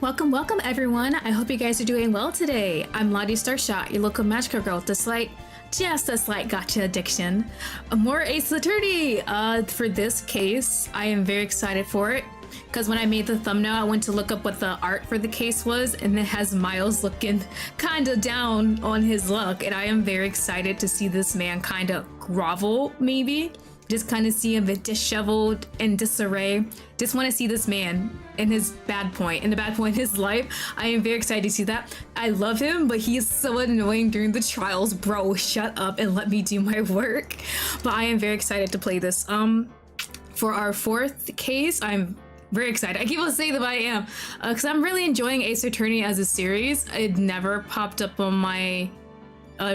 Welcome everyone. I hope you guys are doing well today. I'm Lottie Starshot, your local magical girl with just a slight gotcha addiction. More SSStaries. For this case, I am very excited for it because when I made the thumbnail, I went to look up what the art for the case was, and it has Miles looking kind of down on his luck, and I am very excited to see this man kind of grovel, maybe. Just kind of see him disheveled and disarray. Just want to see this man in his bad point, in the bad point in his life. I am very excited to see that. I love him, but he is so annoying during the trials. Bro, shut up and let me do my work. But I am very excited to play this. For our fourth case, I'm very excited. I keep on saying that, but I am. Because I'm really enjoying SSStaries as a series. It never popped up on my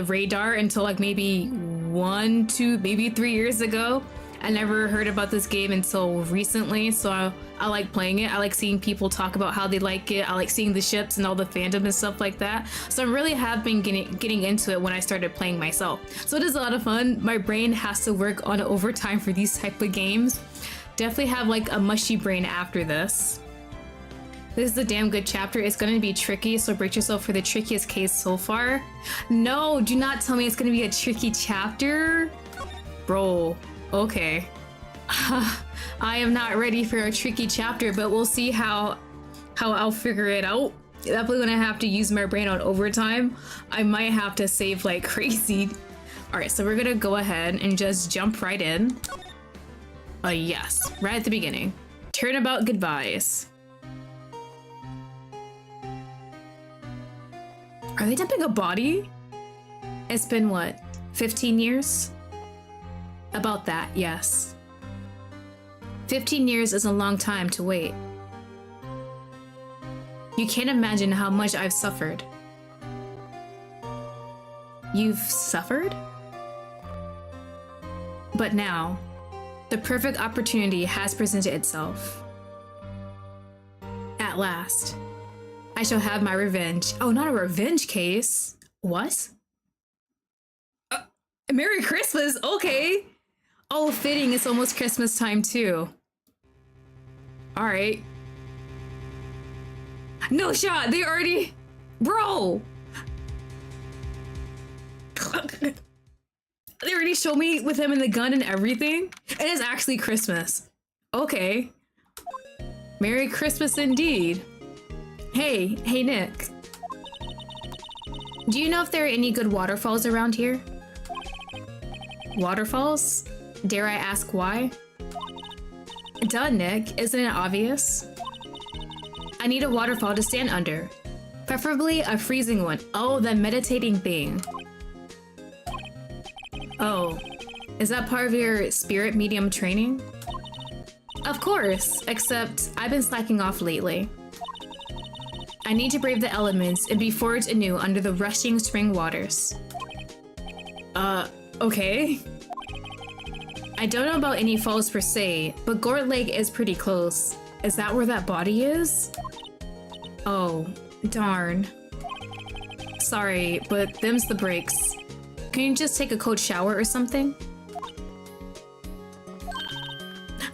radar until like maybe 1, 2, maybe 3 years ago. I never heard about this game until recently, so I like playing it. I like seeing people talk about how they like it. I like seeing the ships and all the fandom and stuff like that. So I really have been getting into it when I started playing myself. So it is a lot of fun. My brain has to work on overtime for these type of games. Definitely have like a mushy brain after this. This is a damn good chapter. It's going to be tricky, so brace yourself for the trickiest case so far. No, do not tell me it's going to be a tricky chapter. Bro, okay. I am not ready for a tricky chapter, but we'll see how I'll figure it out. Definitely going to have to use my brain on overtime. I might have to save like crazy. All right, so we're going to go ahead and just jump right in. Yes, right at the beginning. Turnabout goodbyes. Are they dumping a body? It's been what, 15 years? About that, yes. 15 years is a long time to wait. You can't imagine how much I've suffered. You've suffered? But now, the perfect opportunity has presented itself. At last. I shall have my revenge. Oh, not a revenge case. What? Merry Christmas. Okay. Oh, fitting. It's almost Christmas time too. All right. No shot. They already... Bro. They already showed me with him and the gun and everything. It is actually Christmas. Okay. Merry Christmas indeed. Hey Nick. Do you know if there are any good waterfalls around here? Waterfalls? Dare I ask why? Duh, Nick, isn't it obvious? I need a waterfall to stand under. Preferably a freezing one. Oh, the meditating thing. Oh, is that part of your spirit medium training? Of course, except I've been slacking off lately. I need to brave the elements and be forged anew under the rushing spring waters. Okay. I don't know about any falls per se, but Gort Lake is pretty close. Is that where that body is? Oh, darn. Sorry, but them's the breaks. Can you just take a cold shower or something?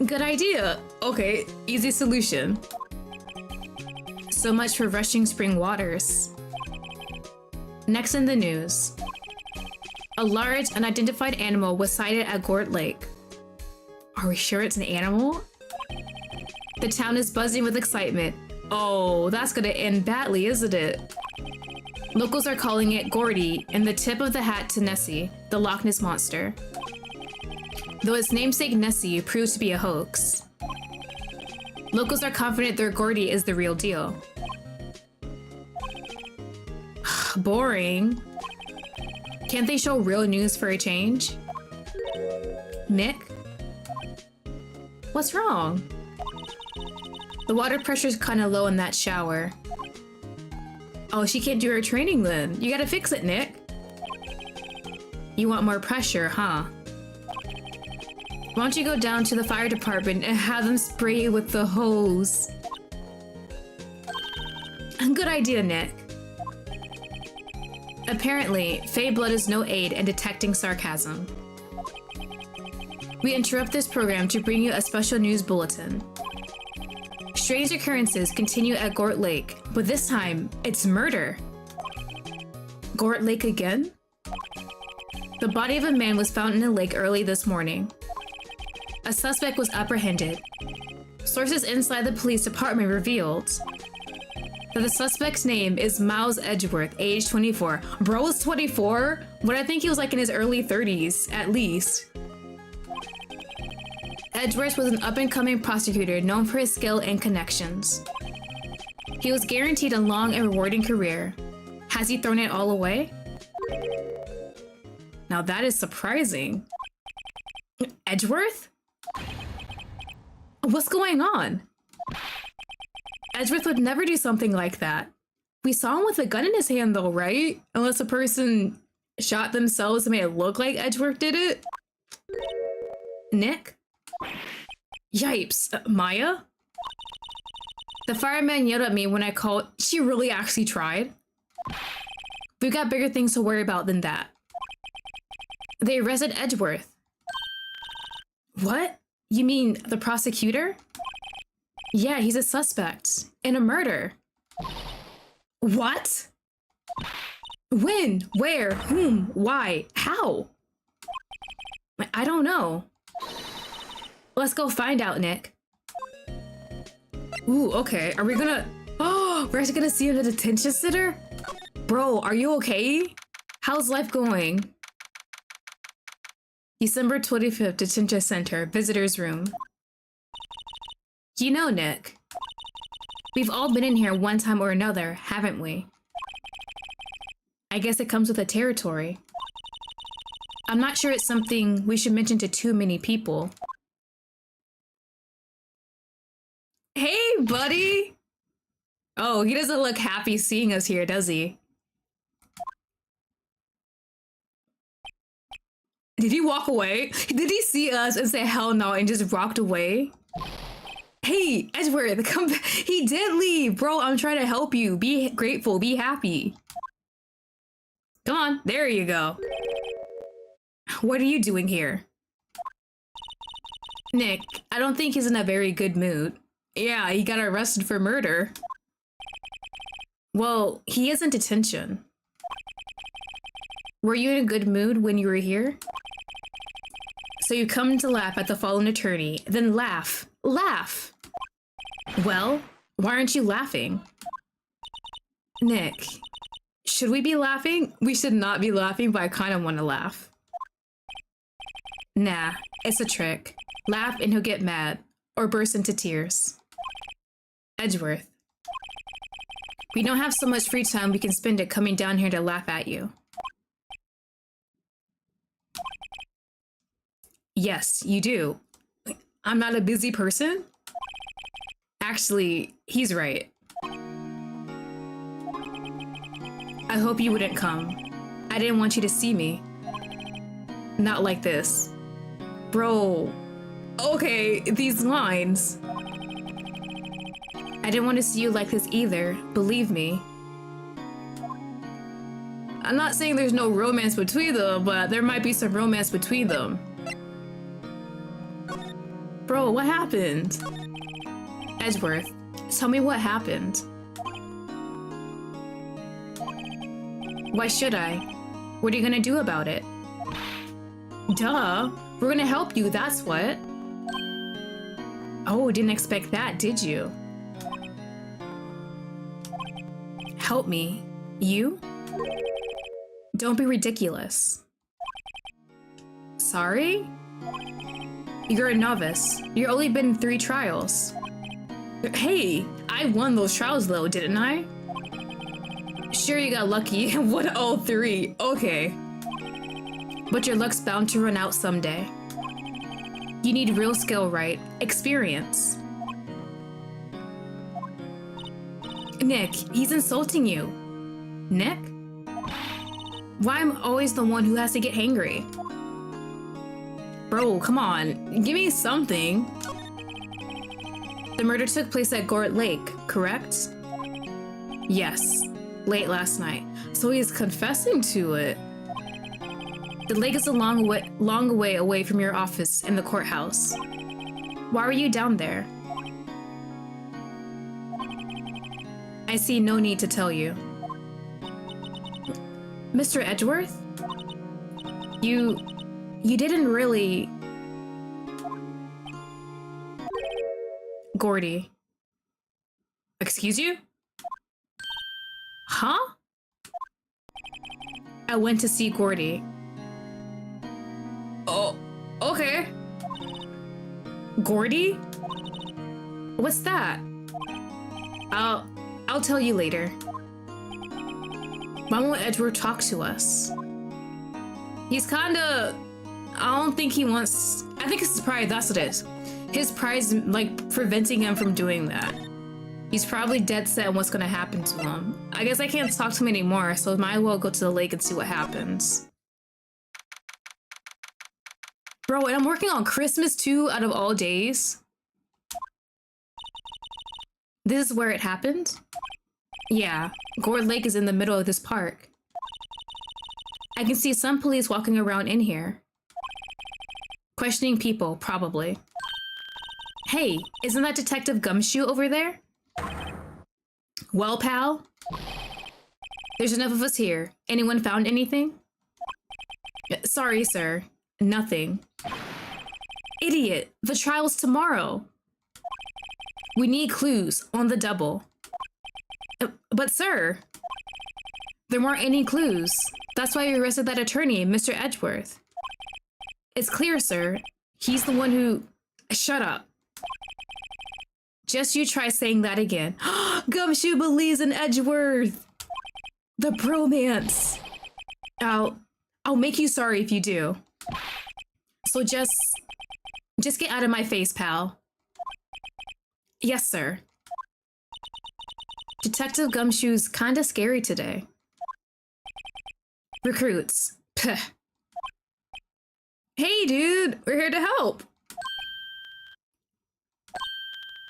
Good idea. Okay, easy solution. So much for rushing spring waters. Next in the news. A large, unidentified animal was sighted at Gort Lake. Are we sure it's an animal? The town is buzzing with excitement. Oh, that's gonna end badly, isn't it? Locals are calling it Gordy, and the tip of the hat to Nessie, the Loch Ness monster. Though its namesake Nessie proves to be a hoax. Locals are confident their Gordy is the real deal. Boring. Can't they show real news for a change? Nick? What's wrong? The water pressure's kinda low in that shower. Oh, she can't do her training then. You gotta fix it, Nick. You want more pressure, huh? Why don't you go down to the fire department and have them spray you with the hose? Good idea, Nick. Apparently, Fey blood is no aid in detecting sarcasm. We interrupt this program to bring you a special news bulletin. Strange occurrences continue at Gort Lake, but this time, it's murder. Gort Lake again? The body of a man was found in a lake early this morning. A suspect was apprehended. Sources inside the police department revealed that the suspect's name is Miles Edgeworth, age 24. Bro is 24? But I think he was like in his early 30s, at least. Edgeworth was an up-and-coming prosecutor known for his skill and connections. He was guaranteed a long and rewarding career. Has he thrown it all away? Now that is surprising. Edgeworth? What's going on? Edgeworth would never do something like that. We saw him with a gun in his hand though, right? Unless a person shot themselves and made it look like Edgeworth did it. Nick? Yipes. Maya? The fireman yelled at me when I called. She really actually tried. We've got bigger things to worry about than that. They arrested Edgeworth. What? You mean the prosecutor? Yeah, he's a suspect in a murder. What? When? Where? Whom? Why? How? I don't know. Let's go find out, Nick. Ooh, okay. Are we gonna... Oh, we're actually gonna see him in a detention center? Bro, are you okay? How's life going? December 25th, detention center, visitor's room. You know, Nick, we've all been in here one time or another, haven't we? I guess it comes with the territory. I'm not sure it's something we should mention to too many people. Hey, buddy! Oh, he doesn't look happy seeing us here, does he? Did he walk away? Did he see us and say hell no and just walked away? Hey, Edgeworth, come back. He did leave. Bro, I'm trying to help you. Be grateful. Be happy. Come on. There you go. What are you doing here? Nick, I don't think he's in a very good mood. Yeah, he got arrested for murder. Well, he is in detention. Were you in a good mood when you were here? So you come to laugh at the fallen attorney, then laugh. Laugh! Well, why aren't you laughing? Nick, should we be laughing? We should not be laughing, but I kind of want to laugh. Nah, it's a trick. Laugh and he'll get mad, or burst into tears. Edgeworth, we don't have so much free time we can spend it coming down here to laugh at you. Yes, you do. I'm not a busy person? Actually, he's right. I hope you wouldn't come. I didn't want you to see me. Not like this. Bro. Okay, these lines. I didn't want to see you like this either, believe me. I'm not saying there's no romance between them, but there might be some romance between them. Bro, what happened? Edgeworth, tell me what happened. Why should I? What are you gonna do about it? Duh, we're gonna help you, that's what. Oh, didn't expect that, did you? Help me. You? Don't be ridiculous. Sorry? You're a novice. You've only been in 3 trials. Hey, I won those trials though, didn't I? Sure, you got lucky and won all 3. Okay. But your luck's bound to run out someday. You need real skill, right? Experience. Nick, he's insulting you. Nick? Why am I always the one who has to get hangry? Bro, come on. Give me something. The murder took place at Gort Lake, correct? Yes, late last night. So he's confessing to it. The lake is a long way away from your office in the courthouse. Why were you down there? I see no need to tell you. Mr. Edgeworth? You didn't really... Gordy. Excuse you? Huh? I went to see Gordy. Oh, okay. Gordy? What's that? I'll tell you later. Why won't Edward talk to us? He's kinda... I don't think he wants... I think it's his pride, that's what it is. His pride's like preventing him from doing that. He's probably dead set on what's gonna happen to him. I guess I can't talk to him anymore, so I might as well go to the lake and see what happens. Bro, and I'm working on Christmas too, out of all days. This is where it happened? Yeah, Gourd Lake is in the middle of this park. I can see some police walking around in here. Questioning people, probably. Hey, isn't that Detective Gumshoe over there? Well, pal? There's enough of us here. Anyone found anything? Sorry, sir. Nothing. Idiot, the trial's tomorrow. We need clues on the double. But sir, there weren't any clues. That's why we arrested that attorney, Mr. Edgeworth. It's clear, sir. He's the one who... Shut up. Just you try saying that again. Gumshoe believes in Edgeworth. The bromance. I'll make you sorry if you do. So just get out of my face, pal. Yes, sir. Detective Gumshoe's kinda scary today. Recruits. Puh. Hey, dude, we're here to help.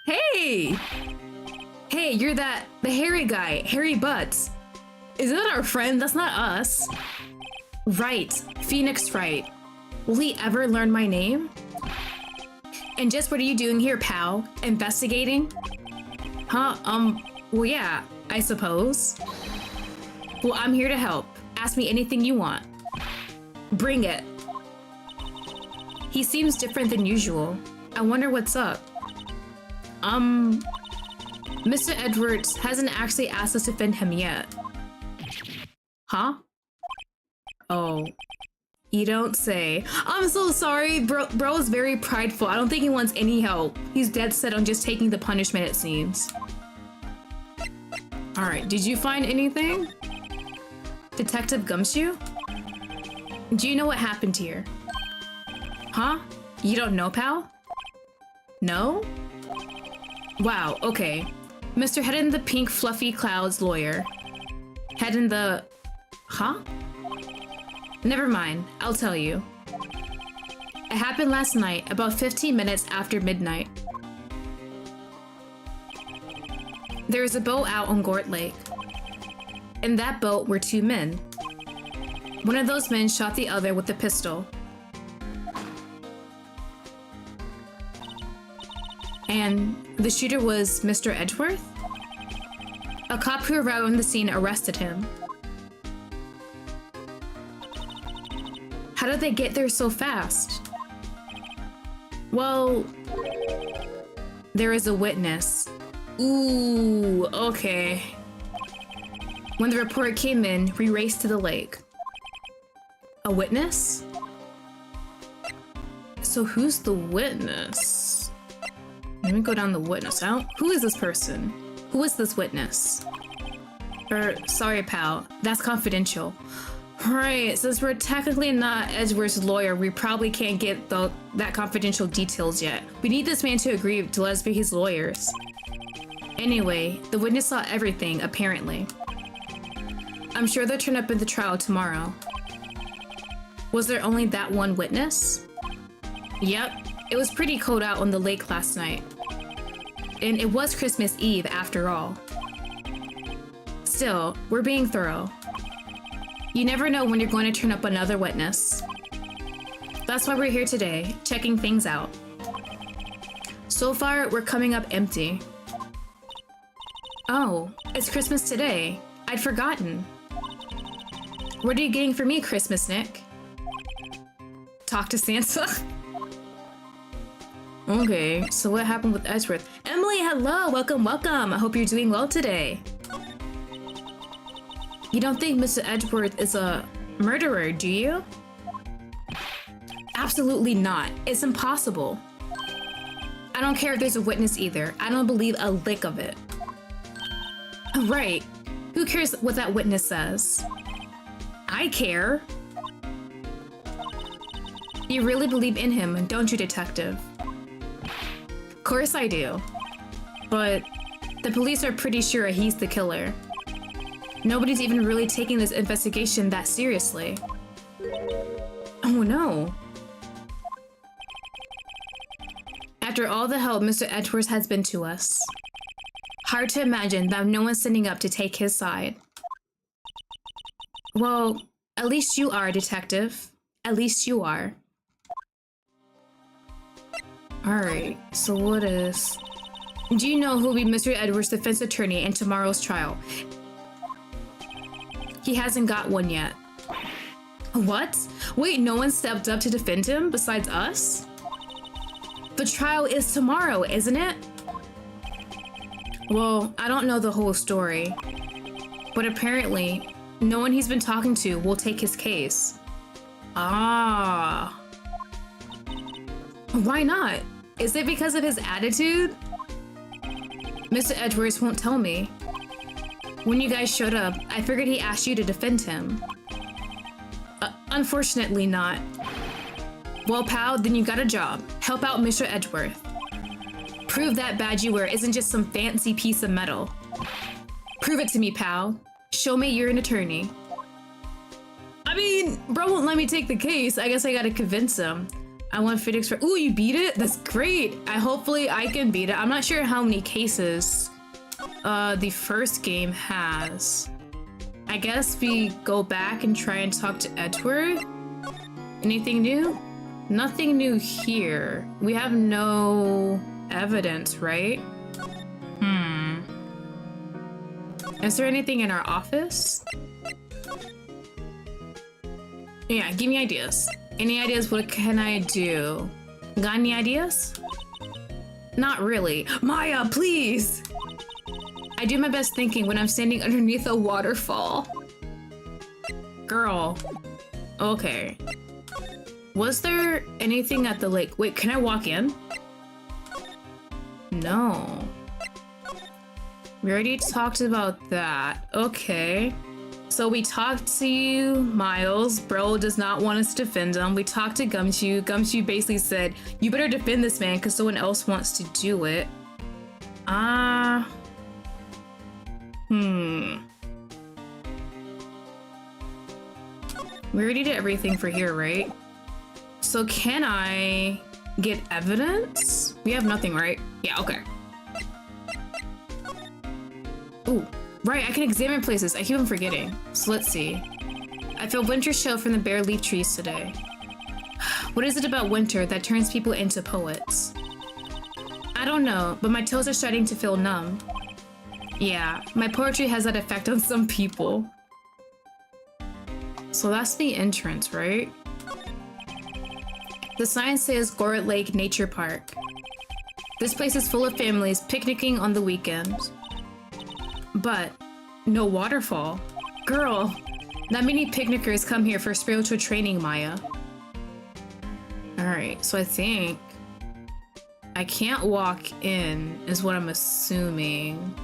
Hey! Hey, you're the hairy guy, Hairy Butts. Is that our friend? That's not us. Right, Phoenix Wright. Will he ever learn my name? And just what are you doing here, pal? Investigating? Huh, well yeah, I suppose. Well, I'm here to help. Ask me anything you want. Bring it. He seems different than usual. I wonder what's up. Mr. Edwards hasn't actually asked us to defend him yet. Huh? Oh. You don't say. I'm so sorry, bro is very prideful. I don't think he wants any help. He's dead set on just taking the punishment, it seems. Alright, did you find anything? Detective Gumshoe? Do you know what happened here? Huh? You don't know, pal? No? Wow, okay. Mr. Head in the Pink Fluffy Clouds lawyer. Head in the... Huh? Never mind, I'll tell you. It happened last night, about 15 minutes after midnight. There was a boat out on Gort Lake. In that boat were two men. One of those men shot the other with a pistol. And the shooter was Mr. Edgeworth? A cop who arrived on the scene arrested him. How did they get there so fast? Well, there is a witness. Ooh, okay. When the report came in, we raced to the lake. A witness? So who's the witness? Let me go down the witness out. Who is this person? Who is this witness? Sorry, pal. That's confidential. Right, since we're technically not Edgeworth's lawyer, we probably can't get that confidential details yet. We need this man to agree to let us be his lawyers. Anyway, the witness saw everything, apparently. I'm sure they'll turn up in the trial tomorrow. Was there only that one witness? Yep, it was pretty cold out on the lake last night. And it was Christmas Eve after all. Still, we're being thorough. You never know when you're going to turn up another witness. That's why we're here today, checking things out. So far, we're coming up empty. Oh, It's Christmas today. I'd forgotten. What are you getting for me, Christmas, Nick? Talk to Santa? Okay, so what happened with Edgeworth? Emily, hello! Welcome, welcome! I hope you're doing well today. You don't think Mr. Edgeworth is a murderer, do you? Absolutely not. It's impossible. I don't care if there's a witness either. I don't believe a lick of it. Right. Who cares what that witness says? I care. You really believe in him, don't you, detective? Of course I do. But the police are pretty sure he's the killer. Nobody's even really taking this investigation that seriously. Oh no. After all the help Mr. Edgeworth has been to us. Hard to imagine that no one's standing up to take his side. Well, at least you are, detective. At least you are. Alright, so what is... Do you know who will be Mr. Edwards' defense attorney in tomorrow's trial? He hasn't got one yet. What? Wait, no one stepped up to defend him besides us? The trial is tomorrow, isn't it? Well, I don't know the whole story. But apparently, no one he's been talking to will take his case. Ah. Why not? Is it because of his attitude? Mr. Edwards won't tell me. When you guys showed up, I figured he asked you to defend him. Unfortunately not. Well, pal, then you got a job. Help out Mr. Edgeworth. Prove that badge you wear isn't just some fancy piece of metal. Prove it to me, pal. Show me you're an attorney. I mean, bro won't let me take the case. I guess I gotta convince him. I want Phoenix for— Ooh, you beat it? That's great. Hopefully I can beat it. I'm not sure how many cases the first game has. I guess we go back and try and talk to Edgeworth. Anything new? Nothing new here. We have no evidence, right? Is there anything in our office? Yeah, give me ideas. Any ideas? What can I do? Got any ideas? Not really. Maya, please! I do my best thinking when I'm standing underneath a waterfall. Girl. Okay. Was there anything at the lake? Wait, can I walk in? No. We already talked about that. Okay. So we talked to you, Miles. Bro does not want us to defend him. We talked to Gumshoe. Gumshoe basically said, you better defend this man because someone else wants to do it. We already did everything for here, right? So can I get evidence? We have nothing, right? Yeah, okay. Ooh, right, I can examine places. I keep on forgetting. So let's see. I feel winter chill from the bare leaf trees today. What is it about winter that turns people into poets? I don't know, but my toes are starting to feel numb. Yeah, my poetry has that effect on some people. So that's the entrance, right? The sign says Goret Lake Nature Park. This place is full of families picnicking on the weekends. But no waterfall. Girl, not many picnickers come here for spiritual training, Maya. Alright, so I think I can't walk in, is what I'm assuming.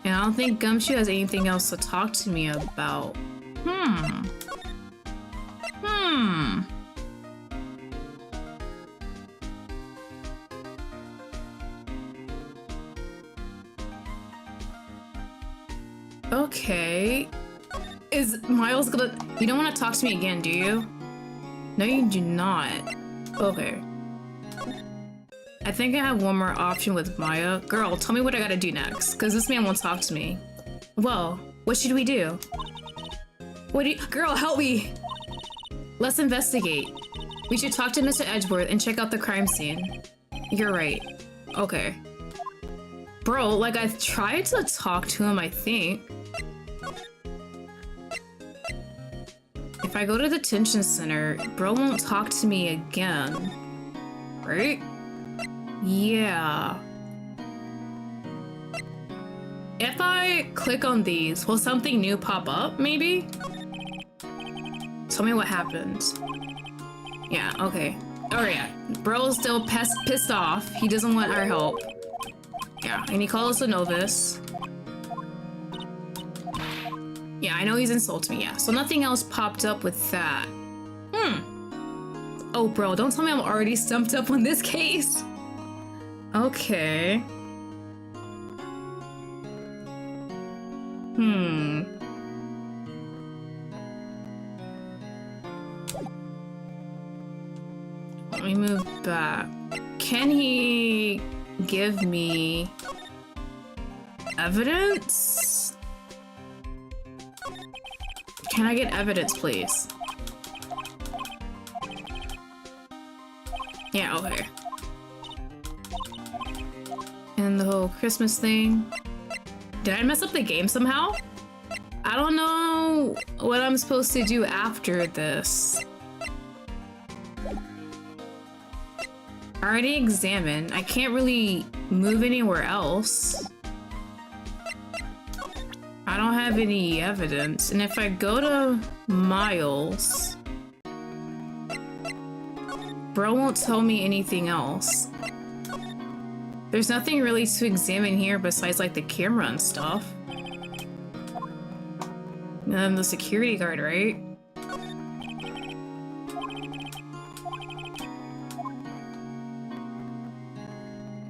And I don't think Gumshoe has anything else to talk to me about. Okay. Is Miles gonna— You don't want to talk to me again, do you? No, you do not. Okay. I think I have one more option with Maya. Girl, tell me what I gotta do next, because this man won't talk to me. Well, what should we do? What do you— Girl, help me! Let's investigate. We should talk to Mr. Edgeworth and check out the crime scene. You're right. Okay. Bro, like, I've tried to talk to him, I think. If I go to the detention center, bro won't talk to me again. Right? Yeah. If I click on these, will something new pop up, maybe? Tell me what happens. Yeah, okay. Oh yeah, bro is still pissed off. He doesn't want our help. Yeah, and he calls us a novice. Yeah, I know he's insulted me, yeah. So nothing else popped up with that. Oh, bro, don't tell me I'm already stumped up on this case. Okay. Let me move back. Can he give me evidence? Can I get evidence, please? Yeah, okay. And the whole Christmas thing. Did I mess up the game somehow? I don't know what I'm supposed to do after this. Already examined. I can't really move anywhere else. I don't have any evidence. And if I go to Miles, bro won't tell me anything else. There's nothing really to examine here besides like the camera and stuff. And then the security guard, right?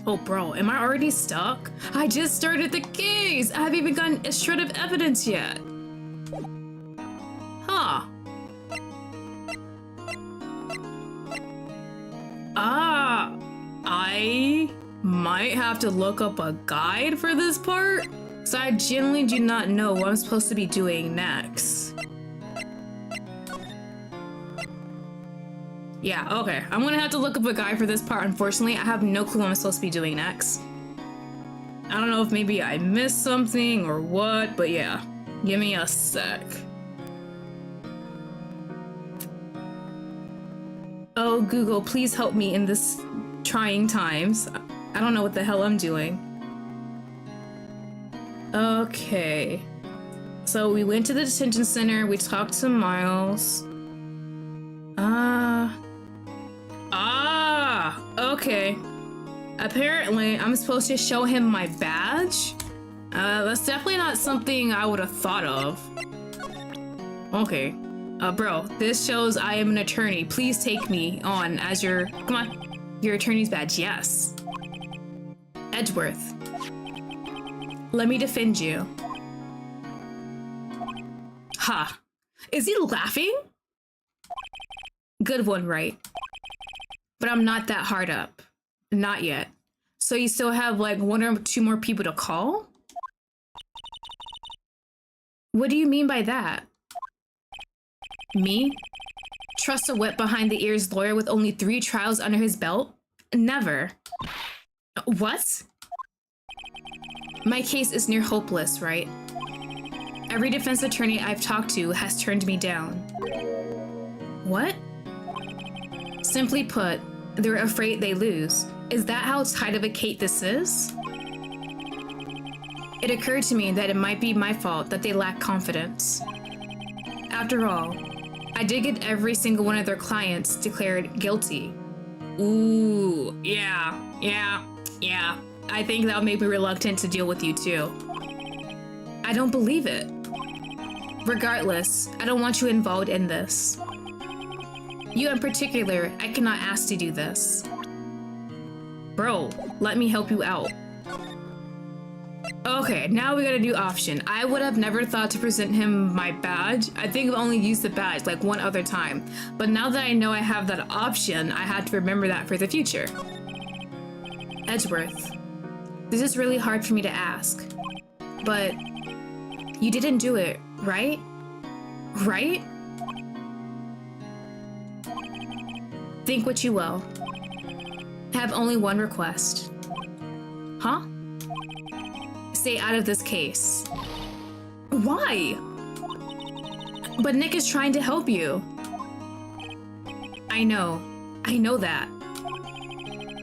Oh, bro, am I already stuck? I just started the case! I haven't even gotten a shred of evidence yet. Huh. I might have to look up a guide for this part, so I genuinely do not know what I'm supposed to be doing next. Yeah, okay. I'm gonna have to look up a guide for this part. Unfortunately, I have no clue what I'm supposed to be doing next. I don't know if maybe I missed something or what, but yeah. Give me a sec. Oh, Google, please help me in this trying times. I don't know what the hell I'm doing. Okay. So we went to the detention center, we talked to Miles. Okay. Apparently, I'm supposed to show him my badge? That's definitely not something I would have thought of. Okay. Bro, this shows I am an attorney. Please take me on as your... Come on. Your attorney's badge, yes. Edgeworth. Let me defend you. Ha. Is he laughing? Good one, right? But I'm not that hard up. Not yet. So you still have like 1 or 2 more people to call? What do you mean by that? Me? Trust a wet behind the ears lawyer with only 3 trials under his belt? Never. What? My case is near hopeless, right? Every defense attorney I've talked to has turned me down. What? Simply put, they're afraid they lose. Is that how tight of a case this is? It occurred to me that it might be my fault that they lack confidence. After all, I did get every single one of their clients declared guilty. Ooh, yeah. I think that'll make me reluctant to deal with you too. I don't believe it. Regardless, I don't want you involved in this. You in particular, I cannot ask to do this. Bro, let me help you out. Okay, now we got a new option. I would have never thought to present him my badge. I think I've only used the badge like 1 other time. But now that I know I have that option, I had to remember that for the future. Edgeworth, this is really hard for me to ask. But you didn't do it, right? Right? Think what you will. I have only one request. Huh? stay out of this case. Why? But Nick is trying to help you. I know that.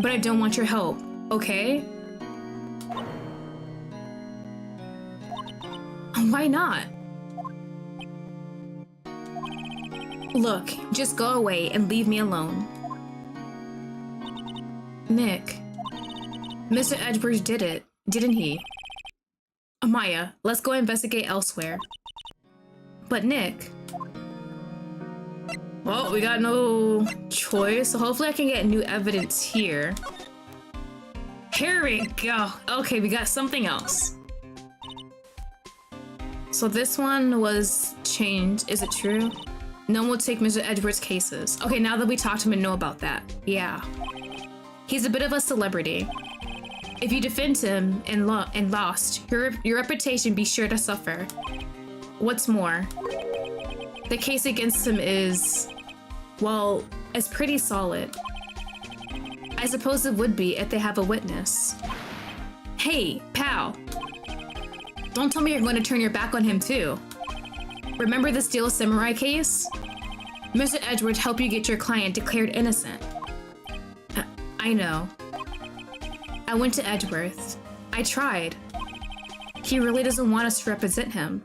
But I don't want your help, okay? Why not? Look, just go away and leave me alone. Nick, Mr. Edwards did it, didn't he? Amaya, let's go investigate elsewhere. But Nick... Well, we got no choice, so hopefully I can get new evidence here. Here we go. Okay, we got something else. So this one was changed. Is it true? No one will take Mr. Edwards' cases. Okay, now that we talked to him and know about that. Yeah. He's a bit of a celebrity. If you defend him and lost, your reputation be sure to suffer. What's more, the case against him is, well, it's pretty solid. I suppose it would be if they have a witness. Hey, pal. Don't tell me you're going to turn your back on him too. Remember the Steel Samurai case? Mr. Edwards helped you get your client declared innocent. I know. I went to Edgeworth. I tried. He really doesn't want us to represent him.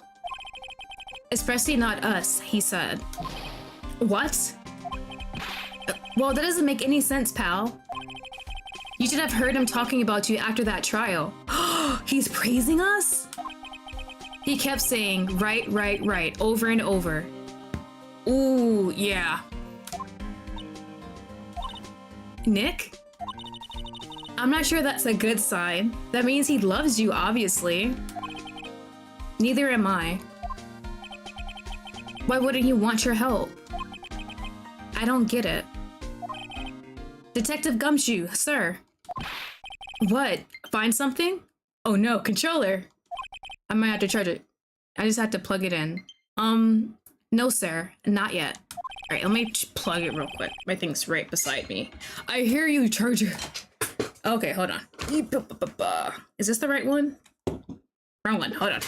Especially not us, he said. What? Well, that doesn't make any sense, pal. You should have heard him talking about you after that trial. He's praising us? He kept saying, right, over and over. Ooh, yeah. Nick? I'm not sure that's a good sign. That means he loves you, obviously. Neither am I. Why wouldn't he want your help? I don't get it. Detective Gumshoe, sir. What? Find something? Oh no, controller. I might have to charge it. I just have to plug it in. No sir, not yet. Alright, let me plug it real quick. My thing's right beside me. I hear you, charger. Okay, hold on. Is this the right one? Wrong one, hold on.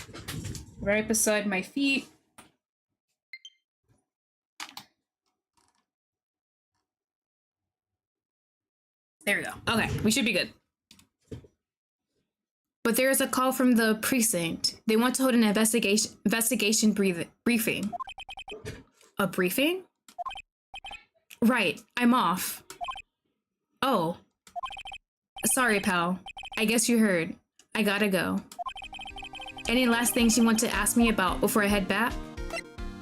Right beside my feet. There we go. Okay, we should be good. But there is a call from the precinct. They want to hold an investigation briefing. A briefing? Right, I'm off. Oh. Sorry, pal. I guess you heard. I gotta go. Any last things you want to ask me about before I head back?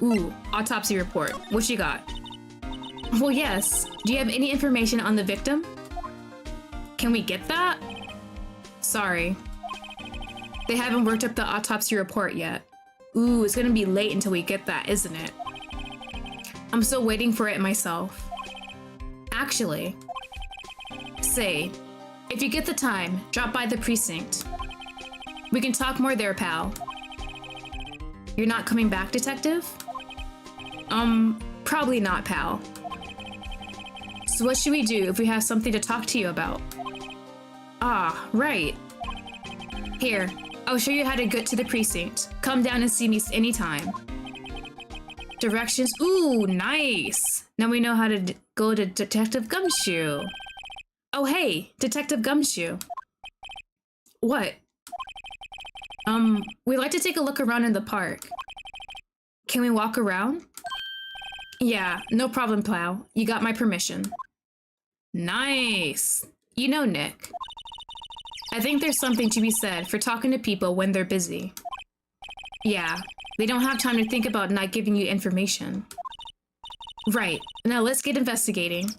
Ooh, autopsy report. What you got? Well, yes. Do you have any information on the victim? Can we get that? Sorry. They haven't worked up the autopsy report yet. Ooh, it's gonna be late until we get that, isn't it? I'm still waiting for it myself. Actually, say, if you get the time, drop by the precinct. We can talk more there, pal. You're not coming back, detective? Probably not, pal. So what should we do if we have something to talk to you about? Ah, right. Here, I'll show you how to get to the precinct. Come down and see me anytime. Directions? Ooh, nice! Now we know how to go to Detective Gumshoe. Oh, hey, Detective Gumshoe. What? We'd like to take a look around in the park. Can we walk around? Yeah, no problem, pal. You got my permission. Nice! You know, Nick, I think there's something to be said for talking to people when they're busy. Yeah, they don't have time to think about not giving you information. Right, now let's get investigating.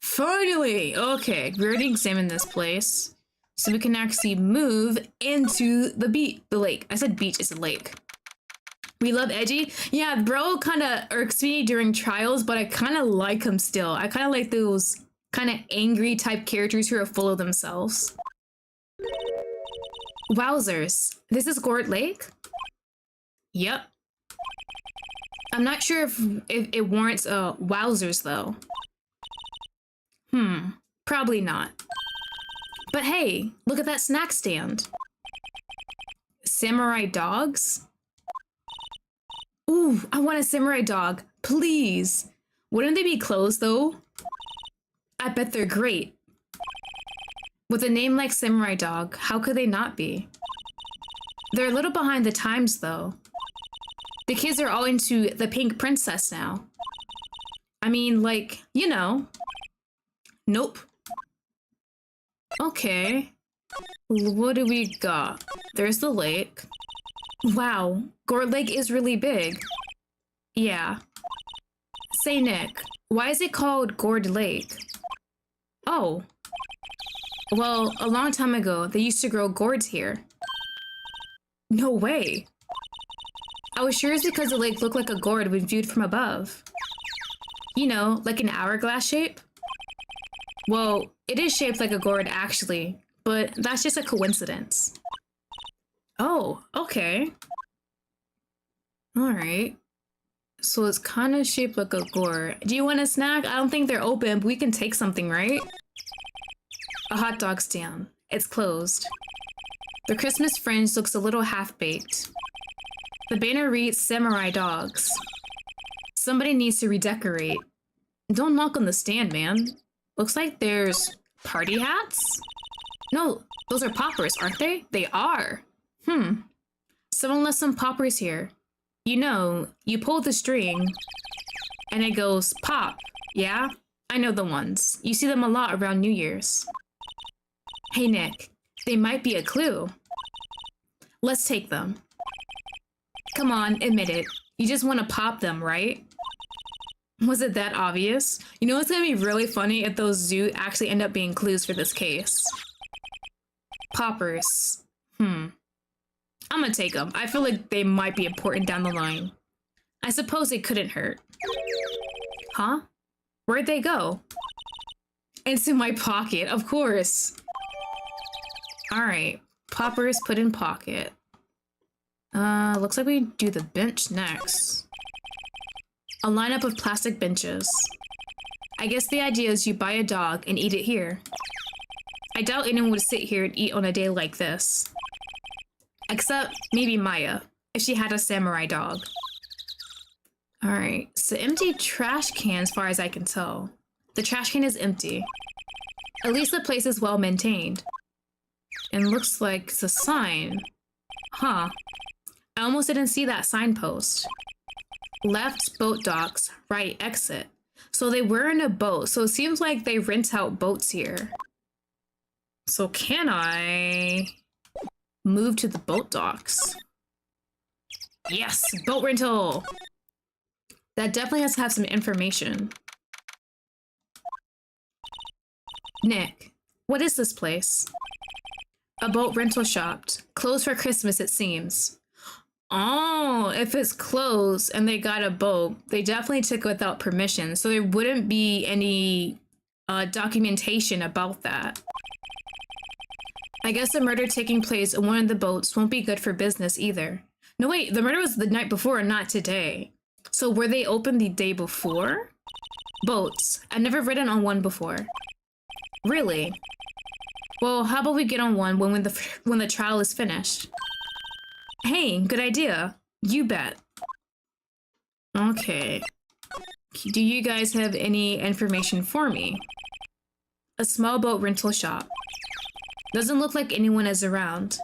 Finally! Okay, we already examined this place. So we can actually move into the lake. I said beach, it's a lake. We love Edgy. Yeah, bro kind of irks me during trials, but I kind of like him still. I kind of like those kind of angry type characters who are full of themselves. Wowzers, this is Gort Lake? Yep. I'm not sure if it warrants wowzers though. Probably not. But hey, look at that snack stand. samurai dogs? Ooh, I want a samurai dog. Please. Wouldn't they be closed though? I bet they're great. With a name like Samurai Dog, how could they not be? They're a little behind the times though. The kids are all into the pink princess now. I mean, like, you know. Nope. Okay. What do we got? There's the lake. Wow, Gourd Lake is really big. Yeah. Say, Nick, why is it called Gourd Lake? Oh. Well, a long time ago, they used to grow gourds here. No way. I was sure it's because the lake looked like a gourd when viewed from above. You know, like an hourglass shape? Well, it is shaped like a gourd actually, but that's just a coincidence. Oh, okay. Alright. So it's kind of shaped like a gourd. Do you want a snack? I don't think they're open, but we can take something, right? A hot dog stand. It's closed. The Christmas fringe looks a little half-baked. The banner reads Samurai Dogs. Somebody needs to redecorate. Don't knock on the stand, man. Looks like there's party hats? No, those are poppers, aren't they? They are. Someone left some poppers here. You know, you pull the string and it goes pop, yeah? I know the ones. You see them a lot around New Year's. Hey Nick, they might be a clue. Let's take them. Come on, admit it. You just want to pop them, right? Was it that obvious? You know, it's gonna be really funny if those zoo actually end up being clues for this case. Poppers. I'm gonna take them. I feel like they might be important down the line. I suppose it couldn't hurt. Huh? Where'd they go? Into my pocket, of course. Alright, poppers put in pocket. Looks like we do the bench next. A lineup of plastic benches. I guess the idea is you buy a dog and eat it here. I doubt anyone would sit here and eat on a day like this. Except maybe Maya, if she had a samurai dog. Alright, so empty trash can as far as I can tell. The trash can is empty. At least the place is well maintained. And looks like it's a sign. Huh. I almost didn't see that signpost. Left boat docks, right exit. So they were in a boat, so it seems like they rent out boats here. So can I move to the boat docks? Yes, boat rental! That definitely has to have some information. Nick, what is this place? A boat rental shop. Closed for Christmas, it seems. Oh, if it's closed and they got a boat, they definitely took it without permission, so there wouldn't be any documentation about that. I guess the murder taking place on one of the boats won't be good for business either. No wait, the murder was the night before and not today. So were they open the day before? Boats. I've never ridden on one before. Really? Well, how about we get on one when the trial is finished? Hey, good idea. You bet. Okay. Do you guys have any information for me? A small boat rental shop. Doesn't look like anyone is around.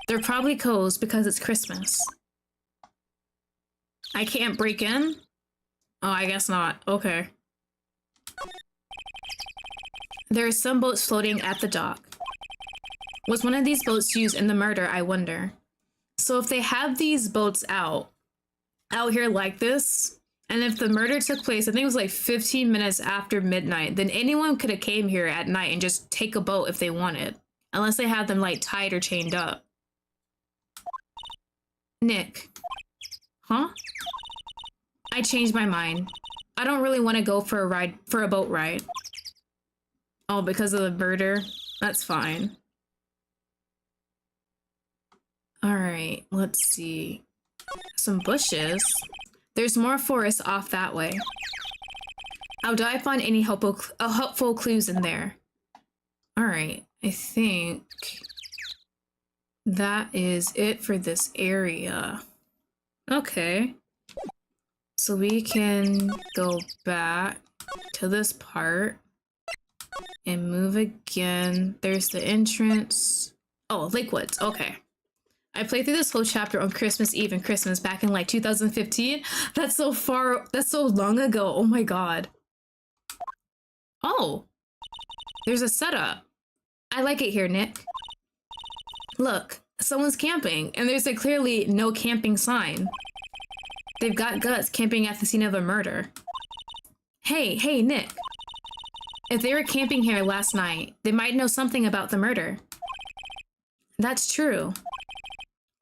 They're probably closed because it's Christmas. I can't break in? Oh, I guess not. Okay. There are some boats floating at the dock. Was one of these boats used in the murder, I wonder? So if they have these boats out here like this, and if the murder took place, I think it was like 15 minutes after midnight, then anyone could have came here at night and just take a boat if they wanted. Unless they had them like tied or chained up. Nick. Huh? I changed my mind. I don't really want to go for a boat ride. Oh, because of the murder? That's fine. Alright, let's see. Some bushes. There's more forest off that way. How do I find any helpful clues in there? Alright, I think that is it for this area. Okay. So we can go back to this part and move again. There's the entrance. Oh, Lake Woods. Okay. I played through this whole chapter on Christmas Eve and Christmas back in like 2015. That's so far. That's so long ago. Oh my god. Oh. There's a setup. I like it here, Nick. Look, someone's camping, and there's a clearly no camping sign. They've got guts camping at the scene of a murder. Hey, Nick. If they were camping here last night, they might know something about the murder. That's true.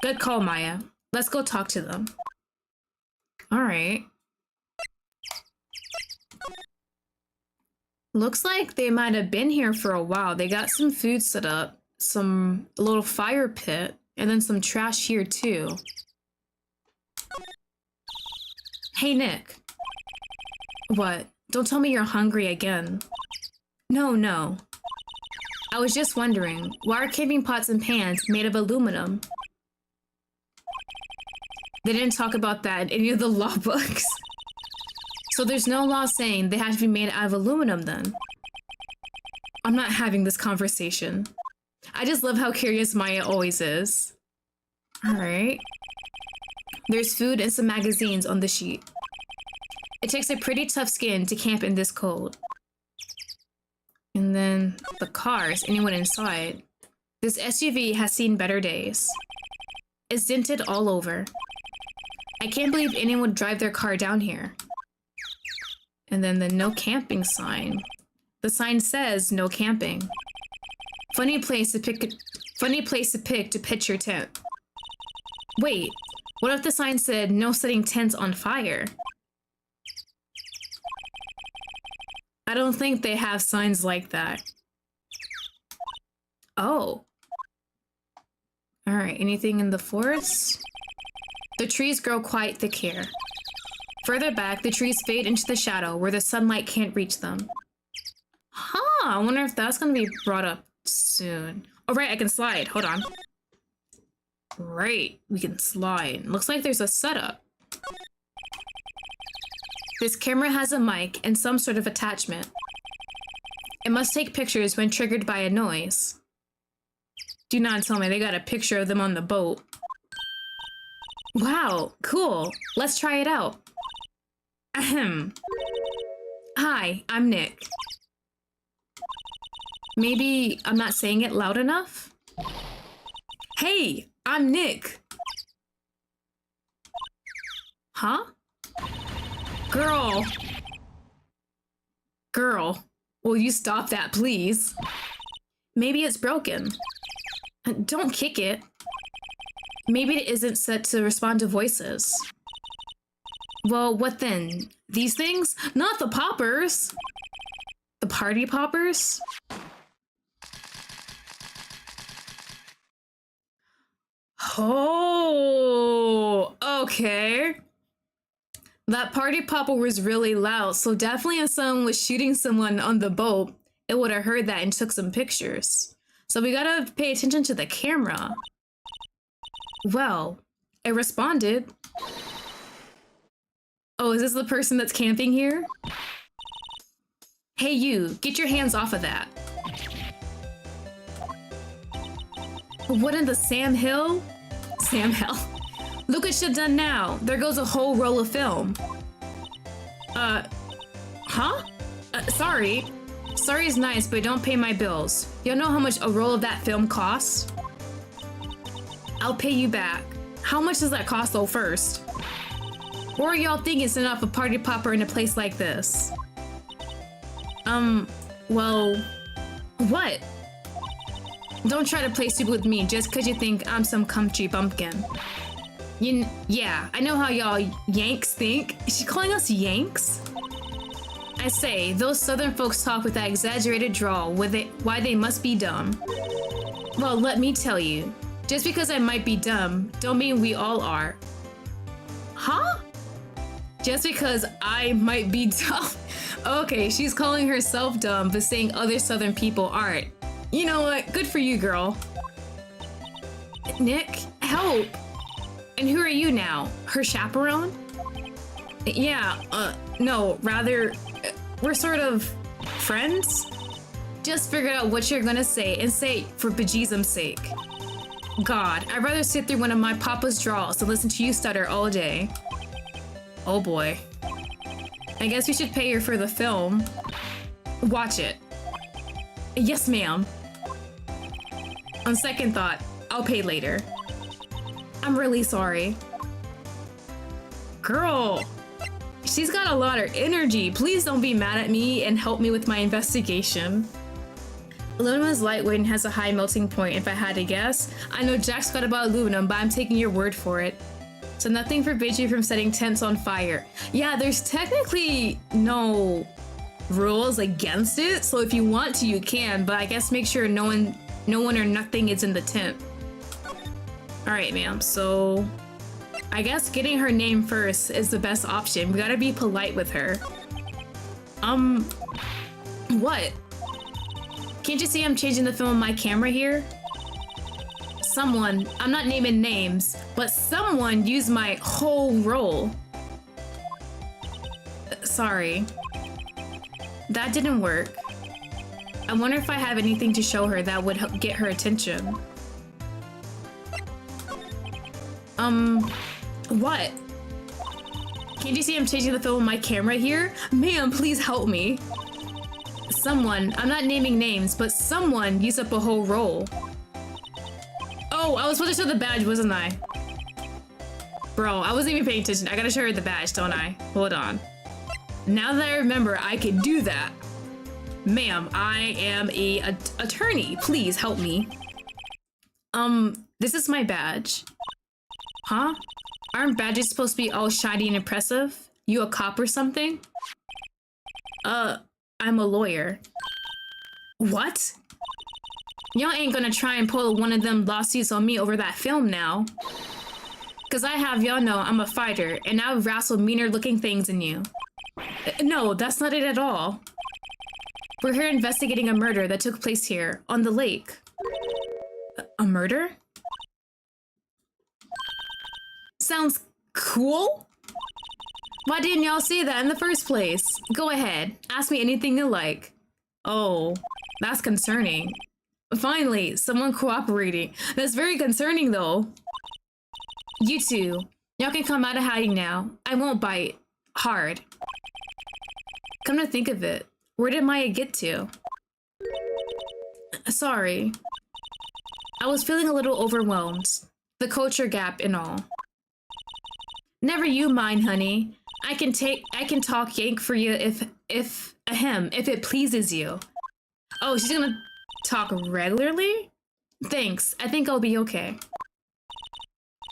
Good call, Maya. Let's go talk to them. Alright. Looks like they might have been here for a while. They got some food set up, a little fire pit, and then some trash here too. Hey, Nick. What? Don't tell me you're hungry again. No. I was just wondering, why are camping pots and pans made of aluminum? They didn't talk about that in any of the law books. So there's no law saying they have to be made out of aluminum then. I'm not having this conversation. I just love how curious Maya always is. Alright. There's food and some magazines on the sheet. It takes a pretty tough skin to camp in this cold. And then the cars, anyone inside. This SUV has seen better days. It's dented all over. I can't believe anyone would drive their car down here. And then the no camping sign. The sign says no camping. Funny place to pick to pitch your tent. Wait, what if the sign said no setting tents on fire? I don't think they have signs like that. Oh. Alright, anything in the forest? The trees grow quite thick here. Further back, the trees fade into the shadow where the sunlight can't reach them. Huh, I wonder if that's gonna be brought up soon. Oh, right, I can slide. Hold on. Right, we can slide. Looks like there's a setup. This camera has a mic and some sort of attachment. It must take pictures when triggered by a noise. Do not tell me they got a picture of them on the boat. Wow, cool. Let's try it out. Ahem. Hi, I'm Nick. Maybe I'm not saying it loud enough? Hey, I'm Nick. Huh? Girl. Will you stop that, please? Maybe it's broken. Don't kick it. Maybe it isn't set to respond to voices. Well, what then? These things? Not the poppers! The party poppers? Oh, okay. That party popper was really loud, so definitely if someone was shooting someone on the boat, it would have heard that and took some pictures. So we gotta pay attention to the camera. Well, it responded. Oh, is this the person that's camping here? Hey you, get your hands off of that. What in the Sam Hill? Sam Hill. Look what you've done now. There goes a whole roll of film. Huh? Sorry. Sorry is nice, but don't pay my bills. Y'all know how much a roll of that film costs? I'll pay you back. How much does that cost though first? Or are y'all thinking it's enough a party popper in a place like this? Well, what? Don't try to play stupid with me just cause you think I'm some comfy bumpkin. Yeah, I know how y'all Yanks think. Is she calling us Yanks? I say, those southern folks talk with that exaggerated drawl why they must be dumb. Well, let me tell you. Just because I might be dumb, don't mean we all are. Huh? Just because I might be dumb. Okay, she's calling herself dumb, but saying other southern people aren't. You know what? Good for you, girl. Nick, help! And who are you now? Her chaperone? Yeah, no, rather, we're sort of friends? Just figure out what you're gonna say and say it for bejesusum's sake. God, I'd rather sit through one of my papa's draws than listen to you stutter all day. Oh boy. I guess we should pay her for the film. Watch it. Yes, ma'am. On second thought, I'll pay later. I'm really sorry. Girl, she's got a lot of energy. Please don't be mad at me and help me with my investigation. Aluminum is lightweight and has a high melting point, if I had to guess. I know jack squat about aluminum, but I'm taking your word for it. So nothing forbids you from setting tents on fire. Yeah, there's technically no rules against it, so if you want to, you can, but I guess make sure no one or nothing is in the tent. Alright, ma'am, so I guess getting her name first is the best option. We gotta be polite with her. What? Can't you see I'm changing the film on my camera here? Someone, I'm not naming names, but someone used my whole roll. Sorry. That didn't work. I wonder if I have anything to show her that would get her attention. What? Can't you see I'm changing the film on my camera here? Ma'am, please help me. Someone, I'm not naming names, but someone used up a whole roll. Oh, I was supposed to show the badge, wasn't I? Bro, I wasn't even paying attention. I gotta show her the badge, don't I? Hold on. Now that I remember, I can do that. Ma'am, I am an attorney. Please help me. This is my badge. Huh? Aren't badges supposed to be all shiny and impressive? You a cop or something? I'm a lawyer. What? Y'all ain't gonna try and pull one of them lawsuits on me over that film now. Cause I have y'all know I'm a fighter and I wrestle meaner looking things than you. No, that's not it at all. We're here investigating a murder that took place here, on the lake. A murder? Sounds cool? Why didn't y'all say that in the first place? Go ahead, ask me anything you like. Oh, that's concerning. Finally, someone cooperating. That's very concerning though. You two, y'all can come out of hiding now. I won't bite. Hard. Come to think of it, where did Maya get to? Sorry. I was feeling a little overwhelmed. The culture gap and all. Never you mind, honey. I can talk yank for you if it pleases you. Oh, she's gonna talk regularly? Thanks, I think I'll be okay.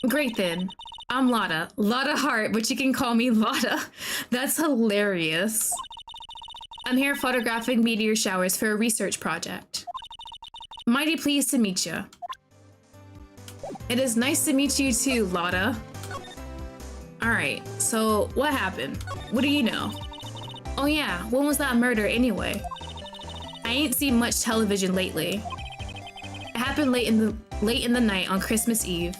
Great then. I'm Lotta. Lotta Hart, but you can call me Lotta. That's hilarious. I'm here photographing meteor showers for a research project. Mighty pleased to meet you. It is nice to meet you too, Lotta. Alright, so what happened? What do you know? Oh yeah, when was that murder anyway? I ain't seen much television lately. It happened late in the night on Christmas Eve.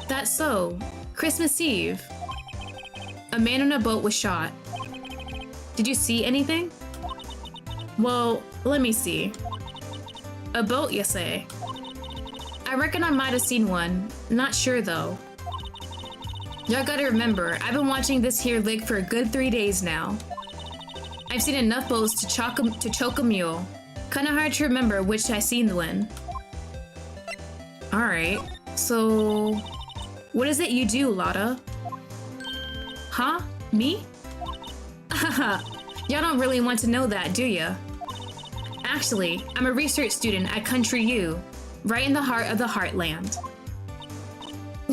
That's so. Christmas Eve. A man on a boat was shot. Did you see anything? Well, let me see. A boat, you say? I reckon I might have seen one. Not sure though. Y'all gotta remember, I've been watching this here lake for a good 3 days now. I've seen enough boats to choke a mule. Kinda hard to remember which I seen when. Alright, so what is it you do, Lotta? Huh? Me? Haha, y'all don't really want to know that, do ya? Actually, I'm a research student at Country U, right in the heart of the Heartland.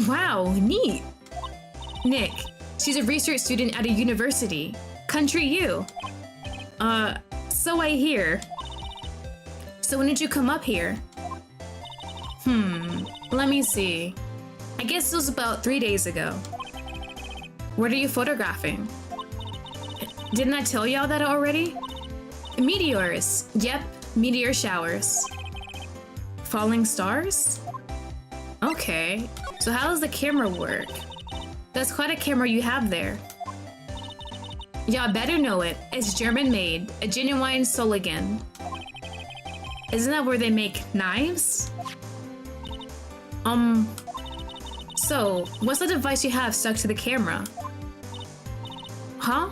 Wow, neat! Nick, she's a research student at a university. Country U. So I hear. So when did you come up here? Let me see. I guess it was about 3 days ago. What are you photographing? Didn't I tell y'all that already? Meteors. Yep, meteor showers. Falling stars? Okay, so how does the camera work? That's quite a camera you have there. Y'all better know it. It's German made, a genuine Soligan. Isn't that where they make knives? So, what's the device you have stuck to the camera? Huh?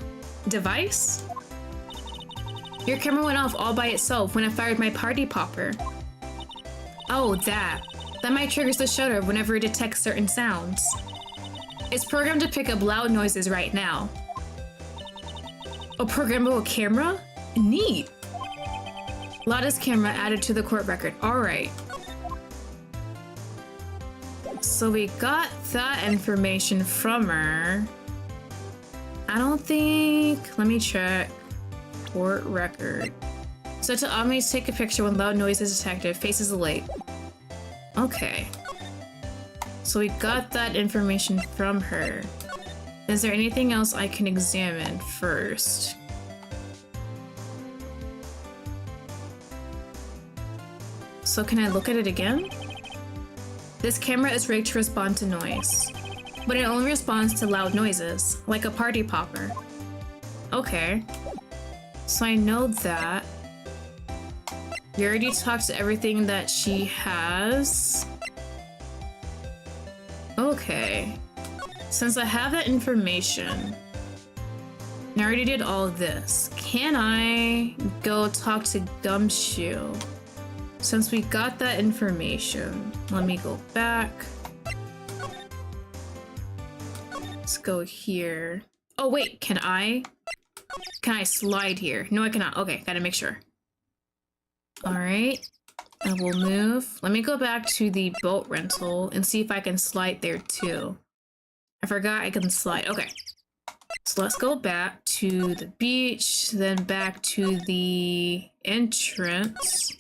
Device? Your camera went off all by itself when I fired my party popper. Oh, that. That might trigger the shutter whenever it detects certain sounds. It's programmed to pick up loud noises right now. A programmable camera? Neat! Lottie's camera added to the court record. Alright. So we got that information from her. I don't think... Let me check. Court record. Set to automatically take a picture when loud noise is detected. Faces the lake. Okay. So we got that information from her. Is there anything else I can examine first? So can I look at it again? This camera is rigged to respond to noise, but it only responds to loud noises, like a party popper. Okay. So I know that. We already talked to everything that she has. Okay. Since I have that information, and I already did all of this, can I go talk to Gumshoe? Since we got that information, let me go back. Let's go here. Oh wait, can I slide here? No, I cannot. Okay, gotta make sure. All right, I will move. Let me go back to the boat rental and see if I can slide there too. I forgot I can slide. Okay, so let's go back to the beach, then back to the entrance.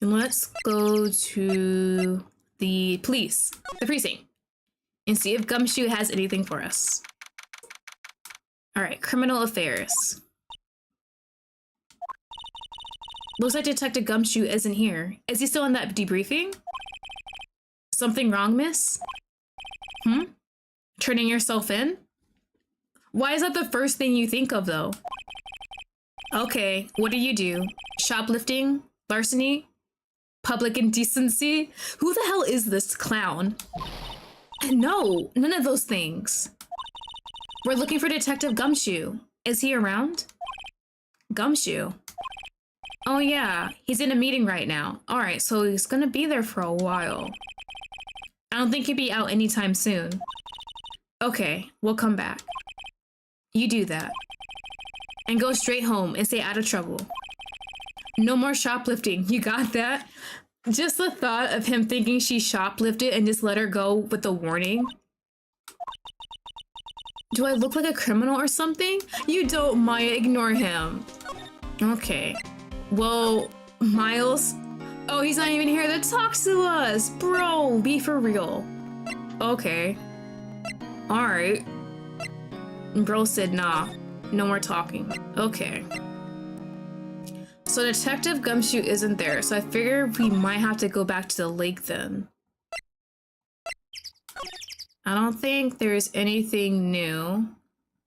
And let's go to the police, the precinct, and see if Gumshoe has anything for us. All right, criminal affairs. Looks like Detective Gumshoe isn't here. Is he still in that debriefing? Something wrong, miss? Turning yourself in? Why is that the first thing you think of, though? Okay, what do? Shoplifting? Larceny? Public indecency? Who the hell is this clown? No, none of those things. We're looking for Detective Gumshoe. Is he around? Gumshoe? Oh yeah, he's in a meeting right now. Alright, so he's gonna be there for a while. I don't think he'll be out anytime soon. Okay, we'll come back. You do that. And go straight home and stay out of trouble. No more shoplifting, you got that? Just the thought of him thinking she shoplifted and just let her go with the warning. Do I look like a criminal or something? You don't, Maya, ignore him. Okay. Well, Miles? Oh, he's not even here to talk to us! Bro, be for real. Okay. Alright. Bro said nah. No more talking. Okay. So Detective Gumshoe isn't there, so I figure we might have to go back to the lake then. I don't think there's anything new.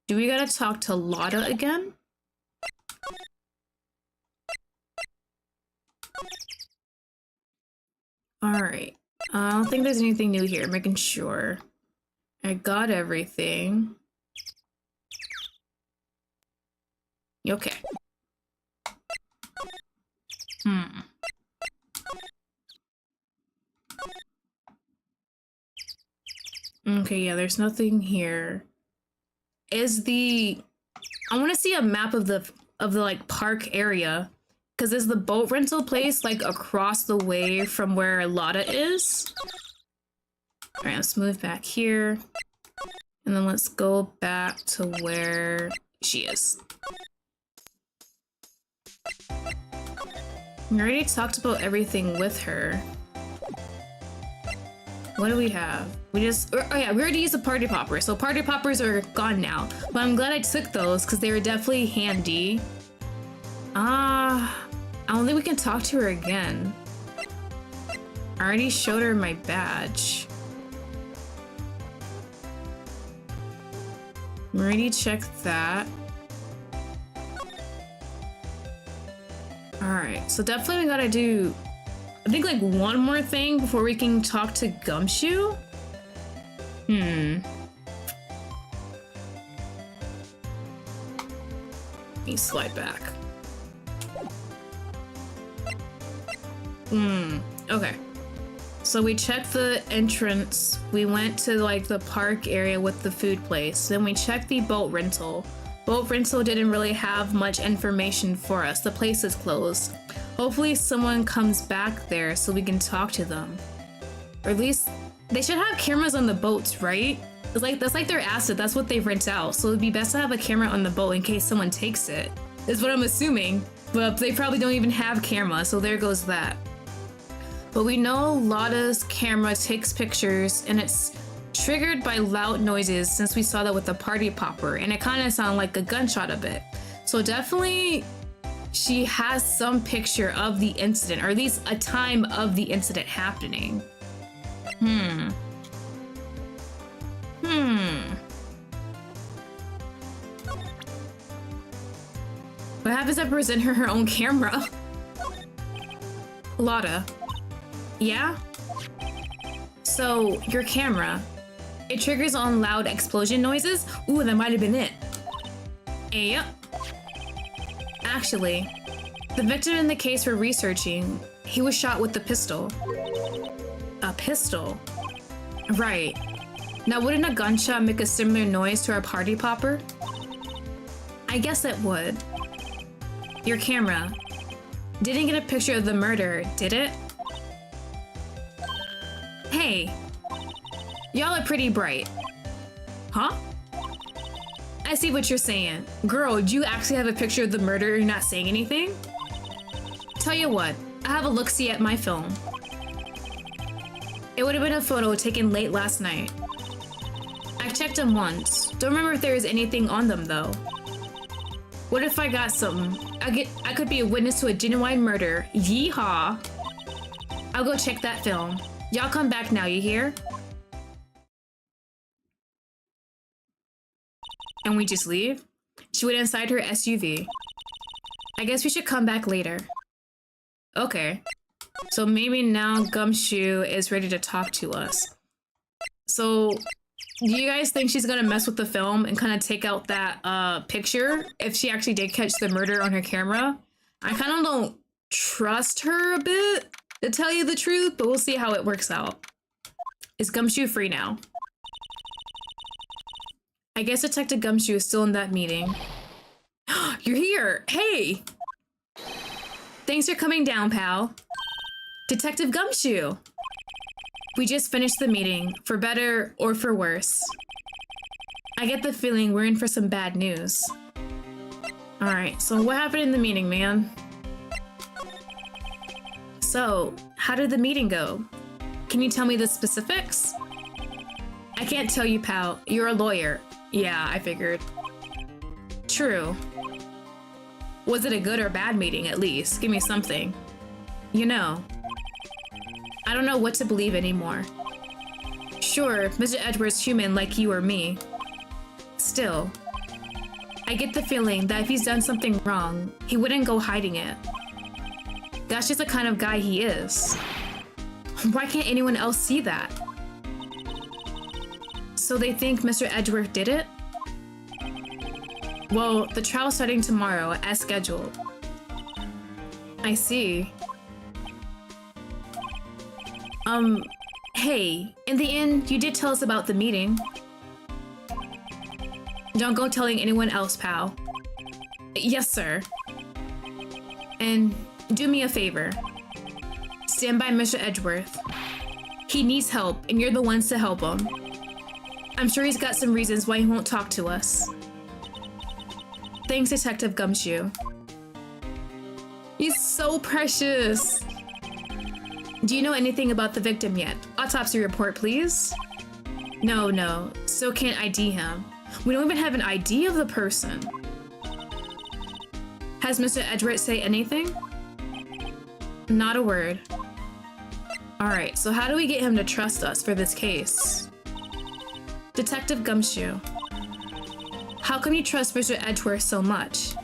Do we gotta talk to Lottie again? Alright. I don't think there's anything new here, making sure. I got everything. Okay. Okay, yeah, there's nothing here. Is the... I want to see a map of the like park area. Because is the boat rental place like across the way from where Lottie is? Alright, let's move back here. And then let's go back to where she is. We already talked about everything with her. What do we have? We just... oh yeah, we already used the party popper, so party poppers are gone now. But I'm glad I took those because they were definitely handy. I don't think we can talk to her again. I already showed her my badge. We already checked that. Alright, so definitely we gotta do, I think, like, one more thing before we can talk to Gumshoe? Let me slide back. Okay. So we checked the entrance. We went to, like, the park area with the food place. Then we checked the boat rental. Boat rental didn't really have much information for us. The place is closed. Hopefully someone comes back there so we can talk to them. Or at least they should have cameras on the boats, right? It's like, that's like their asset. That's what they rent out. So it'd be best to have a camera on the boat in case someone takes it. Is what I'm assuming. But they probably don't even have camera, so there goes that. But we know Lotta's camera takes pictures and it's triggered by loud noises since we saw that with the party popper, and it kind of sounded like a gunshot a bit. So definitely she has some picture of the incident, or at least a time of the incident happening. What happens if I present her own camera? Lotta. Yeah? So, your camera, it triggers on loud explosion noises? Ooh, that might have been it. Yep. Actually, the victim in the case we're researching, he was shot with a pistol. A pistol? Right. Now, wouldn't a gunshot make a similar noise to our party popper? I guess it would. Your camera didn't get a picture of the murder, did it? Hey, y'all are pretty bright. Huh? I see what you're saying. Girl, do you actually have a picture of the murder and you're not saying anything? Tell you what, I have a look-see at my film. It would have been a photo taken late last night. I checked them once. Don't remember if there was anything on them though. What if I got something? I could be a witness to a genuine murder. Yeehaw. I'll go check that film. Y'all come back now, you hear? And we just leave? She went inside her SUV. I guess we should come back later. Okay. So maybe now Gumshoe is ready to talk to us. So, do you guys think she's gonna mess with the film and kind of take out that picture if she actually did catch the murder on her camera? I kind of don't trust her a bit, to tell you the truth, but we'll see how it works out. Is Gumshoe free now? I guess Detective Gumshoe is still in that meeting. You're here! Hey! Thanks for coming down, pal. Detective Gumshoe! We just finished the meeting, for better or for worse. I get the feeling we're in for some bad news. Alright, so what happened in the meeting, man? So, how did the meeting go? Can you tell me the specifics? I can't tell you, pal. You're a lawyer. Yeah, I figured. True. Was it a good or bad meeting, at least? Give me something. You know, I don't know what to believe anymore. Sure, Mr. Edwards' human like you or me. Still, I get the feeling that if he's done something wrong, he wouldn't go hiding it. That's just the kind of guy he is. Why can't anyone else see that? So they think Mr. Edgeworth did it? Well, the trial's starting tomorrow, as scheduled. I see. Hey, in the end, you did tell us about the meeting. Don't go telling anyone else, pal. Yes, sir. And do me a favor. Stand by Mr. Edgeworth. He needs help, and you're the ones to help him. I'm sure he's got some reasons why he won't talk to us. Thanks, Detective Gumshoe. He's so precious. Do you know anything about the victim yet? Autopsy report, please. No, still can't ID him. We don't even have an ID of the person. Has Mr. Edgeworth say anything? Not a word. Alright, so how do we get him to trust us for this case? Detective Gumshoe. How come you trust Mr. Edgeworth so much?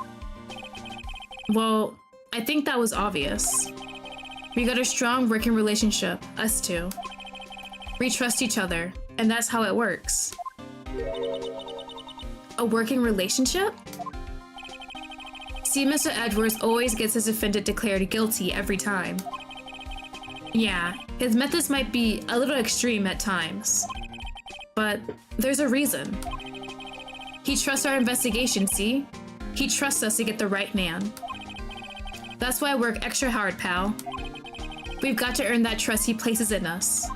Well, I think that was obvious. We got a strong working relationship, us two. We trust each other, and that's how it works. A working relationship? See, Mr. Edgeworth always gets his defendant declared guilty every time. Yeah, his methods might be a little extreme at times. But there's a reason. He trusts our investigation, see? He trusts us to get the right man. That's why I work extra hard, pal. We've got to earn that trust he places in us.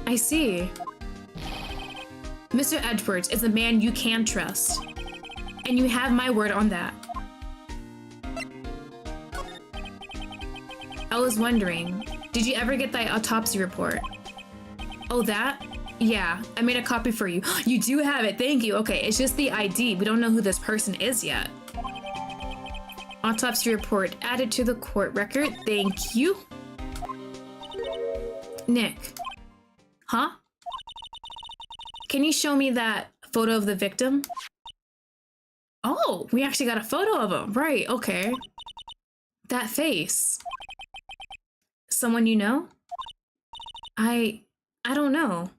I see. Mr. Edgeworth is a man you can trust. And you have my word on that. I was wondering, did you ever get that autopsy report? Oh, that? Yeah, I made a copy for you. You do have it, thank you. Okay, it's just the ID. We don't know who this person is yet. Autopsy report added to the court record. Thank you. Nick. Huh? Can you show me that photo of the victim? Oh, we actually got a photo of him. Right, okay. That face. Someone you know? I don't know.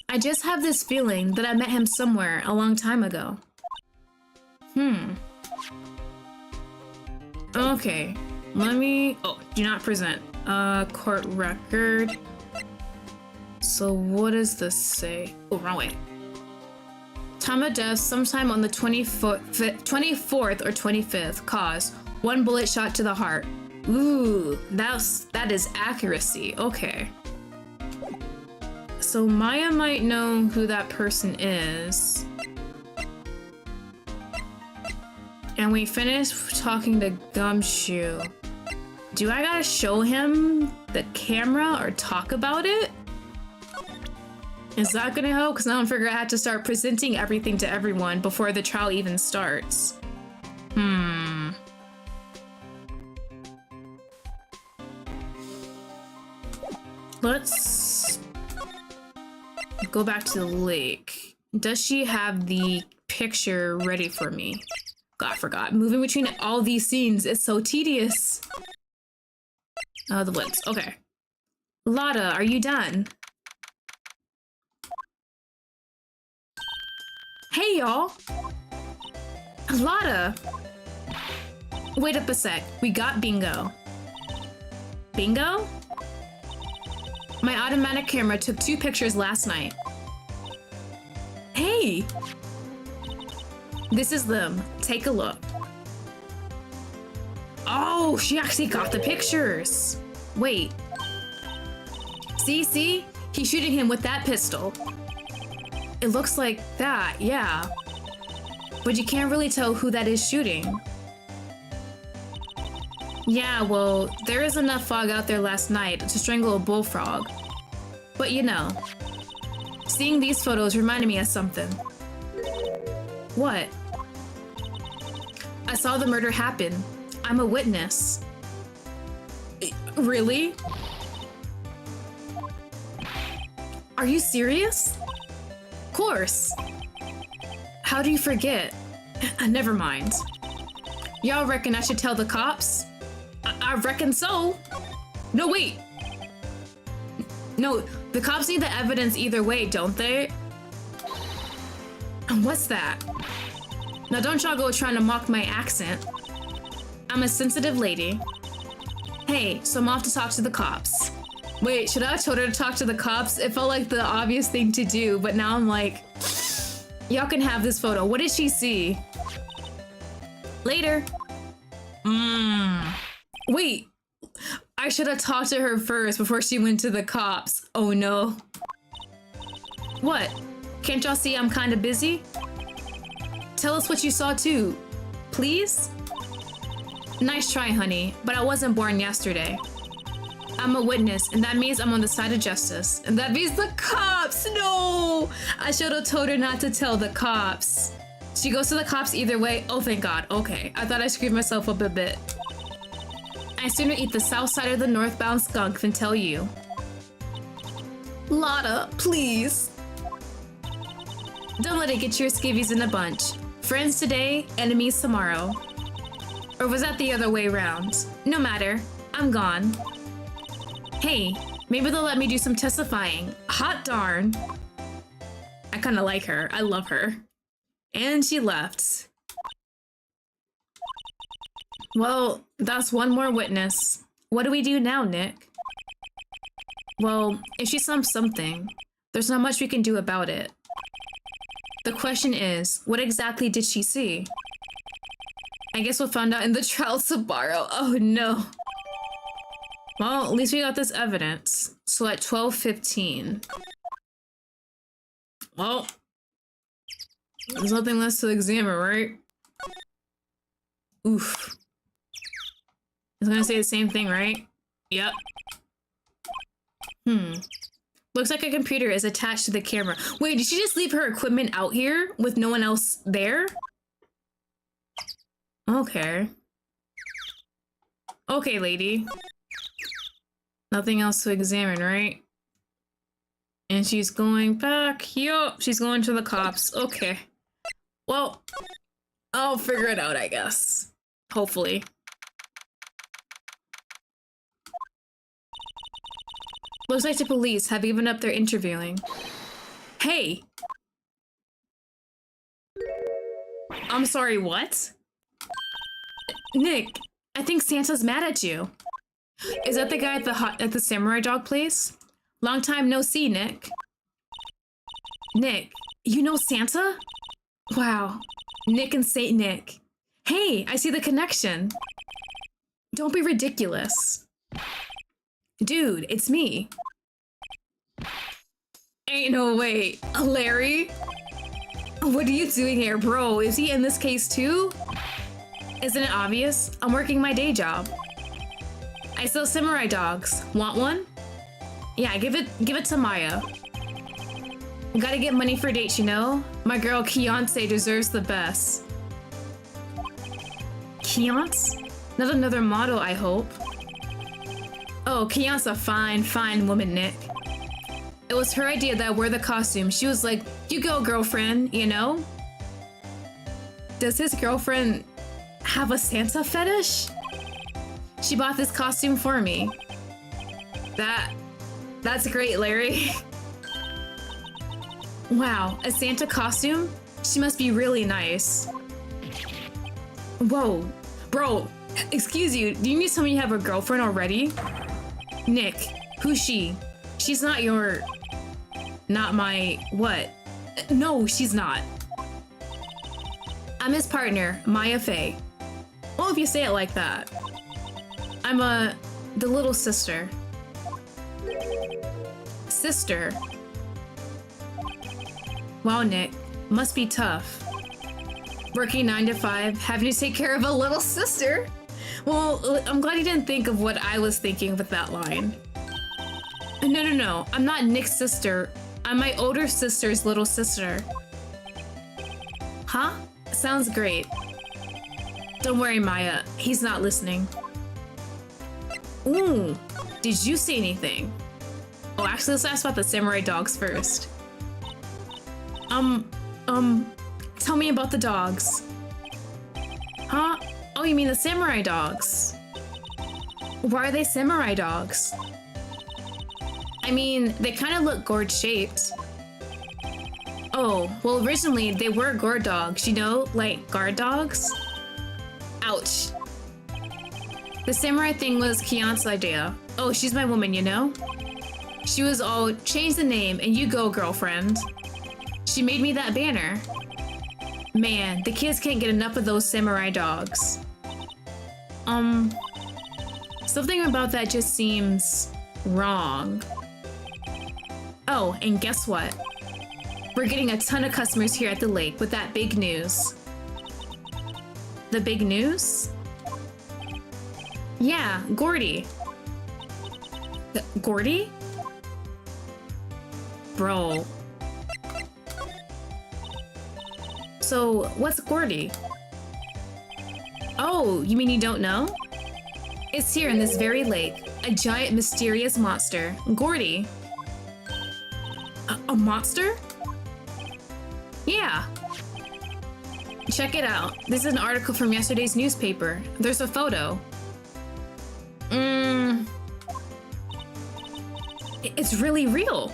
I just have this feeling that I met him somewhere a long time ago. Okay, let me... Oh, do not present. Court record. So what does this say? Oh, wrong way. Time of death sometime on the 24th or 25th. Cause, 1 bullet shot to the heart. Ooh, that is accuracy. Okay. So Maya might know who that person is. And we finished talking to Gumshoe. Do I gotta show him the camera or talk about it? Is that gonna help? Because now I'm figuring I have to start presenting everything to everyone before the trial even starts. Let's go back to the lake. Does she have the picture ready for me? God, I forgot. Moving between all these scenes is so tedious. The woods. Okay. Lottie, are you done? Hey, y'all. Lottie. Wait up a sec. We got bingo. Bingo? My automatic camera took 2 pictures last night. Hey! This is them. Take a look. Oh, she actually got the pictures. Wait. See? He's shooting him with that pistol. It looks like that, yeah. But you can't really tell who that is shooting. Yeah, well, there is enough fog out there last night to strangle a bullfrog. But you know, seeing these photos reminded me of something. What? I saw the murder happen. I'm a witness. Really? Are you serious? Of course. How do you forget? Never mind. Y'all reckon I should tell the cops? I reckon so. No, wait. No, the cops need the evidence either way, don't they? What's that? Now don't y'all go trying to mock my accent. I'm a sensitive lady. Hey, so I'm off to talk to the cops. Wait, should I have told her to talk to the cops? It felt like the obvious thing to do, but now I'm like, y'all can have this photo. What did she see? Later. Wait, I should have talked to her first before she went to the cops. Oh no. What? Can't y'all see I'm kind of busy? Tell us what you saw too, please? Nice try, honey, but I wasn't born yesterday. I'm a witness, and that means I'm on the side of justice. And that means the cops! No! I should have told her not to tell the cops. She goes to the cops either way. Oh, thank God. Okay, I thought I screwed myself up a bit. I'd sooner eat the south side of the northbound skunk than tell you. Lotta, please. Don't let it get your skivvies in a bunch. Friends today, enemies tomorrow. Or was that the other way around? No matter. I'm gone. Hey, maybe they'll let me do some testifying. Hot darn. I kinda like her. I love her. And she left. Well, that's one more witness. What do we do now, Nick? Well, if she saw something, there's not much we can do about it. The question is, what exactly did she see? I guess we'll find out in the trial tomorrow. Oh no. Well, at least we got this evidence. So at 12:15. Well, there's nothing less to examine, right? Oof. I was gonna say the same thing, right? Yep. Looks like a computer is attached to the camera. Wait, did she just leave her equipment out here with no one else there? Okay. Okay, lady. Nothing else to examine, right? And she's going back. Yup, she's going to the cops. Okay. Well, I'll figure it out, I guess. Hopefully. Looks like the police have given up their interviewing. Hey! I'm sorry, what? Nick, I think Santa's mad at you. Is that the guy at the samurai dog place? Long time no see, Nick. Nick, you know Santa? Wow. Nick and Saint Nick. Hey, I see the connection. Don't be ridiculous. Dude, it's me. Ain't no way. Larry? What are you doing here, bro? Is he in this case too? Isn't it obvious? I'm working my day job. I sell samurai dogs. Want one? Yeah, give it to Maya. Gotta get money for dates, you know? My girl Keyonce deserves the best. Keyonce? Not another model, I hope. Oh, Keyonce's a fine woman, Nick. It was her idea that I wear the costume. She was like, you go, girlfriend, you know? Does his girlfriend have a Santa fetish? She bought this costume for me. That's great, Larry. Wow, a Santa costume? She must be really nice. Whoa, bro, excuse you, do you need to tell me you have a girlfriend already? Nick, who's she? She's not your... Not my... what? No, she's not. I'm his partner, Maya Faye. Well, if you say it like that. I'm the little sister. Sister? Wow, Nick, must be tough. Working 9 to 5, having to take care of a little sister. Well, I'm glad you didn't think of what I was thinking with that line. No, I'm not Nick's sister. I'm my older sister's little sister. Huh? Sounds great. Don't worry, Maya. He's not listening. Ooh, did you see anything? Oh, actually, let's ask about the samurai dogs first. Tell me about the dogs. Huh? Oh, you mean the samurai dogs? Why are they samurai dogs? I mean, they kind of look gourd-shaped. Oh, well, originally they were gourd dogs, you know, like guard dogs? Ouch. The samurai thing was Kian's idea. Oh, she's my woman, you know? She was all, change the name and you go, girlfriend. She made me that banner. Man, the kids can't get enough of those samurai dogs. Something about that just seems wrong. Oh, and guess what? We're getting a ton of customers here at the lake with that big news. The big news? Yeah, Gordy. Gordy? Bro. So, what's Gordy? Oh, you mean you don't know? It's here in this very lake. A giant mysterious monster. Gordy. A monster? Yeah. Check it out. This is an article from yesterday's newspaper. There's a photo. It's really real.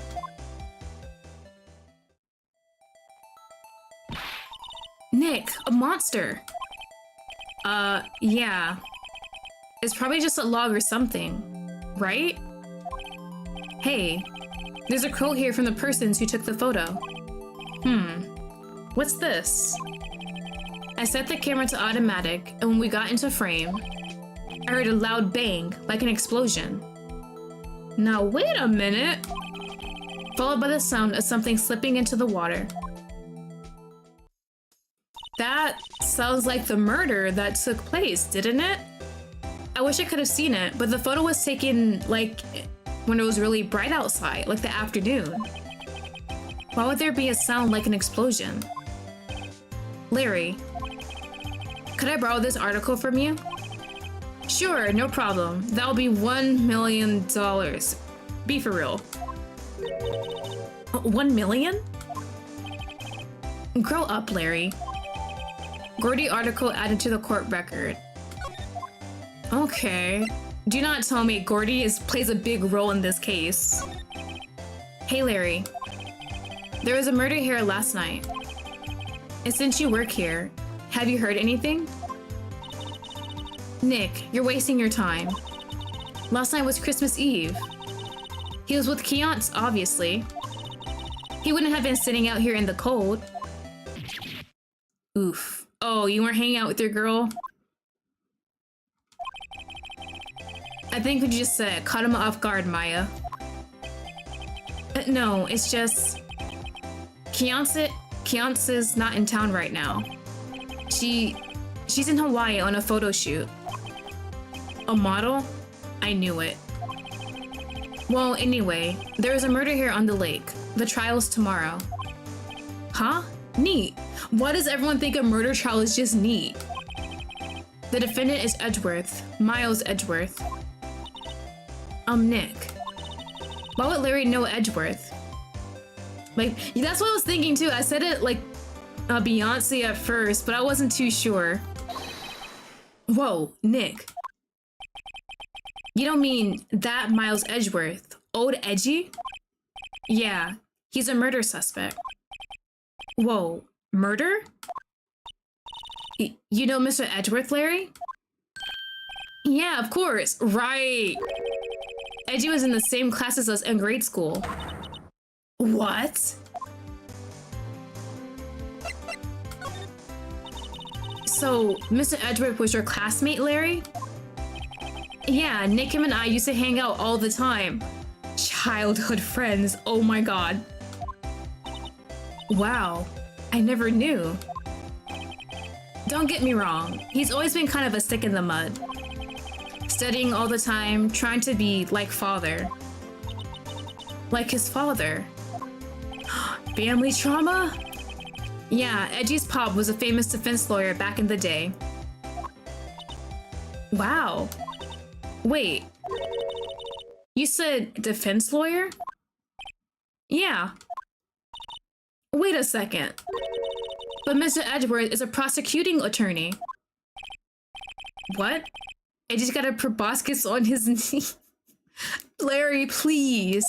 Nick, a monster. Yeah. It's probably just a log or something, right? Hey, there's a quote here from the persons who took the photo. What's this? I set the camera to automatic, and when we got into frame, I heard a loud bang, like an explosion. Now wait a minute! Followed by the sound of something slipping into the water. That sounds like the murder that took place, didn't it? I wish I could have seen it, but the photo was taken, like, when it was really bright outside, like the afternoon. Why would there be a sound like an explosion? Larry, could I borrow this article from you? Sure, no problem. That'll be $1 million. Be for real. 1 million? Grow up, Larry. Gordy article added to the court record. Okay. Do not tell me Gordy plays a big role in this case. Hey, Larry. There was a murder here last night. And since you work here, have you heard anything? Nick, you're wasting your time. Last night was Christmas Eve. He was with Keonce, obviously. He wouldn't have been sitting out here in the cold. Oof. Oh, you weren't hanging out with your girl? I think what you just said caught him off guard, Maya. No, it's just... Keonce is not in town right now. She's in Hawaii on a photo shoot. A model? I knew it. Well, anyway, there is a murder here on the lake. The trial's tomorrow. Huh? Neat. Why does everyone think a murder trial is just neat? The defendant is Edgeworth, Miles Edgeworth. Nick. Why would Larry know Edgeworth? Like, that's what I was thinking too. I said it like Beyonce at first, but I wasn't too sure. Whoa, Nick. You don't mean that Miles Edgeworth? Old Edgy? Yeah, he's a murder suspect. Whoa, murder? You know Mr. Edgeworth, Larry? Yeah, of course, right. Edgy was in the same class as us in grade school. What? So, Mr. Edgeworth was your classmate, Larry? Yeah, Nick, him, and I used to hang out all the time. Childhood friends, oh my god. Wow, I never knew. Don't get me wrong, he's always been kind of a stick in the mud. Studying all the time, trying to be like father. Like his father. Family trauma? Yeah, Edgy's pop was a famous defense lawyer back in the day. Wow. Wait. You said defense lawyer? Yeah. Wait a second. But Mr. Edgeworth is a prosecuting attorney. What? Edgy's got a proboscis on his knee. Larry, please.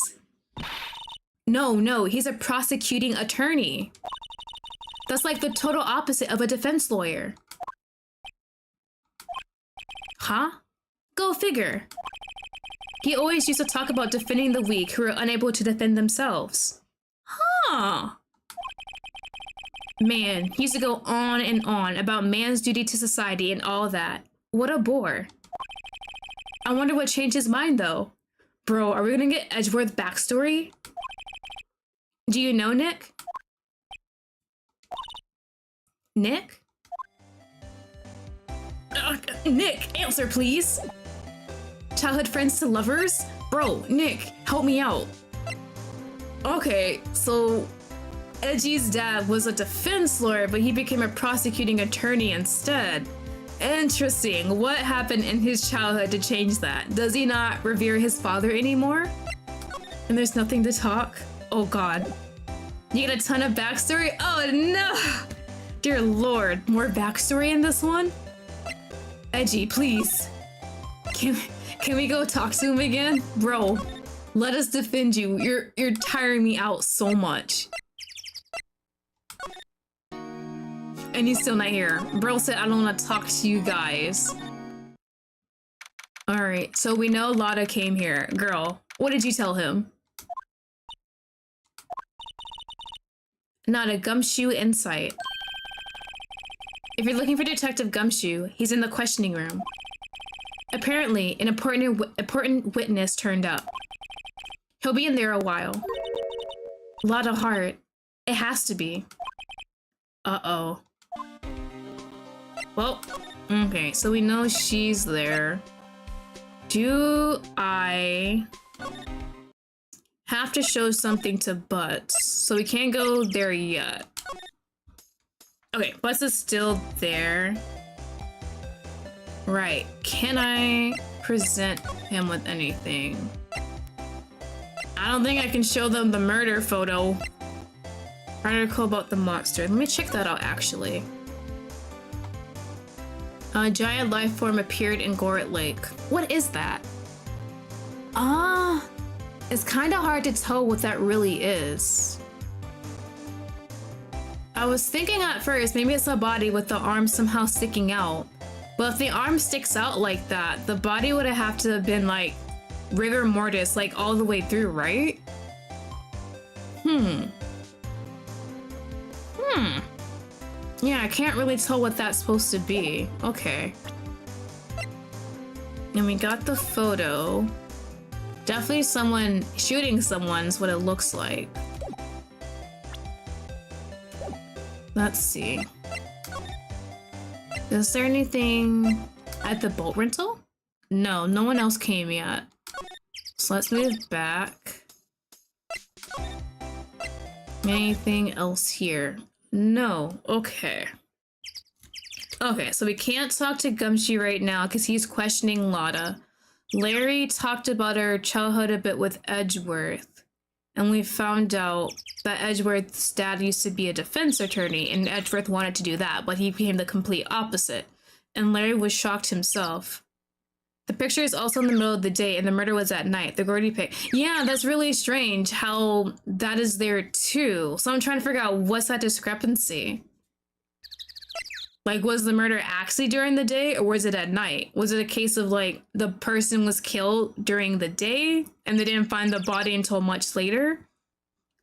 No, he's a prosecuting attorney. That's like the total opposite of a defense lawyer. Huh? Go figure. He always used to talk about defending the weak who are unable to defend themselves. Huh. Man, he used to go on and on about man's duty to society and all that. What a bore. I wonder what changed his mind though. Bro, are we gonna get Edgeworth backstory? Do you know Nick? Nick? Nick, answer please. Childhood friends to lovers? Bro, Nick, help me out. Okay, so Edgy's dad was a defense lawyer, but he became a prosecuting attorney instead. Interesting. What happened in his childhood to change that? Does he not revere his father anymore? And there's nothing to talk? Oh god. You get a ton of backstory? Oh no! Dear lord, more backstory in this one? Edgy, please. Can we go talk to him again? Bro, let us defend you. You're tiring me out so much. And he's still not here. Bro said I don't want to talk to you guys. Alright, so we know Lottie came here. Girl, what did you tell him? Not a gumshoe in sight. If you're looking for Detective Gumshoe, he's in the questioning room. Apparently, an important witness turned up. He'll be in there a while. Lot of heart. It has to be. Uh-oh. Well, okay, so we know she's there. Do I have to show something to Butts? So we can't go there yet. Okay, Butts is still there. Right, can I present him with anything? I don't think I can show them the murder photo. Article about the monster. Let me check that out, actually. A giant life form appeared in Goret Lake. What is that? It's kind of hard to tell what that really is. I was thinking at first, maybe it's a body with the arm somehow sticking out. But if the arm sticks out like that, the body would have to have been like rigor mortis, like all the way through, right? Yeah, I can't really tell what that's supposed to be. Okay. And we got the photo. Definitely someone shooting someone's what it looks like. Let's see. Is there anything at the boat rental? No, no one else came yet. So let's move back. Anything else here? No. Okay. Okay, so we can't talk to Gumshoe right now because he's questioning Lottie. Larry talked about her childhood a bit with Edgeworth. And we found out that Edgeworth's dad used to be a defense attorney, and Edgeworth wanted to do that, but he became the complete opposite. And Larry was shocked himself. The picture is also in the middle of the day, and the murder was at night. The Gordy pic. Yeah, that's really strange how that is there too. So I'm trying to figure out what's that discrepancy. Like, was the murder actually during the day, or was it at night? Was it a case of, like, the person was killed during the day, and they didn't find the body until much later?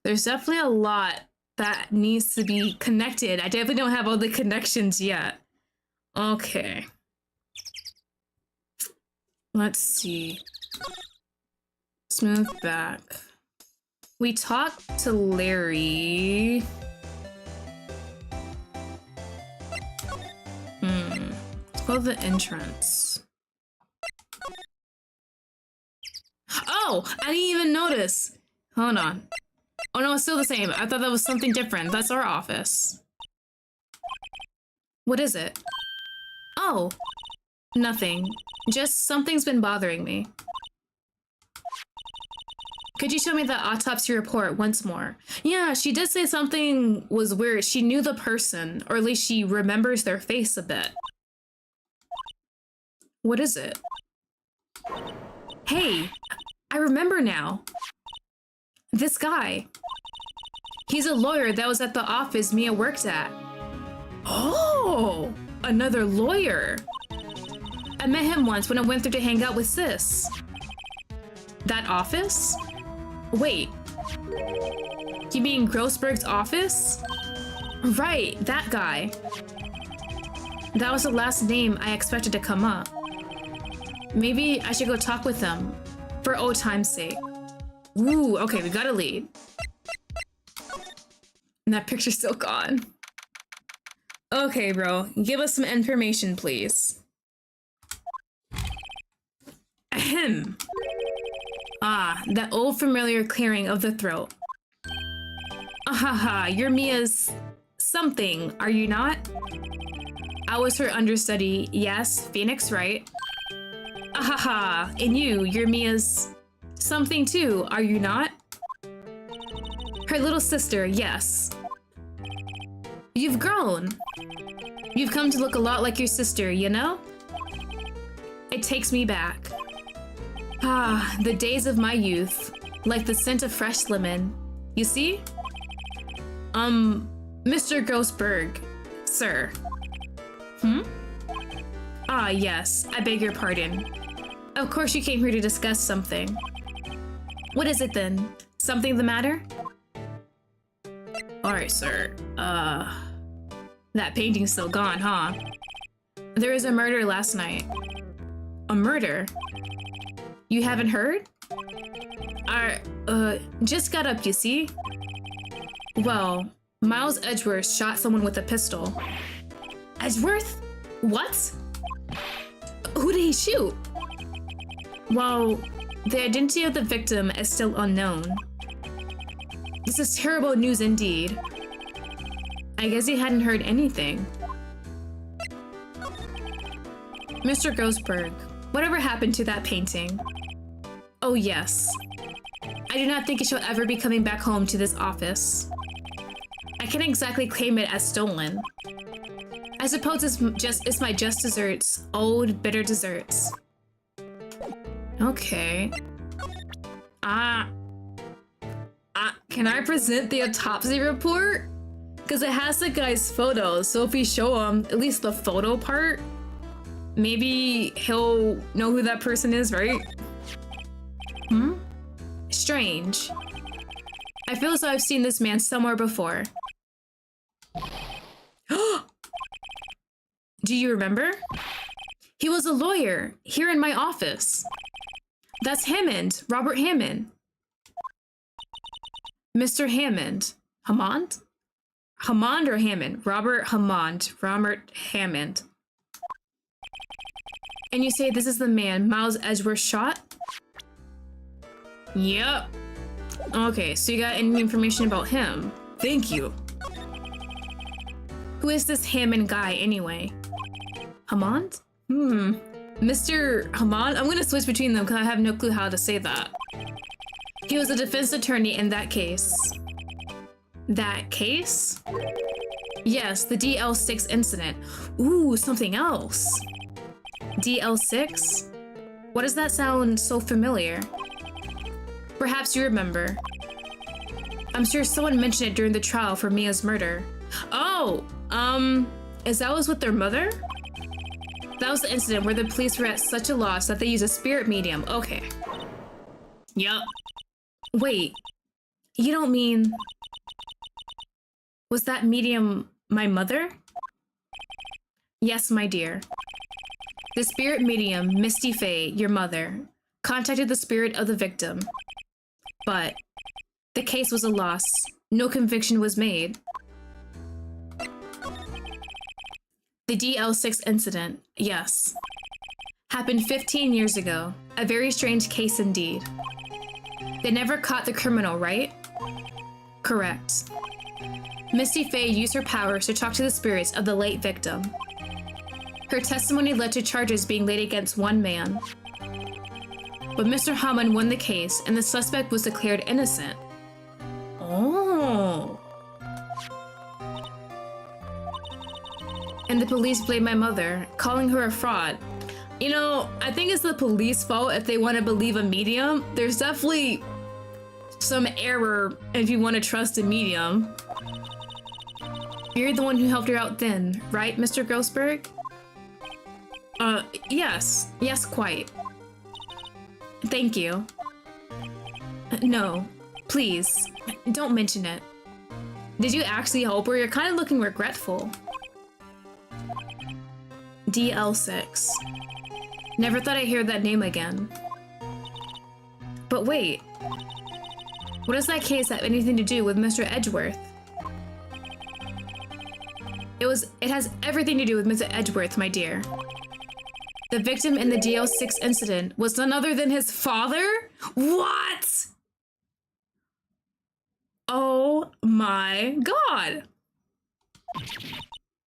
There's definitely a lot that needs to be connected. I definitely don't have all the connections yet. Okay. Let's see. Smooth back. We talked to Larry. Let's go to the entrance. Oh, I didn't even notice. Hold on. Oh no, it's still the same. I thought that was something different. That's our office. What is it? Oh, nothing. Just something's been bothering me. Could you show me the autopsy report once more? Yeah, she did say something was weird. She knew the person, or at least she remembers their face a bit. What is it? Hey, I remember now. This guy. He's a lawyer that was at the office Mia worked at. Oh, another lawyer. I met him once when I went through to hang out with Sis. That office? Wait. You mean Grossberg's office? Right, that guy. That was the last name I expected to come up. Maybe I should go talk with him, for old time's sake. Ooh, okay, we got a lead. And that picture's still gone. Okay, bro, give us some information, please. Ahem. Ah, that old familiar clearing of the throat. Ahaha, you're Mia's something, are you not? I was her understudy. Yes, Phoenix, right? Ahaha, and you're Mia's something too, are you not? Her little sister, yes. You've grown. You've come to look a lot like your sister, you know? It takes me back. Ah, the days of my youth, like the scent of fresh lemon. You see? Mr. Grossberg, sir. Ah, yes, I beg your pardon. Of course you came here to discuss something. What is it then? Something the matter? Alright, sir. That painting's still gone, huh? There was a murder last night. A murder? You haven't heard? Just got up, you see? Well, Miles Edgeworth shot someone with a pistol. Edgeworth? What? Who did he shoot? Well, the identity of the victim is still unknown. This is terrible news indeed. I guess he hadn't heard anything. Mr. Grossberg, whatever happened to that painting? Oh yes. I do not think it shall ever be coming back home to this office. I can't exactly claim it as stolen. I suppose it's my just desserts, old bitter desserts. Okay. Can I present the autopsy report? Because it has the guy's photos, so if we show him at least the photo part, maybe he'll know who that person is, right? Strange. I feel as though I've seen this man somewhere before. Do you remember? He was a lawyer here in my office. That's Hammond, Robert Hammond. Mr. Hammond. Hammond? Hammond or Hammond? Robert Hammond. Robert Hammond. And you say this is the man Miles Edgeworth shot? Yep. Okay, so you got any information about him? Thank you. Who is this Hammond guy anyway? Hammond? Mr. Hammond? I'm gonna switch between them because I have no clue how to say that. He was a defense attorney in that case. That case? Yes, the DL6 incident. Ooh, something else. DL6? Why does that sound so familiar? Perhaps you remember. I'm sure someone mentioned it during the trial for Mia's murder. Oh, is that was with their mother? That was the incident where the police were at such a loss that they used a spirit medium. Okay. Yup. Wait, you don't mean... Was that medium my mother? Yes, my dear. The spirit medium, Misty Faye, your mother, contacted the spirit of the victim. But the case was a loss. No conviction was made. The DL6 incident, yes. Happened 15 years ago. A very strange case indeed. They never caught the criminal, right? Correct. Misty Faye used her powers to talk to the spirits of the late victim. Her testimony led to charges being laid against one man. But Mr. Hammond won the case and the suspect was declared innocent. Oh. And the police blamed my mother, calling her a fraud. You know, I think it's the police's fault if they want to believe a medium. There's definitely some error if you want to trust a medium. You're the one who helped her out then, right, Mr. Grossberg? Yes. Yes, quite. Thank you. No, please, don't mention it. Did you actually help her? You're kind of looking regretful. DL6. Never thought I'd hear that name again. But wait, what does that case have anything to do with Mr. Edgeworth? It has everything to do with Mr. Edgeworth, my dear. The victim in the DL6 incident was none other than his father? What? Oh my god.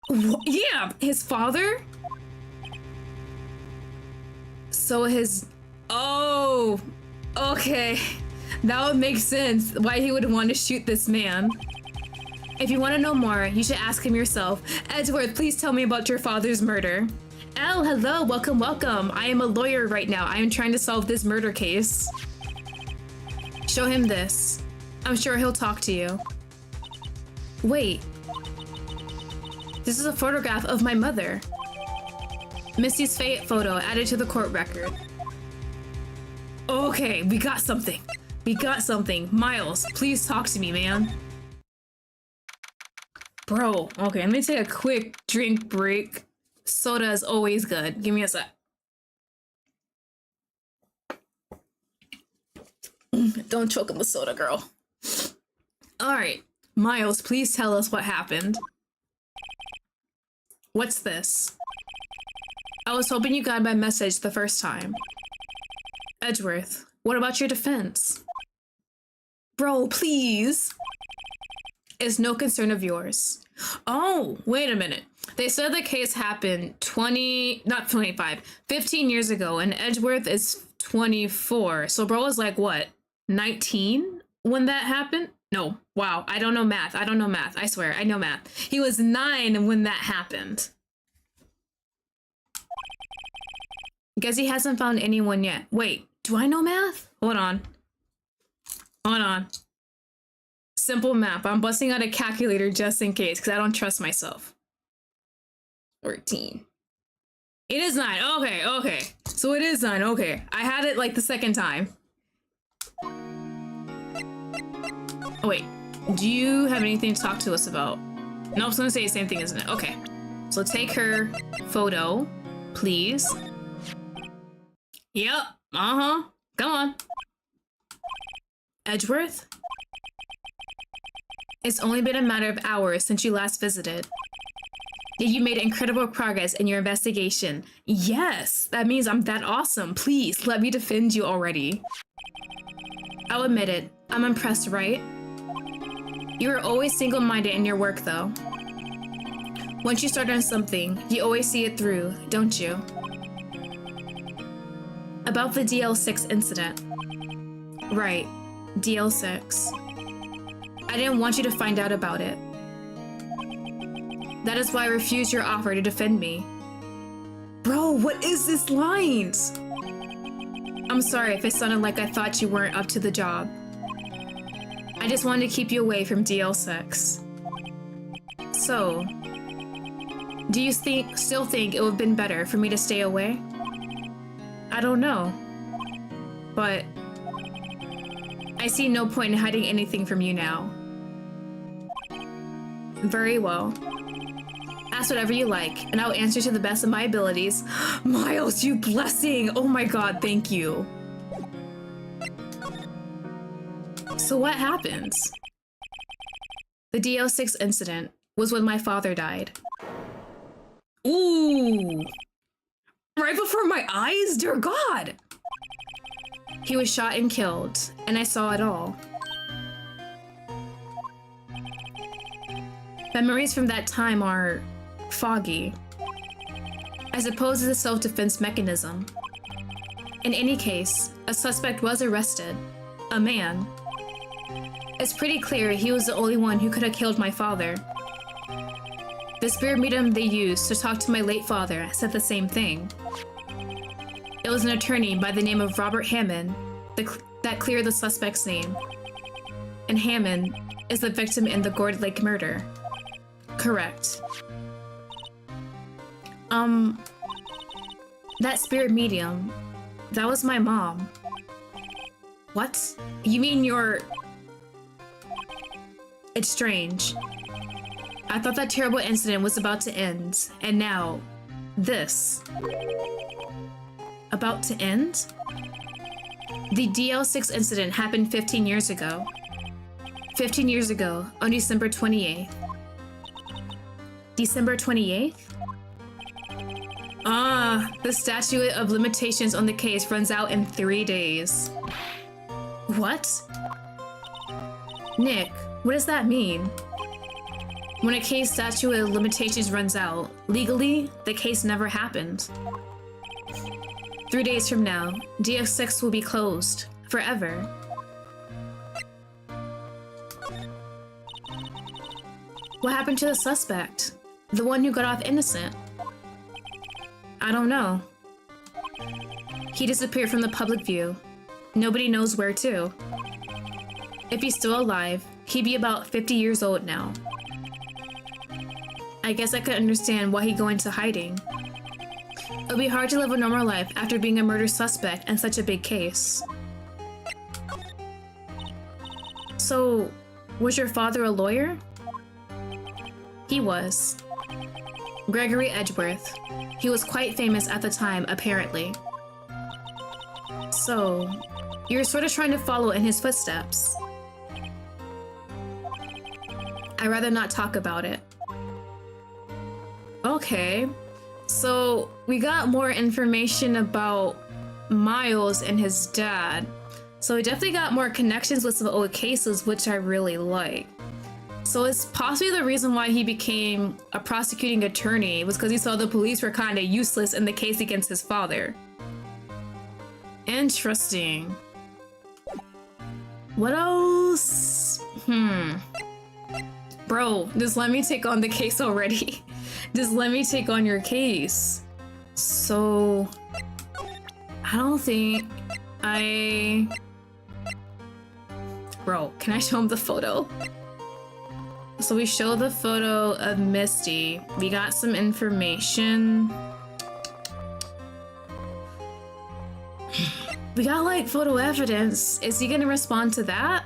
Yeah, his father? So his... Oh, okay. That would make sense why he would want to shoot this man. If you want to know more, you should ask him yourself. Edgeworth, please tell me about your father's murder. Oh, hello, welcome, welcome. I am a lawyer right now. I am trying to solve this murder case. Show him this. I'm sure he'll talk to you. Wait. This is a photograph of my mother. Missy's photo added to the court record. Okay, we got something. We got something. Miles, please talk to me, man. Bro, okay, let me take a quick drink break. Soda is always good. Give me a sec. Don't choke on the soda, girl. Alright, Miles, please tell us what happened. What's this? I was hoping you got my message the first time. Edgeworth, what about your defense? Bro, please. It's no concern of yours. Oh, wait a minute. They said the case happened 15 years ago, and Edgeworth is 24. So bro was like, what, 19 when that happened? No, wow, I don't know math. I swear, I know math. He was 9 when that happened. Guess he hasn't found anyone yet. Wait, do I know math? Hold on. Simple math. I'm busting out a calculator just in case, because I don't trust myself. 14. It is 9. Okay. So it is 9. Okay. I had it like the second time. Oh, wait. Do you have anything to talk to us about? No, I was gonna say the same thing, isn't it? Okay. So take her photo, please. Yep. Come on. Edgeworth? It's only been a matter of hours since you last visited. Yet you made incredible progress in your investigation. Yes, that means I'm that awesome. Please, let me defend you already. I'll admit it. I'm impressed, right? You are always single-minded in your work, though. Once you start on something, you always see it through, don't you? About the DL6 incident. Right, DL6. I didn't want you to find out about it. That is why I refused your offer to defend me. Bro, what is this lines? I'm sorry if it sounded like I thought you weren't up to the job. I just wanted to keep you away from DL6. So, do you still think it would have been better for me to stay away? I don't know. But I see no point in hiding anything from you now. Very well. Ask whatever you like, and I'll answer to the best of my abilities. Miles, you blessing! Oh my god, thank you. So what happens? The DL6 incident was when my father died. Ooh! Right before my eyes? Dear God! He was shot and killed, and I saw it all. Memories from that time are foggy. I suppose it's a self-defense mechanism. In any case, a suspect was arrested. A man. It's pretty clear he was the only one who could have killed my father. The spirit medium they used to talk to my late father said the same thing. It was an attorney by the name of Robert Hammond that cleared the suspect's name. And Hammond is the victim in the Gourd Lake murder. Correct. That spirit medium, that was my mom. What? You mean you're... It's strange. I thought that terrible incident was about to end, and now, this. About to end? The DL6 incident happened 15 years ago. 15 years ago, on December 28th. December 28th? The statute of limitations on the case runs out in 3 days. What? Nick, what does that mean? When a case statute of limitations runs out, legally, the case never happened. 3 days from now, DF6 will be closed. Forever. What happened to the suspect? The one who got off innocent? I don't know. He disappeared from the public view. Nobody knows where to. If he's still alive, he'd be about 50 years old now. I guess I could understand why he'd go into hiding. It'll be hard to live a normal life after being a murder suspect in such a big case. So, was your father a lawyer? He was. Gregory Edgeworth. He was quite famous at the time, apparently. So, you're sort of trying to follow in his footsteps. I'd rather not talk about it. Okay, so we got more information about Miles and his dad. So we definitely got more connections with some old cases, which I really like. So it's possibly the reason why he became a prosecuting attorney was because he saw the police were kind of useless in the case against his father. Interesting. What else? Bro, just let me take on the case already. Just let me take on your case. So, I don't think Bro, can I show him the photo? So we show the photo of Misty. We got some information. We got like photo evidence. Is he gonna respond to that?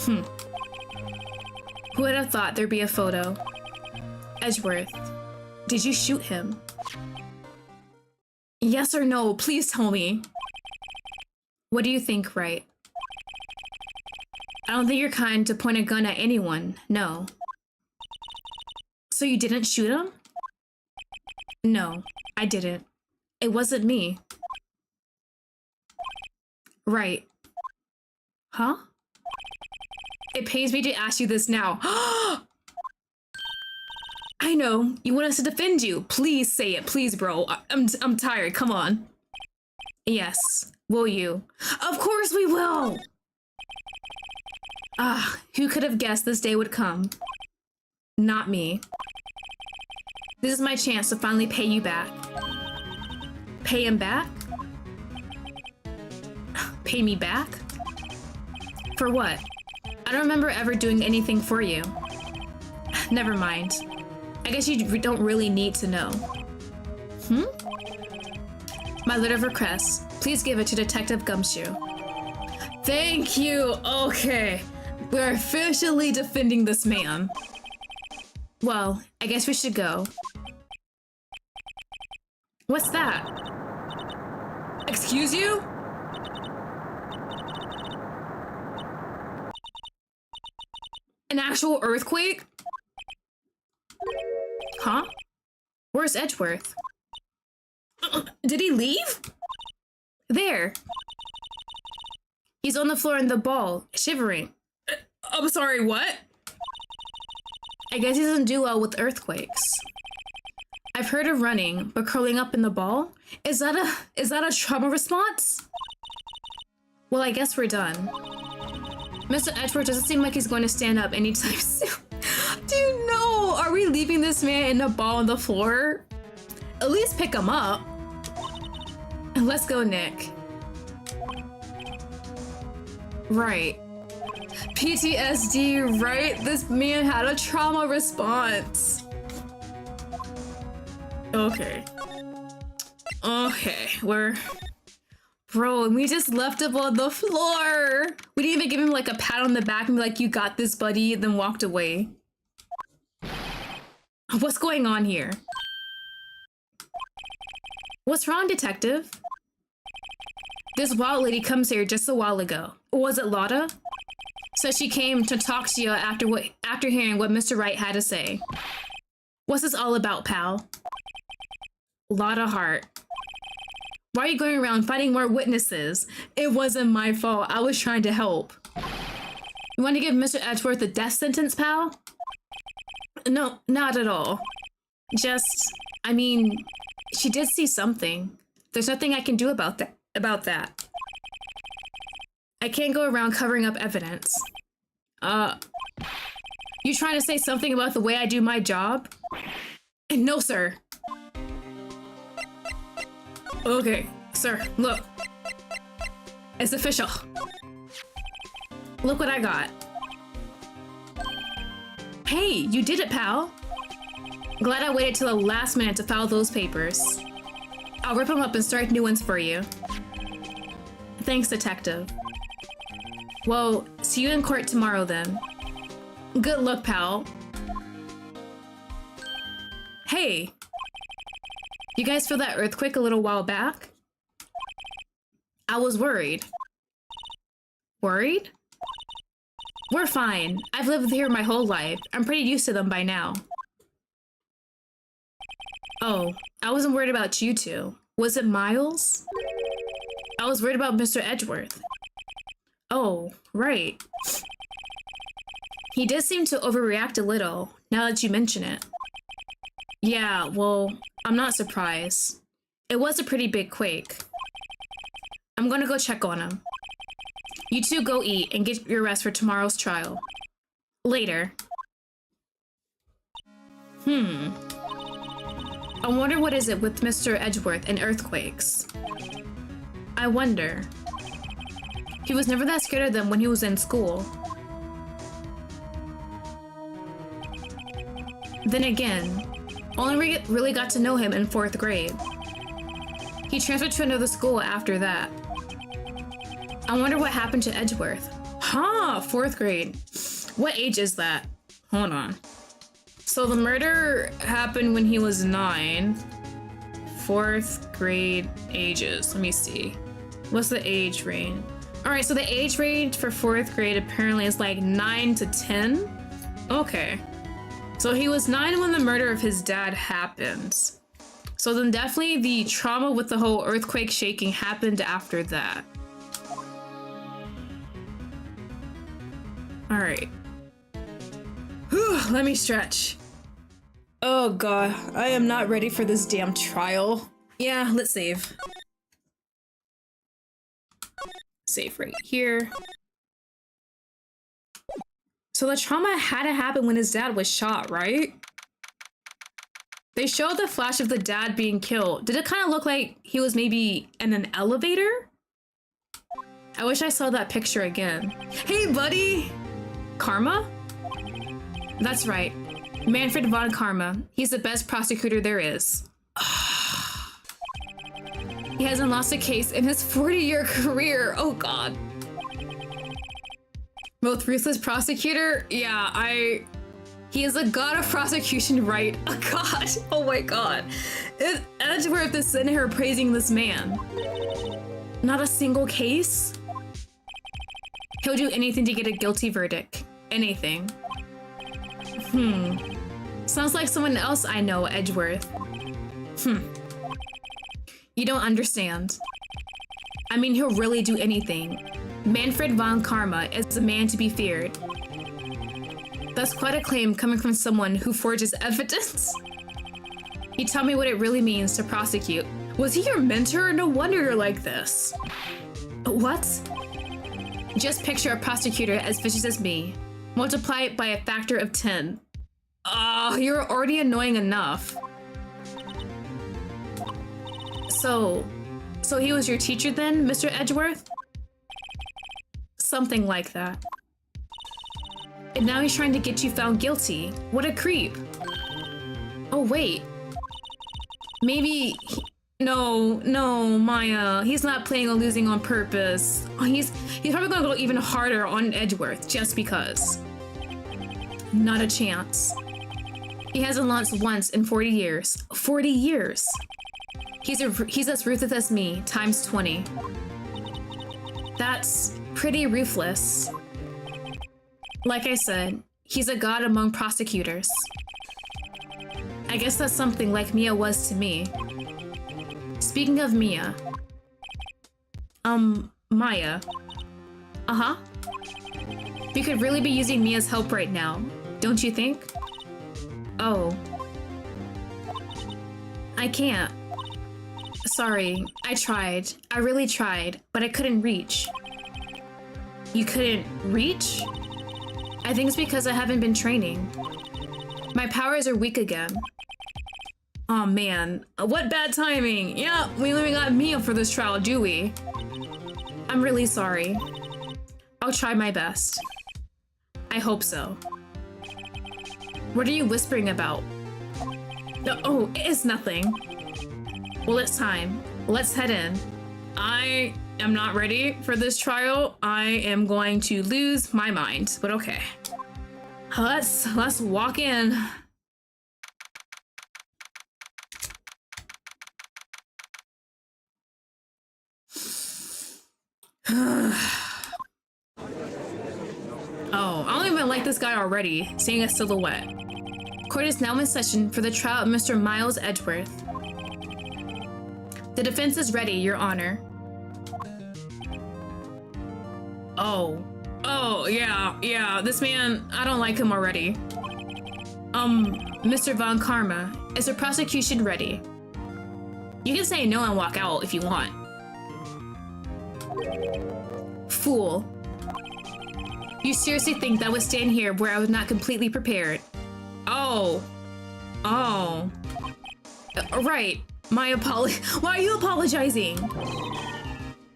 Who would have thought there'd be a photo? Edgeworth, did you shoot him? Yes or no? Please tell me. What do you think, right? I don't think you're kind to point a gun at anyone, no. So you didn't shoot him? No, I didn't. It wasn't me. Right. Huh? It pains me to ask you this now. I know, you want us to defend you. Please say it, please, bro. I'm tired, come on. Yes, will you? Of course we will! Who could have guessed this day would come? Not me. This is my chance to finally pay you back. Pay him back? Pay me back? For what? I don't remember ever doing anything for you. Never mind. I guess you don't really need to know. My letter of request. Please give it to Detective Gumshoe. Thank you! Okay. We're officially defending this man. Well, I guess we should go. What's that? Excuse you? An actual earthquake? Huh? Where's Edgeworth? Did he leave? There. He's on the floor in the ball, shivering. I'm sorry, what? I guess he doesn't do well with earthquakes. I've heard of running, but curling up in the ball? Is that a trauma response? Well, I guess we're done. Mr. Edgeworth doesn't seem like he's going to stand up anytime soon. Dude, no! Are we leaving this man in a ball on the floor? At least pick him up. Let's go, Nick. Right. PTSD, right? This man had a trauma response. Okay. Okay, Bro, we just left him on the floor. We didn't even give him like a pat on the back and be like, you got this, buddy, then walked away. What's going on here? What's wrong, detective? This wild lady comes here just a while ago. Was it Lottie? So she came to talk to you after hearing what Mr. Wright had to say. What's this all about, pal? Lottie Hart. Why are you going around fighting more witnesses? It wasn't my fault. I was trying to help. You want to give Mr. Edgeworth a death sentence, pal? No, not at all. Just, I mean, she did see something. There's nothing I can do about that. I can't go around covering up evidence. You trying to say something about the way I do my job? No, sir. Okay, sir, look. It's official. Look what I got. Hey, you did it, pal. Glad I waited till the last minute to file those papers. I'll rip them up and start new ones for you. Thanks, detective. Well, see you in court tomorrow then. Good luck, pal. Hey! You guys feel that earthquake a little while back? I was worried. Worried? We're fine. I've lived here my whole life. I'm pretty used to them by now. Oh, I wasn't worried about you two. Was it Miles? I was worried about Mr. Edgeworth. Oh, right. He did seem to overreact a little, now that you mention it. Yeah, well, I'm not surprised. It was a pretty big quake. I'm gonna go check on him. You two go eat and get your rest for tomorrow's trial. Later. I wonder what is it with Mr. Edgeworth and earthquakes. I wonder. He was never that scared of them when he was in school. Then again, only really got to know him in 4th grade. He transferred to another school after that. I wonder what happened to Edgeworth. Huh, 4th grade. What age is that? Hold on. So the murder happened when he was 9. 4th grade ages. Let me see. What's the age range? All right, so the age range for 4th grade apparently is like 9 to 10. Okay. So he was 9 when the murder of his dad happened. So then definitely the trauma with the whole earthquake shaking happened after that. All right. Whew, let me stretch. Oh god, I am not ready for this damn trial. Yeah, let's save. Save right here. So the trauma had to happen when his dad was shot, right? They showed the flash of the dad being killed. Did it kind of look like he was maybe in an elevator? I wish I saw that picture again. Hey, buddy! Karma? That's right. Manfred von Karma. He's the best prosecutor there is. He hasn't lost a case in his 40-year career. Oh, God. Most ruthless prosecutor? Yeah, He is a god of prosecution, right? Oh, God. Oh, my God. Edgeworth is sitting here praising this man. Not a single case? He'll do anything to get a guilty verdict. Anything. Sounds like someone else I know, Edgeworth. You don't understand. I mean, he'll really do anything. Manfred von Karma is a man to be feared. That's quite a claim coming from someone who forges evidence. You tell me what it really means to prosecute. Was he your mentor? No wonder you're like this. What? Just picture a prosecutor as vicious as me. Multiply it by a factor of 10. Oh, you're already annoying enough. So he was your teacher then, Mr. Edgeworth? Something like that. And now he's trying to get you found guilty. What a creep. Oh, wait. Maybe... No, Maya. He's not planning on losing on purpose. Oh, he's probably gonna go even harder on Edgeworth just because. Not a chance. He hasn't lost once in 40 years. 40 years! He's as ruthless as me, times 20. That's pretty ruthless. Like I said, he's a god among prosecutors. I guess that's something like Mia was to me. Speaking of Mia. Maya. Uh-huh. We could really be using me as help right now, don't you think? Oh. I can't. Sorry, I tried. I really tried, but I couldn't reach. You couldn't reach? I think it's because I haven't been training. My powers are weak again. Oh man, what bad timing. Yeah, we only got me up for this trial, do we? I'm really sorry. I'll try my best. I hope so. What are you whispering about? Oh, it's nothing. Well, it's time. Let's head in. I am not ready for this trial. I am going to lose my mind, but okay. Let's walk in. Oh, I don't even like this guy already, seeing a silhouette. Court is now in session for the trial of Mr. Miles Edgeworth. The defense is ready, Your Honor. Oh, yeah, this man, I don't like him already. Mr. Von Karma, is the prosecution ready? You can say no and walk out if you want. Fool. You seriously think that I would stand here where I was not completely prepared? Oh. Right. My apology. Why are you apologizing?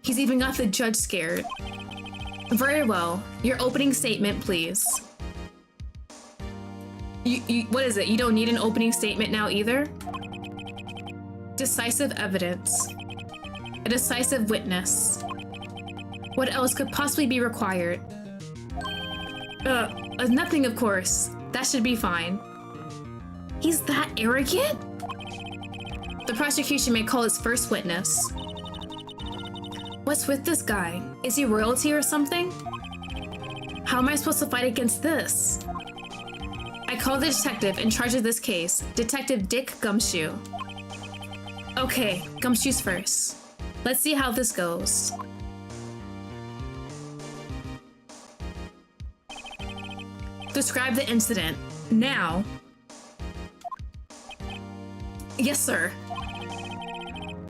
He's even got the judge scared. Very well. Your opening statement, please. What is it? You don't need an opening statement now either? Decisive evidence. A decisive witness. What else could possibly be required? Nothing, of course. That should be fine. He's that arrogant? The prosecution may call its first witness. What's with this guy? Is he royalty or something? How am I supposed to fight against this? I call the detective in charge of this case, Detective Dick Gumshoe. Okay, Gumshoe's first. Let's see how this goes. Describe the incident. Now. Yes, sir.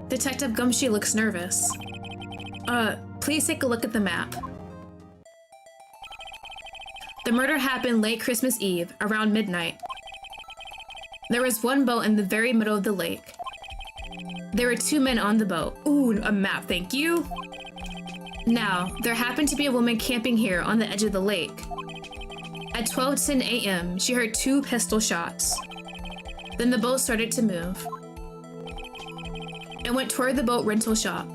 Detective Gumshoe looks nervous. Please take a look at the map. The murder happened late Christmas Eve, around midnight. There was one boat in the very middle of the lake. There were 2 men on the boat. Ooh, a map, thank you. Now, there happened to be a woman camping here on the edge of the lake. At 12:10 a.m., she heard 2 pistol shots. Then the boat started to move. It went toward the boat rental shop.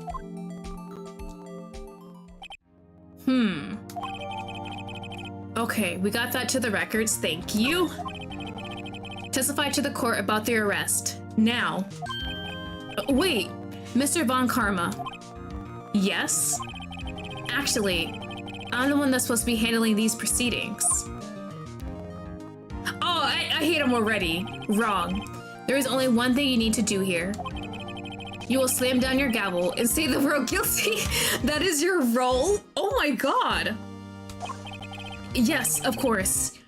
Okay, we got that to the records, thank you. Testify to the court about the arrest. Now. Wait, Mr. Von Karma. Yes? Actually, I'm the one that's supposed to be handling these proceedings. Oh, I hate him already. Wrong. There is only one thing you need to do here. You will slam down your gavel and say the word guilty. That is your role? Oh my god. Yes, of course.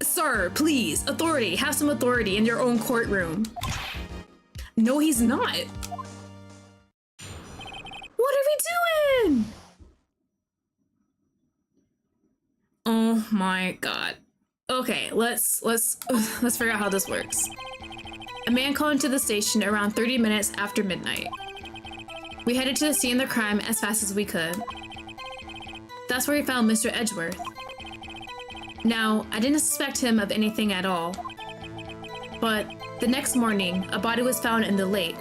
Sir, please, authority. Have some authority in your own courtroom. No, he's not. What are we doing? Oh my god. Okay, let's figure out how this works. A man called into the station around 30 minutes after midnight. We headed to the scene of the crime as fast as we could. That's where we found Mr. Edgeworth. Now, I didn't suspect him of anything at all. But the next morning, a body was found in the lake.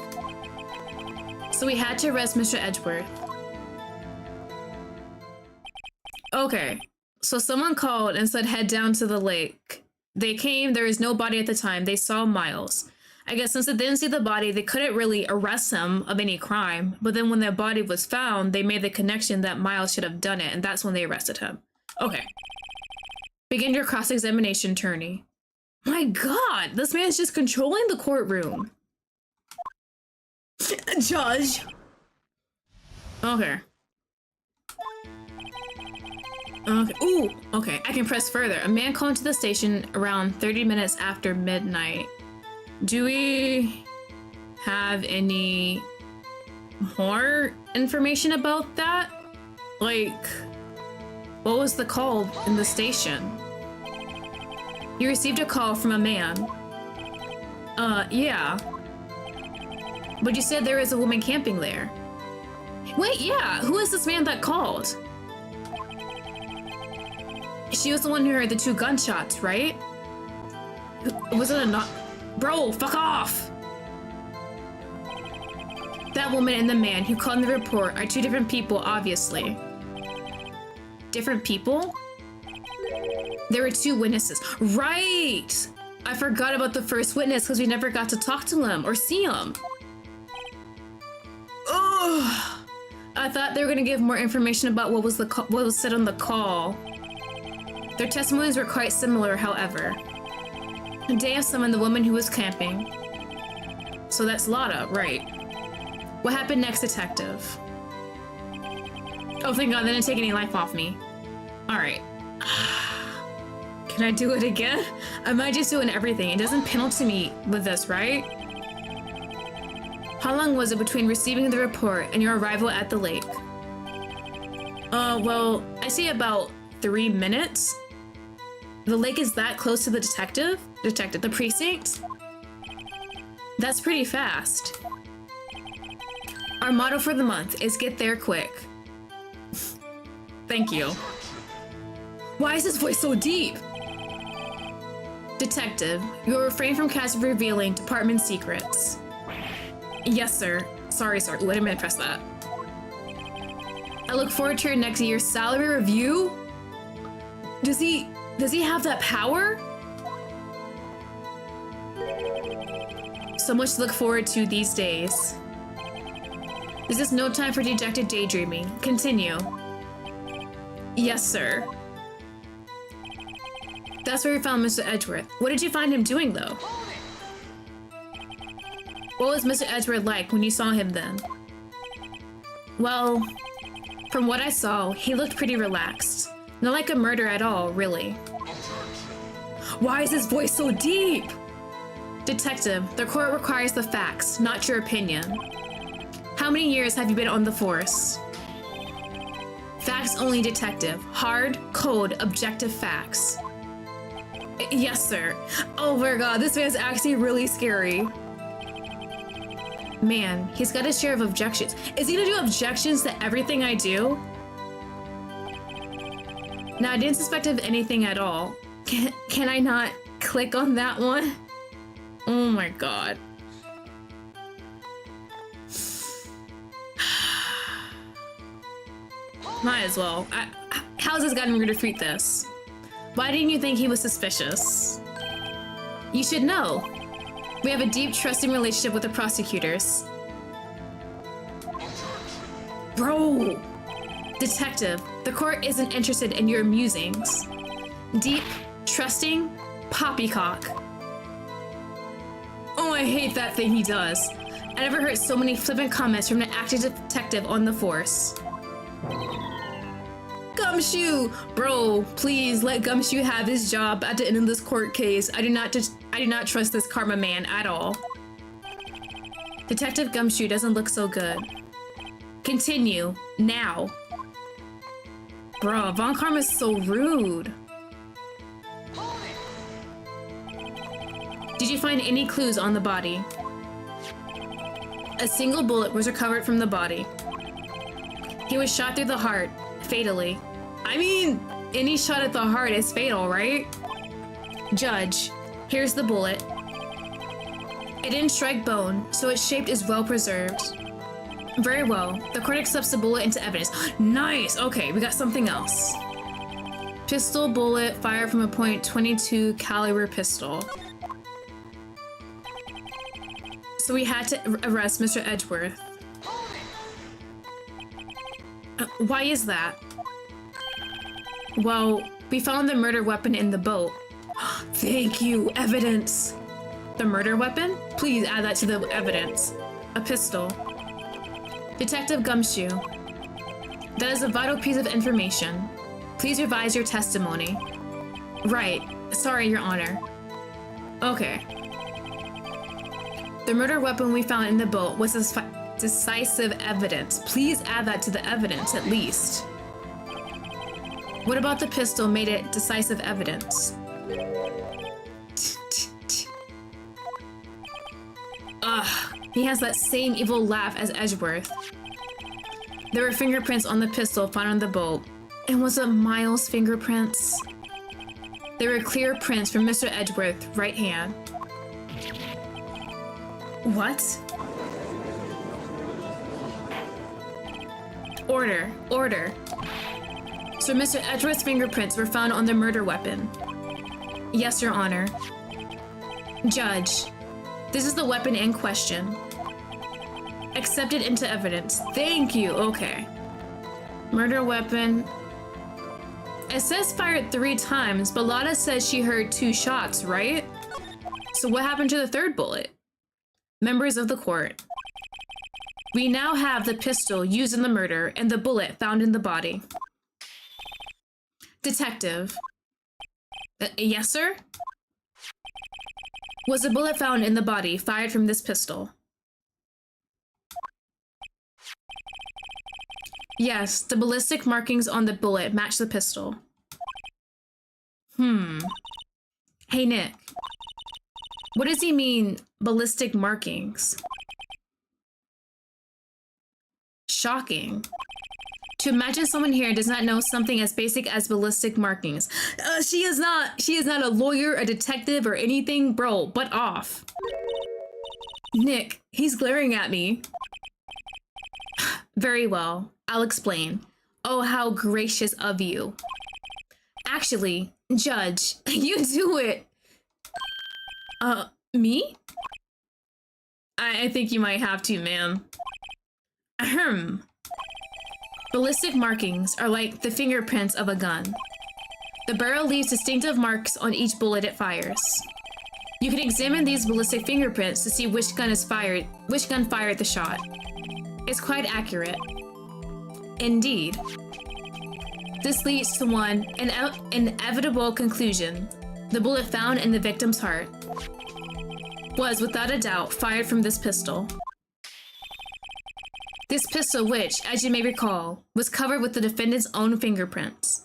So we had to arrest Mr. Edgeworth. Okay, so someone called and said head down to the lake. They came, there was no body at the time, they saw Miles. I guess since they didn't see the body, they couldn't really arrest him of any crime. But then when their body was found, they made the connection that Miles should have done it, and that's when they arrested him. Okay. Begin your cross-examination, attorney. My god, this man's just controlling the courtroom. Judge. Okay. Okay. Ooh, okay. I can press further. A man called to the station around 30 minutes after midnight. Do we have any more information about that? Like, what was the call in the station? You received a call from a man. Yeah. But you said there is a woman camping there. Wait, yeah. Who is this man that called? She was the one who heard the 2 gunshots, right? Was it a not? Bro, fuck off! That woman and the man who called in the report are 2 different people, obviously. Different people? There were 2 witnesses. Right! I forgot about the first witness because we never got to talk to him or see him. Ugh! I thought they were gonna give more information about what was said on the call. Their testimonies were quite similar, however. They have summoned the woman who was camping. So that's Lottie, right? What happened next, detective? Oh, thank God, they didn't take any life off me. Alright. Can I do it again? I might just doing everything. It doesn't penalty me with this, right? How long was it between receiving the report and your arrival at the lake? Well, I see about 3 minutes. The lake is that close to the the precinct? That's pretty fast. Our motto for the month is get there quick. Thank you. Why is his voice so deep? Detective, you will refrain from revealing department secrets. Yes, sir. Sorry. Ooh, I didn't mean to press that. I look forward to your next year's salary review. Does he have that power? So much to look forward to these days. This is no time for dejected daydreaming. Continue. Yes, sir. That's where we found Mr. Edgeworth. What did you find him doing, though? What was Mr. Edgeworth like when you saw him then? Well, from what I saw, he looked pretty relaxed. Not like a murder at all, really. Why is his voice so deep? Detective, the court requires the facts, not your opinion. How many years have you been on the force? Facts only, detective. Hard, cold, objective facts. Yes, sir. Oh my God, this man's actually really scary. Man, he's got his share of objections. Is he gonna do objections to everything I do? Now, I didn't suspect of anything at all. Can I not click on that one? Oh my God. Might as well. How's this guy going to defeat this? Why didn't you think he was suspicious? You should know. We have a deep, trusting relationship with the prosecutors. Bro! Detective, the court isn't interested in your musings. Deep, trusting, poppycock. Oh, I hate that thing he does. I never heard so many flippant comments from an active detective on the force. Gumshoe! Bro, please let Gumshoe have his job at the end of this court case. I do not trust this karma man at all. Detective Gumshoe doesn't look so good. Continue, now. Bro, Von Karma's so rude. Did you find any clues on the body? A single bullet was recovered from the body. He was shot through the heart, fatally. I mean, any shot at the heart is fatal, right? Judge, here's the bullet. It didn't strike bone, so its shape is well preserved. Very well. The court accepts the bullet into evidence. Nice! Okay, we got something else. Pistol bullet fired from a .22 caliber pistol. So we had to arrest Mr. Edgeworth. Why is that? Well, we found the murder weapon in the boat. Thank you, evidence. The murder weapon? Please add that to the evidence. A pistol. Detective Gumshoe. That is a vital piece of information. Please revise your testimony. Right. Sorry, Your Honor. Okay. The murder weapon we found in the boat was decisive evidence. Please add that to the evidence, at least. What about the pistol made it decisive evidence? Ugh, he has that same evil laugh as Edgeworth. There were fingerprints on the pistol found on the boat. And was it Miles' fingerprints? There were clear prints from Mr. Edgeworth's right hand. What? Order, order. So Mr. Edgeworth's fingerprints were found on the murder weapon. Yes, Your Honor. Judge, this is the weapon in question. Accepted into evidence. Thank you, okay. Murder weapon. It says fired 3 times, but Lottie says she heard 2 shots, right? So what happened to the 3rd bullet? Members of the court. We now have the pistol used in the murder and the bullet found in the body. Detective. Yes, sir? Was the bullet found in the body fired from this pistol? Yes, the ballistic markings on the bullet match the pistol. Hey, Nick. What does he mean, ballistic markings? Shocking. To imagine someone here does not know something as basic as ballistic markings. She is not a lawyer, a detective, or anything, bro, butt off. Nick, he's glaring at me. Very well, I'll explain. Oh, how gracious of you. Actually, Judge, you do it. Me? I think you might have to, ma'am. Ahem. Ballistic markings are like the fingerprints of a gun. The barrel leaves distinctive marks on each bullet it fires. You can examine these ballistic fingerprints to see which gun fired the shot. It's quite accurate. Indeed. This leads to one inevitable conclusion. The bullet found in the victim's heart was, without a doubt, fired from this pistol. This pistol, which, as you may recall, was covered with the defendant's own fingerprints.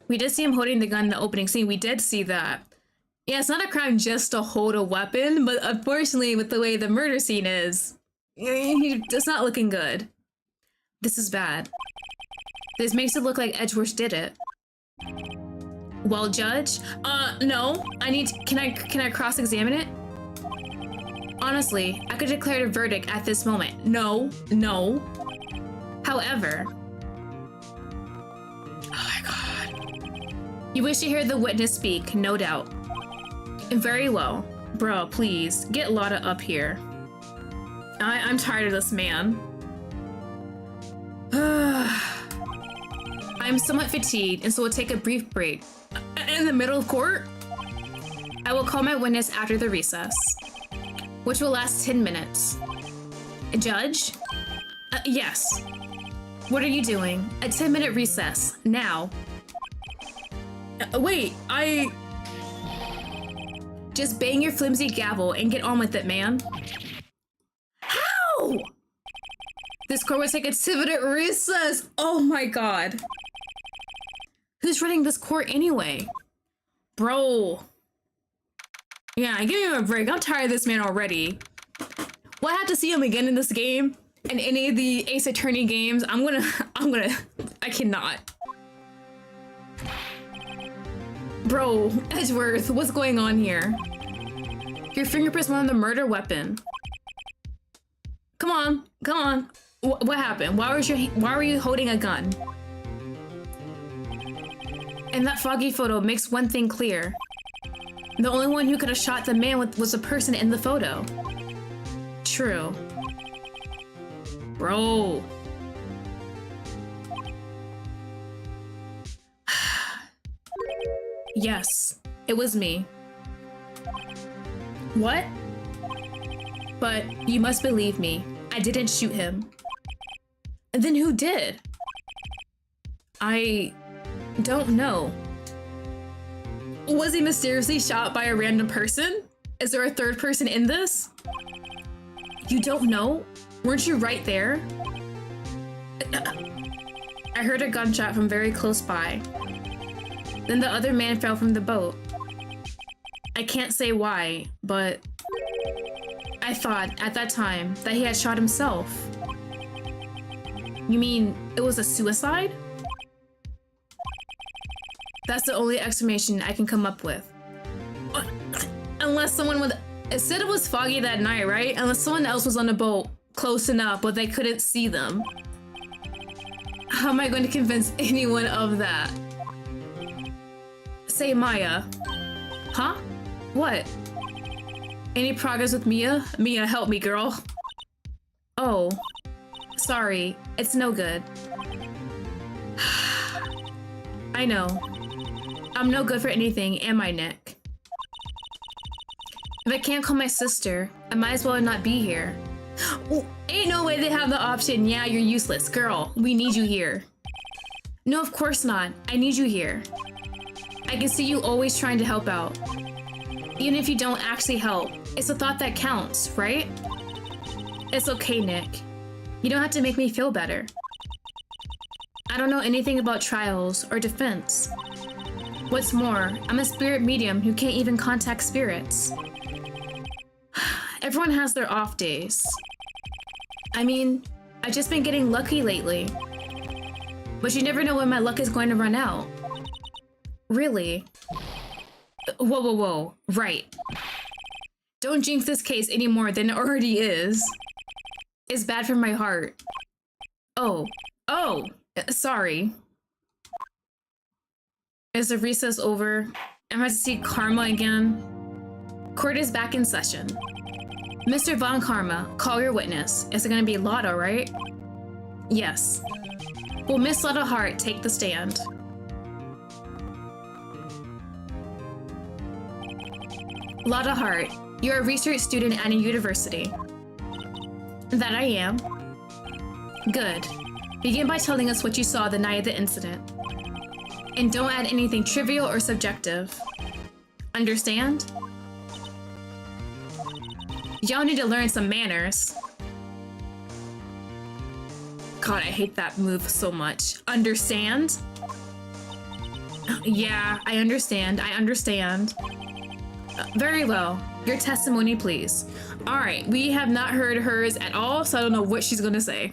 We did see him holding the gun in the opening scene. We did see that. Yeah, it's not a crime just to hold a weapon, but unfortunately, with the way the murder scene is, it's not looking good. This is bad. This makes it look like Edgeworth did it. Well, Judge? No. Can I cross-examine it? Honestly, I could declare a verdict at this moment. No. However... Oh my god. You wish to hear the witness speak, no doubt. Very well. Bro, please, get Lottie up here. I'm tired of this man. I'm somewhat fatigued, and so we'll take a brief break. In the middle of court? I will call my witness after the recess, which will last 10 minutes. Judge? Yes. What are you doing? A 10-minute recess, now. Wait, Just bang your flimsy gavel and get on with it, man. How? This court will take a 10-minute recess. Oh my god. Who's running this court anyway? Bro. Yeah, give me a break. I'm tired of this man already. Will I have to see him again in this game? In any of the Ace Attorney games? I cannot. Bro, Edgeworth, what's going on here? Your fingerprints were on the murder weapon. Come on. What happened? Why were you holding a gun? And that foggy photo makes one thing clear. The only one who could have shot the man was the person in the photo. True. Bro. Yes, it was me. What? But you must believe me. I didn't shoot him. And then who did? I don't know. Was he mysteriously shot by a random person? Is there a third person in this? You don't know? Weren't you right there? I heard a gunshot from very close by. Then the other man fell from the boat. I can't say why, but I thought at that time that he had shot himself. You mean it was a suicide? That's the only explanation I can come up with. Unless someone with... It said it was foggy that night, right? Unless someone else was on the boat close enough, but they couldn't see them. How am I going to convince anyone of that? Say Maya. Huh? What? Any progress with Mia? Mia, help me, girl. Oh. Sorry. It's no good. I know. I'm no good for anything, am I, Nick? If I can't call my sister, I might as well not be here. Well, ain't no way they have the option, yeah, you're useless. Girl, we need you here. No, of course not. I need you here. I can see you always trying to help out. Even if you don't actually help, it's a thought that counts, right? It's okay, Nick. You don't have to make me feel better. I don't know anything about trials or defense. What's more, I'm a spirit medium who can't even contact spirits. Everyone has their off days. I mean, I've just been getting lucky lately. But you never know when my luck is going to run out. Really? Whoa, whoa, whoa. Right. Don't jinx this case any more than it already is. It's bad for my heart. Oh. Oh! Sorry. Is the recess over? Am I to see Karma again? Court is back in session. Mr. Von Karma, call your witness. Is it gonna be Lotta, right? Yes. Will Miss Lotta Hart take the stand? Lotta Hart, you're a research student at a university. That I am. Good. Begin by telling us what you saw the night of the incident. And don't add anything trivial or subjective. Understand? Y'all need to learn some manners. God, I hate that move so much. Understand? Yeah, I understand. I understand. Very well. Your testimony, please. All right, we have not heard hers at all, so I don't know what she's gonna say.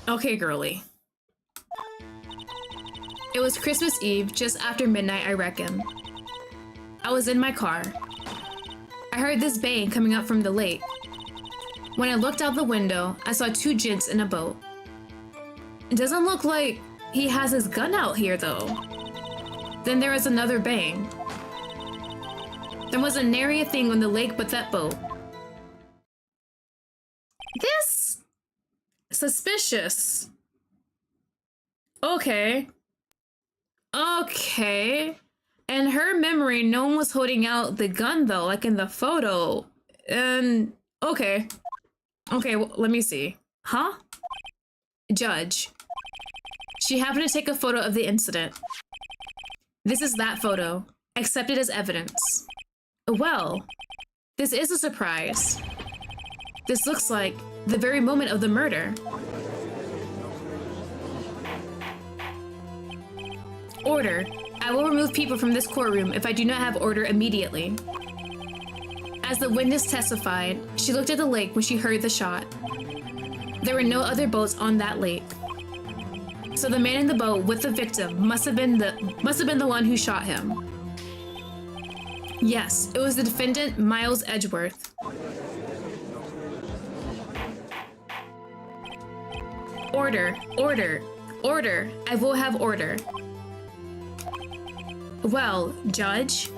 Okay, girly. It was Christmas Eve, just after midnight, I reckon. I was in my car. I heard this bang coming up from the lake. When I looked out the window, I saw two gents in a boat. It doesn't look like he has his gun out here, though. Then there was another bang. There wasn't nary a thing on the lake but that boat. This? Suspicious. Okay. Okay. In her memory, no one was holding out the gun, though, like in the photo. And okay. Okay, well, let me see. Huh? Judge. She happened to take a photo of the incident. This is that photo, accepted as evidence. Well, this is a surprise. This looks like the very moment of the murder. Order. I will remove people from this courtroom if I do not have order immediately. As the witness testified, she looked at the lake when she heard the shot. There were no other boats on that lake. So the man in the boat with the victim must have been the one who shot him. Yes, it was the defendant, Miles Edgeworth. Order, order, order. I will have order. Well, Judge,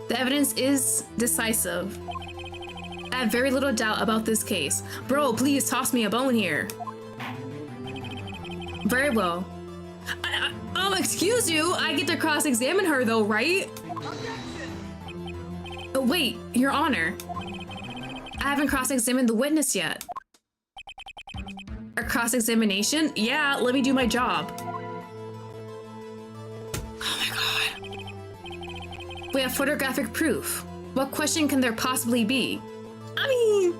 the evidence is decisive. I have very little doubt about this case. Bro, please toss me a bone here. Very well. Excuse you, I get to cross-examine her though, right? Oh, wait, Your Honor. I haven't cross-examined the witness yet. A cross-examination? Yeah, let me do my job. Oh my god. We have photographic proof. What question can there possibly be? I mean,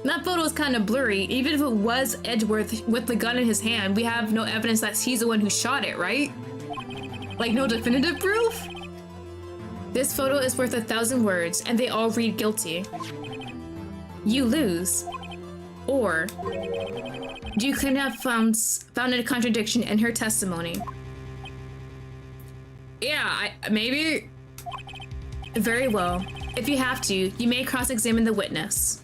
that photo is kind of blurry. Even if it was Edgeworth with the gun in his hand, we have no evidence that he's the one who shot it, right? Like, no definitive proof? This photo is worth 1,000 words, and they all read guilty. You lose. Or, you couldn't have found a contradiction in her testimony. Yeah, maybe. Very well. If you have to, you may cross-examine the witness.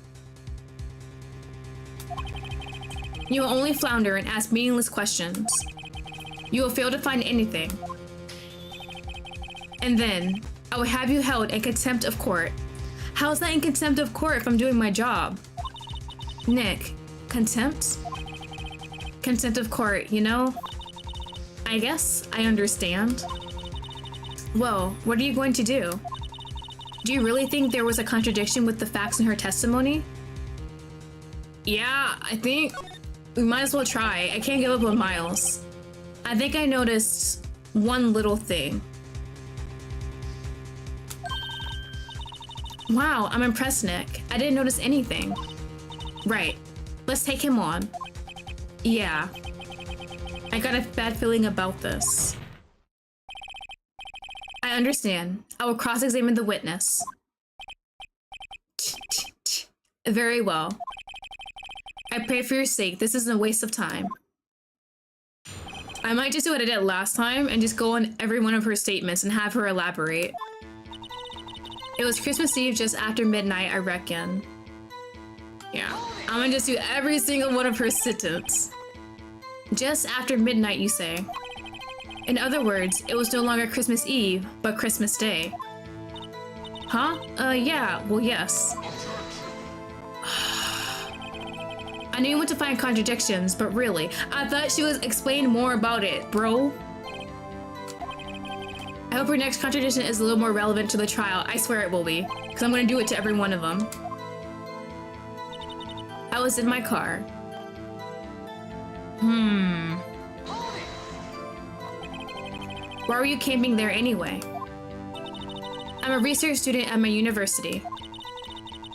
You will only flounder and ask meaningless questions. You will fail to find anything. And then, I will have you held in contempt of court. How is that in contempt of court if I'm doing my job? Nick, contempt? Contempt of court, you know? I guess I understand. Well, what are you going to do? Do you really think there was a contradiction with the facts in her testimony? Yeah, I think we might as well try. I can't give up on Miles. I think I noticed one little thing. Wow, I'm impressed, Nick. I didn't notice anything. Right. Let's take him on. Yeah. I got a bad feeling about this. I understand. I will cross-examine the witness. Very well. I pray for your sake. This isn't a waste of time. I might just do what I did last time and just go on every one of her statements and have her elaborate. It was Christmas Eve just after midnight, I reckon. Yeah, I'm gonna just do every single one of her sentences. Just after midnight, you say. In other words, it was no longer Christmas Eve, but Christmas Day. Huh? Yeah, well, yes. I knew you went to find contradictions, but really, I thought she was explaining more about it, bro. I hope her next contradiction is a little more relevant to the trial. I swear it will be, because I'm going to do it to every one of them. I was in my car. Why were you camping there anyway? I'm a research student at my university.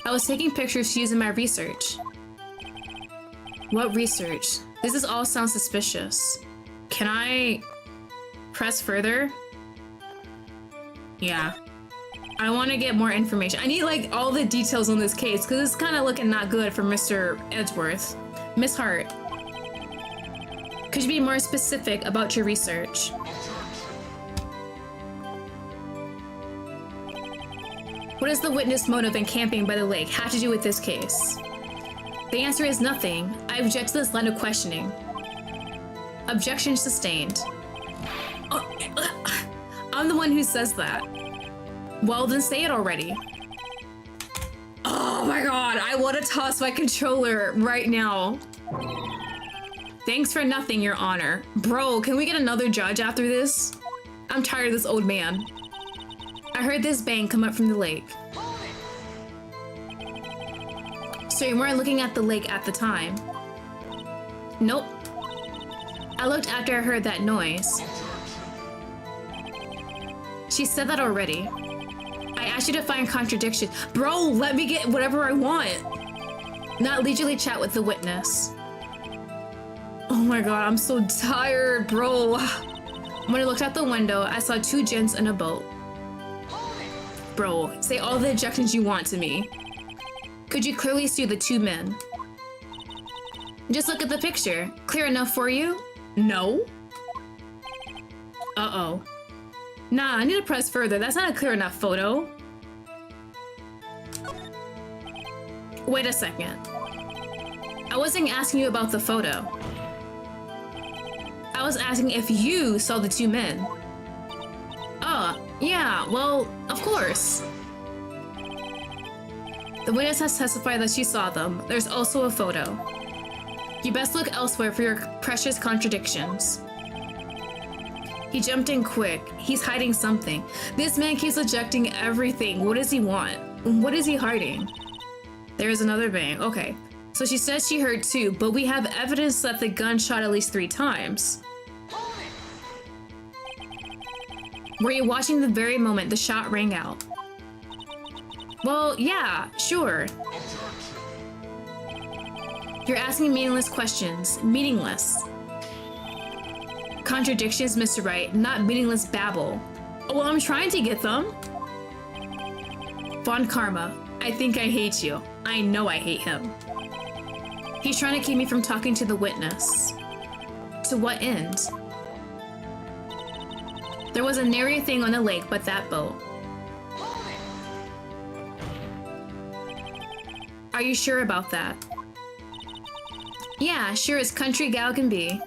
I was taking pictures to use in my research. What research? This all sounds suspicious. Can I press further? Yeah. I want to get more information. I need like all the details on this case because it's kind of looking not good for Mr. Edgeworth. Miss Hart, could you be more specific about your research? What does the witness motive in camping by the lake have to do with this case? The answer is nothing. I object to this line of questioning. Objection sustained. Oh, I'm the one who says that. Well, then say it already. Oh my god, I want to toss my controller right now. Thanks for nothing, Your Honor. Bro, can we get another judge after this? I'm tired of this old man. I heard this bang come up from the lake. So you weren't looking at the lake at the time? Nope. I looked after I heard that noise. She said that already. I asked you to find contradiction. Bro, let me get whatever I want. Not leisurely chat with the witness. Oh my god, I'm so tired, bro. When I looked out the window, I saw two gents in a boat. Bro, say all the objections you want to me. Could you clearly see the two men? Just look at the picture. Clear enough for you? No? Uh-oh. Nah, I need to press further. That's not a clear enough photo. Wait a second. I wasn't asking you about the photo. I was asking if you saw the two men. Oh, yeah, well, of course. The witness has testified that she saw them. There's also a photo. You best look elsewhere for your precious contradictions. He jumped in quick. He's hiding something. This man keeps ejecting everything. What does he want? What is he hiding? There's another bang. Okay. So she says she heard 2, but we have evidence that the gun shot at least 3 times. Were you watching the very moment the shot rang out? Well, yeah, sure. You're asking meaningless questions. Meaningless. Contradictions, Mr. Wright, not meaningless babble. Well, I'm trying to get them. Von Karma, I think I hate you. I know I hate him. He's trying to keep me from talking to the witness. To what end? There was a nary thing on the lake but that boat. Are you sure about that? Yeah, sure as country gal can be.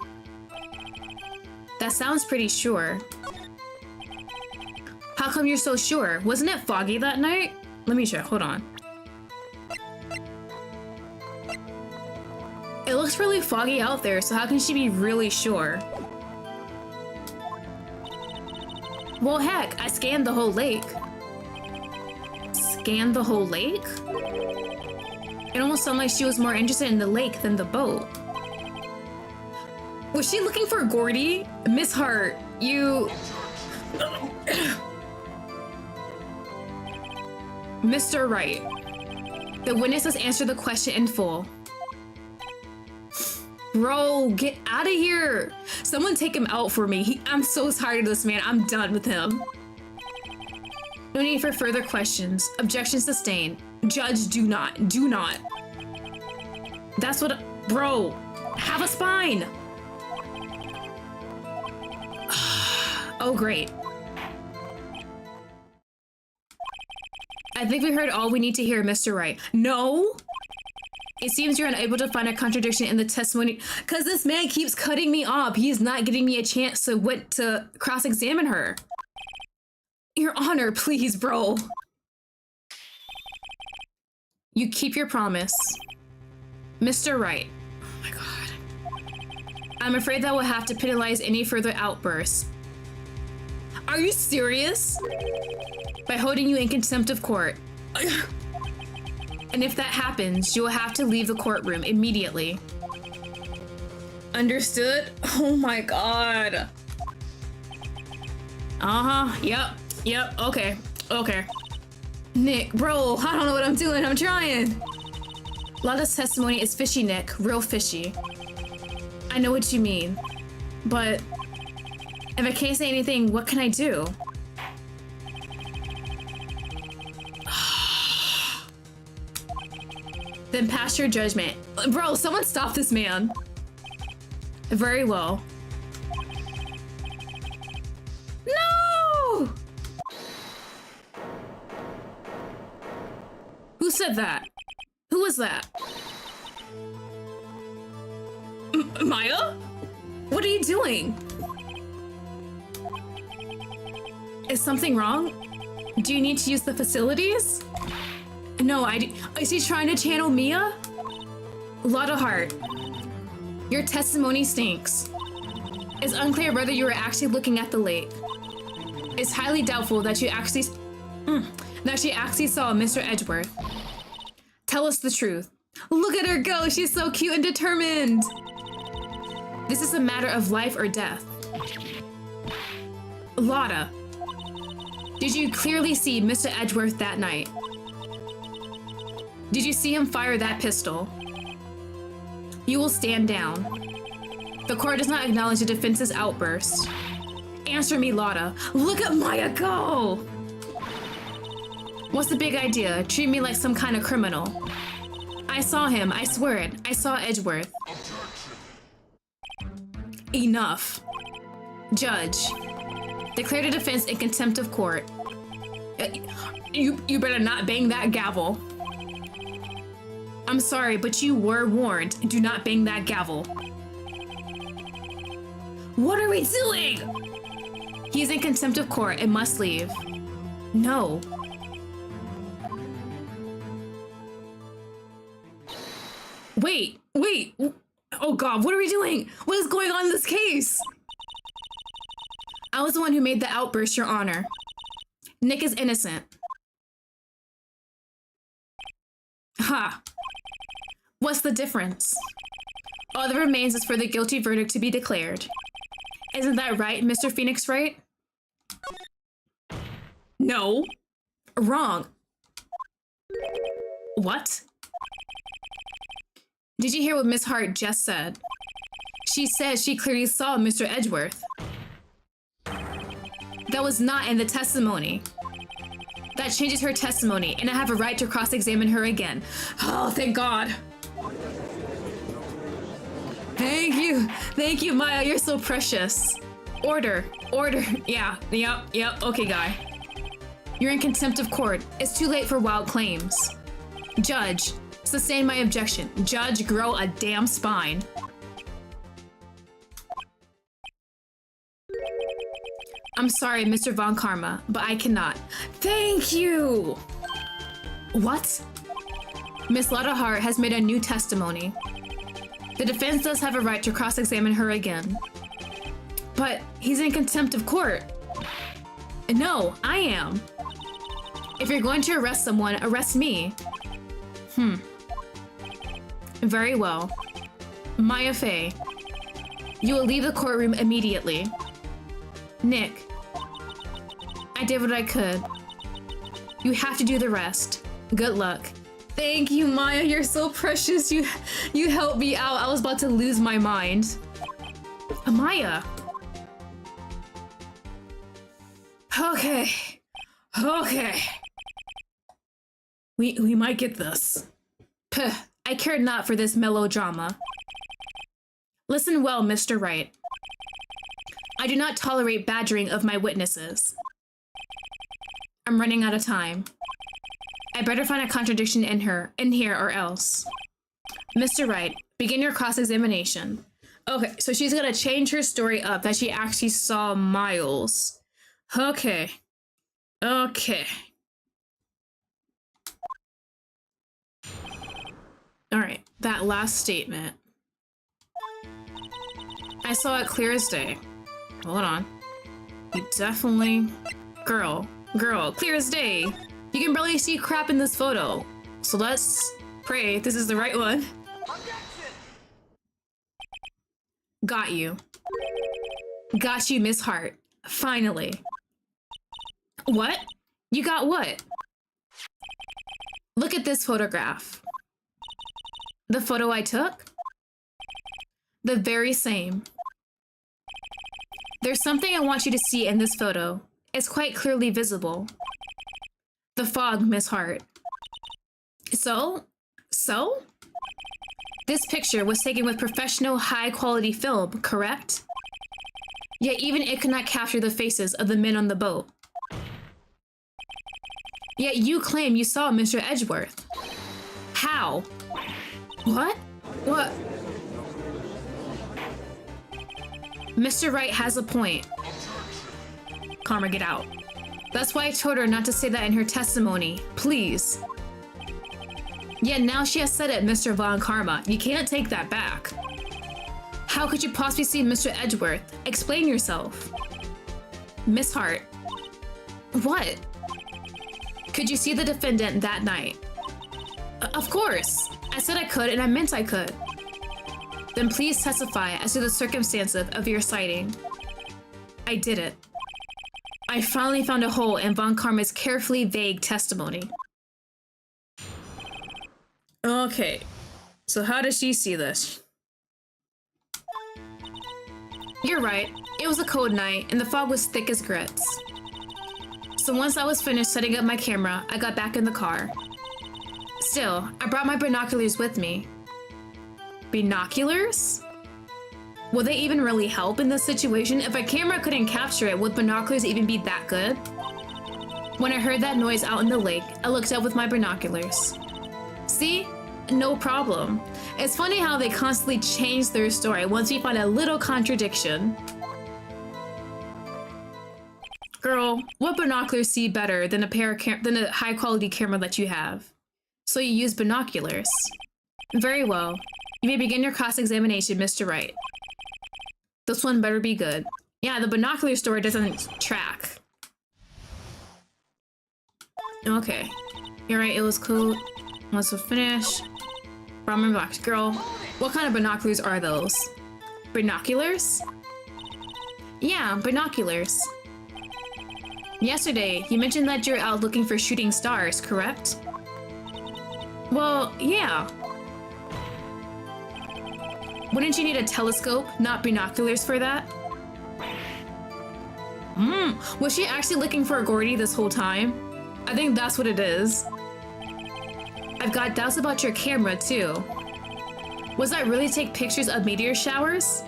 That sounds pretty sure. How come you're so sure? Wasn't it foggy that night? Let me check, hold on. It looks really foggy out there, so how can she be really sure? Well, heck, I scanned the whole lake. Scanned the whole lake? It almost sounded like she was more interested in the lake than the boat. Was she looking for Gordy? Miss Hart, you... Mr. Wright, the witness has answered the question in full. Bro, get out of here. Someone take him out for me. I'm so tired of this man. I'm done with him. No need for further questions. Objection sustained. Judge, do not. That's what... Bro, have a spine. Oh, great. I think we heard all we need to hear, Mr. Wright. No? It seems you're unable to find a contradiction in the testimony because this man keeps cutting me off. He's not giving me a chance to cross-examine her. Your Honor, please, bro. You keep your promise. Mr. Wright. Oh my God. I'm afraid that we'll have to penalize any further outbursts. Are you serious? By holding you in contempt of court. And if that happens, you will have to leave the courtroom immediately. Understood? Oh my God. Uh-huh, yep, okay. Nick, bro, I don't know what I'm doing, I'm trying. Lotta's testimony is fishy, Nick, real fishy. I know what you mean, but if I can't say anything, what can I do? Then pass your judgment. Bro, someone stop this man. Very well. No! Who said that? Who was that? Maya? What are you doing? Is something wrong? Do you need to use the facilities? No, is he trying to channel Mia? Lotta Hart, your testimony stinks. It's unclear whether you were actually looking at the lake. It's highly doubtful that you actually saw Mr. Edgeworth. Tell us the truth. Look at her go, she's so cute and determined. This is a matter of life or death. Lotta, did you clearly see Mr. Edgeworth that night? Did you see him fire that pistol? You will stand down. The court does not acknowledge the defense's outburst. Answer me, Lotta. Look at Maya go! What's the big idea? Treat me like some kind of criminal. I saw him, I swear it. I saw Edgeworth. Enough. Judge, declare the defense in contempt of court. You better not bang that gavel. I'm sorry, but you were warned. Do not bang that gavel. What are we doing? He's in contempt of court and must leave. No. Wait. Oh God, what are we doing? What is going on in this case? I was the one who made the outburst, Your Honor. Nick is innocent. Ha. What's the difference? All that remains is for the guilty verdict to be declared. Isn't that right, Mr. Phoenix Wright? No. Wrong. What? Did you hear what Miss Hart just said? She said she clearly saw Mr. Edgeworth. That was not in the testimony. That changes her testimony, and I have a right to cross-examine her again. Oh, thank God. Thank you, Maya, you're so precious. Order, yeah, yep, okay, guy. You're in contempt of court. It's too late for wild claims. Judge, sustain my objection. Judge, grow a damn spine. I'm sorry, Mr. Von Karma, but I cannot. Thank you! What? Miss Lotta Hart has made a new testimony. The defense does have a right to cross-examine her again. But he's in contempt of court. No, I am. If you're going to arrest someone, arrest me. Very well. Maya Fey, you will leave the courtroom immediately. Nick, I did what I could. You have to do the rest. Good luck. Thank you, Maya. You're so precious. You helped me out. I was about to lose my mind. Maya. Okay. We might get this. Puh, I cared not for this melodrama. Listen well, Mr. Wright. I do not tolerate badgering of my witnesses. I'm running out of time. I better find a contradiction in here or else. Mr. Wright, begin your cross-examination. Okay, so she's gonna change her story up that she actually saw Miles. Okay. Alright, that last statement. I saw it clear as day. Hold on. You definitely... Girl, clear as day. You can barely see crap in this photo. So let's pray this is the right one. Got you. Got you, Miss Hart. Finally. What? You got what? Look at this photograph. The photo I took? The very same. There's something I want you to see in this photo. It's quite clearly visible. The fog, Miss Hart. So? This picture was taken with professional, high-quality film, correct? Yet even it could not capture the faces of the men on the boat. Yet you claim you saw Mr. Edgeworth. How? What? Mr. Wright has a point. Karma, get out. That's why I told her not to say that in her testimony. Please. Yet now she has said it, Mr. Von Karma. You can't take that back. How could you possibly see Mr. Edgeworth? Explain yourself. Miss Hart. What? Could you see the defendant that night? Of course. I said I could, and I meant I could. Then please testify as to the circumstances of your sighting. I did it. I finally found a hole in Von Karma's carefully vague testimony. Okay, so how does she see this? You're right. It was a cold night, and the fog was thick as grits. So once I was finished setting up my camera, I got back in the car. Still, I brought my binoculars with me. Binoculars? Will they even really help in this situation? If a camera couldn't capture it, would binoculars even be that good? When I heard that noise out in the lake, I looked up with my binoculars. See? No problem. It's funny how they constantly change their story once we find a little contradiction. Girl, what binoculars see better than a high-quality camera that you have? So you use binoculars. Very well. You may begin your cross-examination, Mr. Wright. This one better be good. Yeah, the binocular story doesn't track. Okay. You're right, it was cool. Once we finish. Ramen box. Girl, what kind of binoculars are those? Binoculars? Yeah, binoculars. Yesterday, you mentioned that you're out looking for shooting stars, correct? Well, yeah. Wouldn't you need a telescope, not binoculars for that? Was she actually looking for a Gordy this whole time? I think that's what it is. I've got doubts about your camera, too. Was that really take pictures of meteor showers?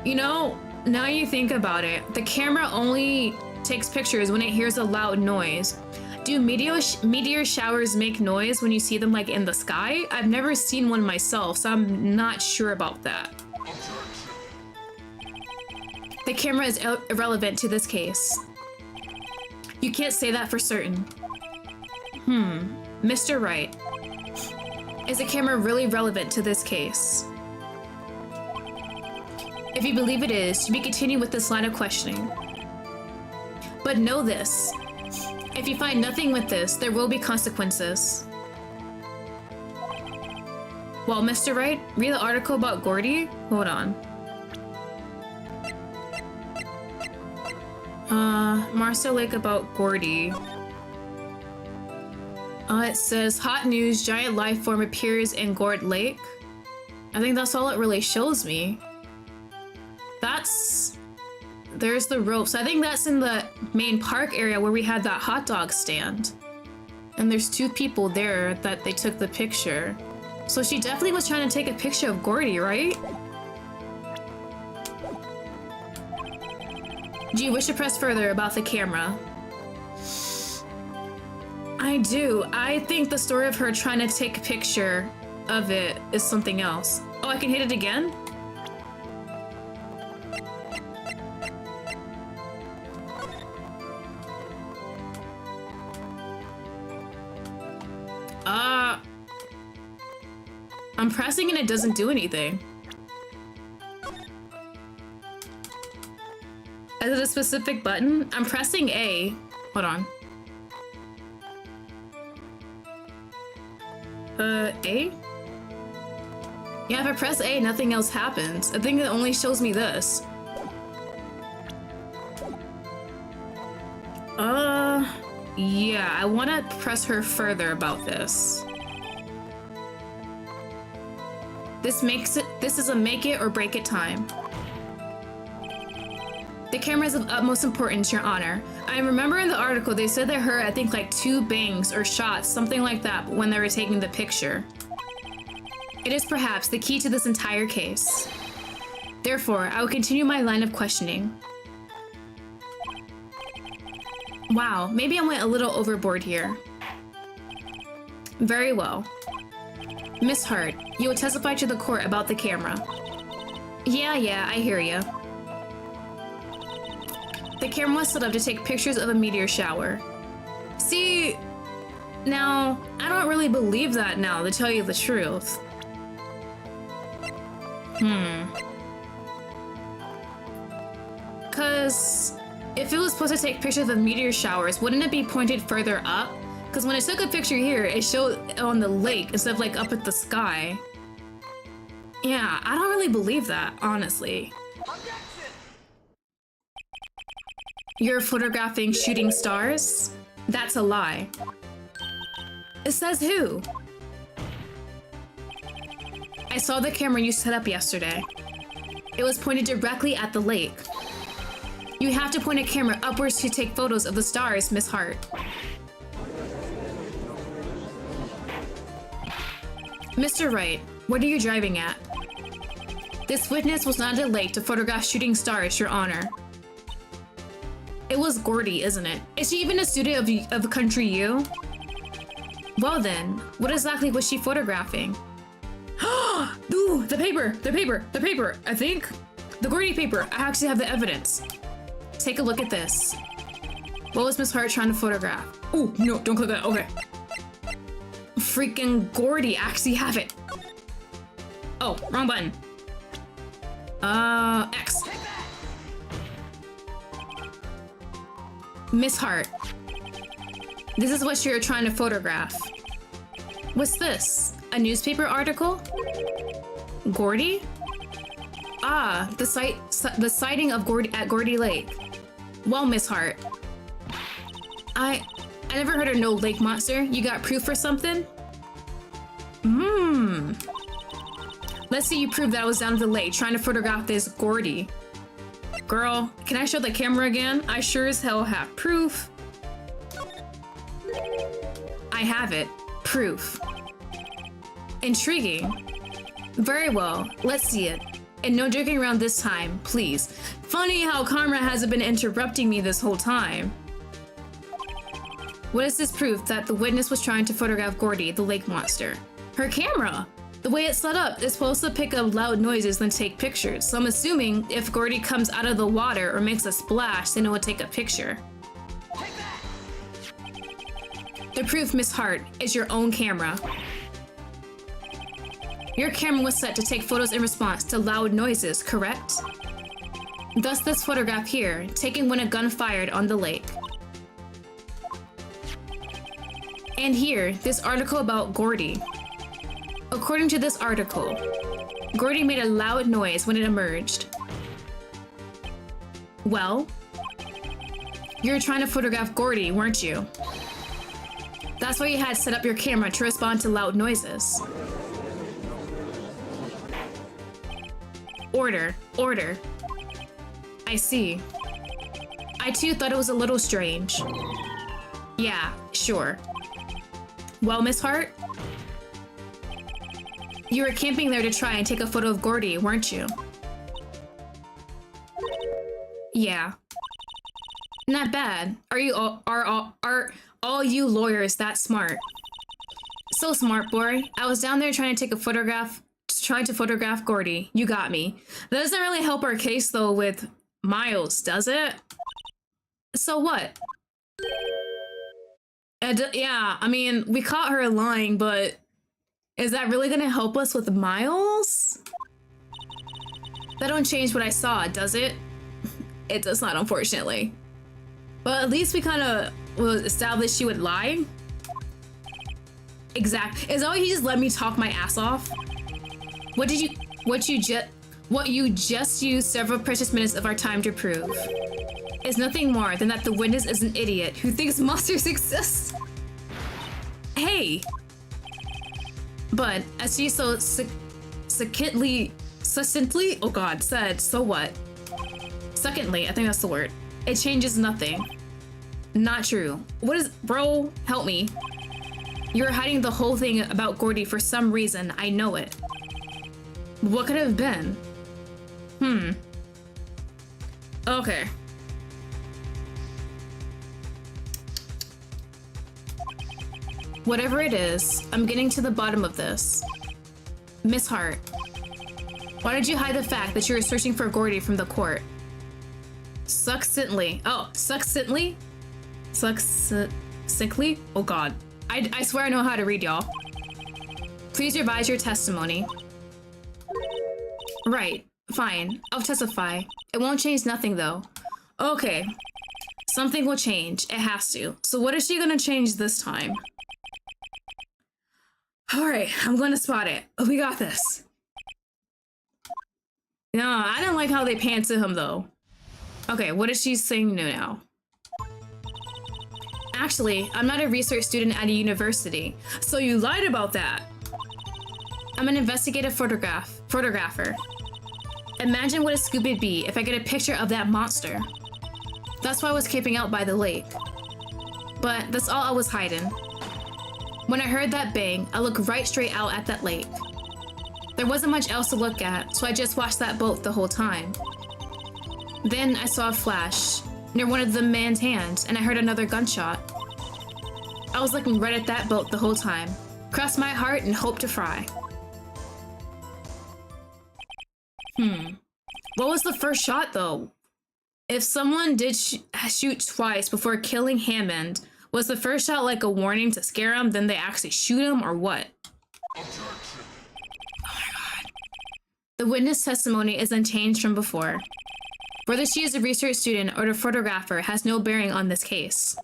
You know, now you think about it, the camera only takes pictures when it hears a loud noise. Do meteor showers make noise when you see them like in the sky? I've never seen one myself, so I'm not sure about that. The camera is irrelevant to this case. You can't say that for certain. Mr. Wright. Is the camera really relevant to this case? If you believe it is, you may continue with this line of questioning. But know this. If you find nothing with this, there will be consequences. Well, Mr. Wright, read the article about Gordy? Hold on. Marcel Lake about Gordy. It says, hot news, giant life form appears in Gord Lake. I think that's all it really shows me. There's the ropes. I think that's in the main park area where we had that hot dog stand. And there's two people there that they took the picture. So she definitely was trying to take a picture of Gordy, right? Do you wish to press further about the camera? I do. I think the story of her trying to take a picture of it is something else. Oh, I can hit it again? I'm pressing and it doesn't do anything. Is it a specific button? I'm pressing A. Hold on. A? Yeah, if I press A, nothing else happens. I think it only shows me this. Yeah, I want to press her further about this. This is a make it or break it time. The camera is of utmost importance, Your Honor. I remember in the article they said they heard, I think, like 2 bangs or shots, something like that, when they were taking the picture. It is perhaps the key to this entire case. Therefore, I will continue my line of questioning. Wow, maybe I went a little overboard here. Very well. Miss Hart, you will testify to the court about the camera. Yeah, I hear ya. The camera was set up to take pictures of a meteor shower. See, now, I don't really believe that now, to tell you the truth. Cause if it was supposed to take pictures of meteor showers, wouldn't it be pointed further up? Because when I took a picture here, it showed on the lake instead of like up at the sky. Yeah, I don't really believe that, honestly. You're photographing shooting stars? That's a lie. It says who? I saw the camera you set up yesterday. It was pointed directly at the lake. You have to point a camera upwards to take photos of the stars, Miss Hart. Mr. Wright, what are you driving at? This witness was not at a lake to photograph shooting stars, Your Honor. It was Gordy, isn't it? Is she even a student of Country U? Well then, what exactly was she photographing? Ooh, the paper, I think. The Gordy paper, I actually have the evidence. Take a look at this. What was Miss Hart trying to photograph? Oh, no, don't click that, okay. Freaking Gordy, I actually have it. Oh, wrong button. X. Miss Hart. This is what you're trying to photograph. What's this? A newspaper article? Gordy? Ah, the sighting of Gordy at Gordy Lake. Well, Miss Hart. I never heard of no lake monster. You got proof for something? Let's see you prove that I was down at the lake trying to photograph this Gordy. Girl, can I show the camera again? I sure as hell have proof. I have it. Proof. Intriguing. Very well, let's see it. And no joking around this time, please. Funny how karma hasn't been interrupting me this whole time. What is this proof that the witness was trying to photograph Gordy, the lake monster? Her camera! The way it's set up is supposed to pick up loud noises then take pictures, so I'm assuming if Gordy comes out of the water or makes a splash, then it will take a picture. The proof, Miss Hart, is your own camera. Your camera was set to take photos in response to loud noises, correct? Thus this photograph here, taken when a gun fired on the lake. And here, this article about Gordy. According to this article, Gordy made a loud noise when it emerged. Well, you were trying to photograph Gordy, weren't you? That's why you had set up your camera to respond to loud noises. Order, order. I see. I too thought it was a little strange. Yeah, sure. Well, Miss Hart? You were camping there to try and take a photo of Gordy, weren't you? Yeah. Not bad. Are all you lawyers that smart? So smart, boy. I was down there trying to photograph Gordy. You got me. That doesn't really help our case though with Miles, does it? So what? Yeah, I mean, we caught her lying, but is that really gonna help us with Miles? That don't change what I saw, does it? It does not, unfortunately. But at least we kind of established she would lie. Exact. Is that why he just let me talk my ass off? What you just used several precious minutes of our time to prove is nothing more than that the witness is an idiot who thinks monsters exist. Hey. But as she so succinctly, oh god, said, so what? Secondly, I think that's the word. It changes nothing. Not true. What is, bro, help me. You're hiding the whole thing about Gordy for some reason, I know it. What could it have been? Okay. Whatever it is, I'm getting to the bottom of this. Miss Hart, why did you hide the fact that you were searching for Gordy from the court? Succinctly. Oh, succinctly? Succinctly? Oh god. I swear I know how to read, y'all. Please revise your testimony. Right. Fine. I'll testify. It won't change nothing, though. Okay. Something will change. It has to. So what is she gonna change this time? Alright, I'm gonna spot it. Oh, we got this. No, I didn't like how they panned to him, though. Okay, what is she saying now? Actually, I'm not a research student at a university, so you lied about that. I'm an investigative photographer. Imagine what a scoop it'd be if I get a picture of that monster. That's why I was camping out by the lake. But that's all I was hiding. When I heard that bang, I looked right straight out at that lake. There wasn't much else to look at, so I just watched that boat the whole time. Then I saw a flash near one of the man's hands, and I heard another gunshot. I was looking right at that boat the whole time. Crossed my heart and hoped to fry. What was the first shot, though? If someone did shoot twice before killing Hammond, was the first shot like a warning to scare him, then they actually shoot him, or what? Objection. Oh my god. The witness testimony is unchanged from before. Whether she is a research student or a photographer has no bearing on this case.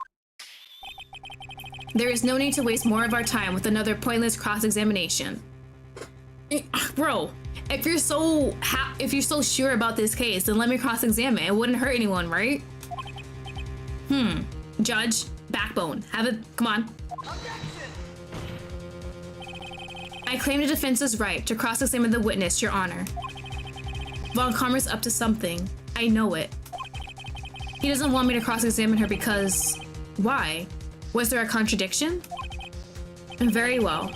There is no need to waste more of our time with another pointless cross-examination. Bro, if you're so sure about this case, then let me cross-examine. It wouldn't hurt anyone, right? Judge, backbone. Have it. Come on. I claim the defense's right to cross-examine the witness, Your Honor. Von Karma's up to something. I know it. He doesn't want me to cross-examine her because... Why? Was there a contradiction? Very well.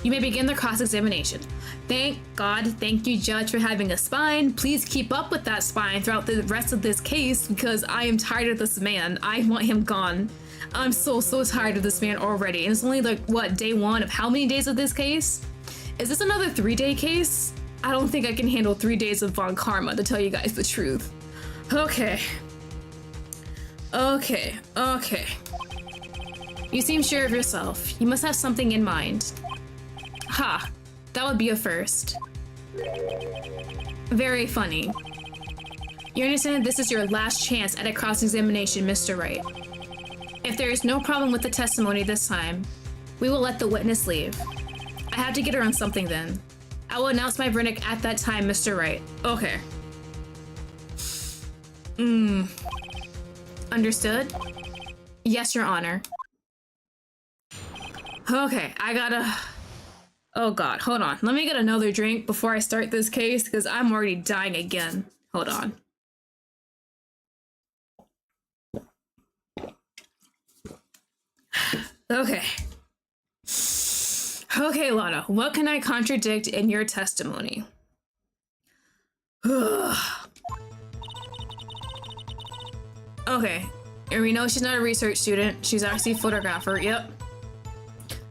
You may begin the cross-examination. Thank God, thank you, Judge, for having a spine. Please keep up with that spine throughout the rest of this case because I am tired of this man. I want him gone. I'm so tired of this man already. And it's only like, what, day one of how many days of this case? Is this another 3-day case? I don't think I can handle 3 days of Von Karma, to tell you guys the truth. Okay. You seem sure of yourself. You must have something in mind. Ha, that would be a first. Very funny. You understand this is your last chance at a cross-examination, Mr. Wright. If there is no problem with the testimony this time, we will let the witness leave. I have to get her on something then. I will announce my verdict at that time, Mr. Wright. Okay. Understood? Yes, Your Honor. Okay, I gotta... Oh God, hold on. Let me get another drink before I start this case because I'm already dying again. Hold on. Okay. Okay, Lana, what can I contradict in your testimony? Okay, and we know she's not a research student. She's actually a photographer, yep.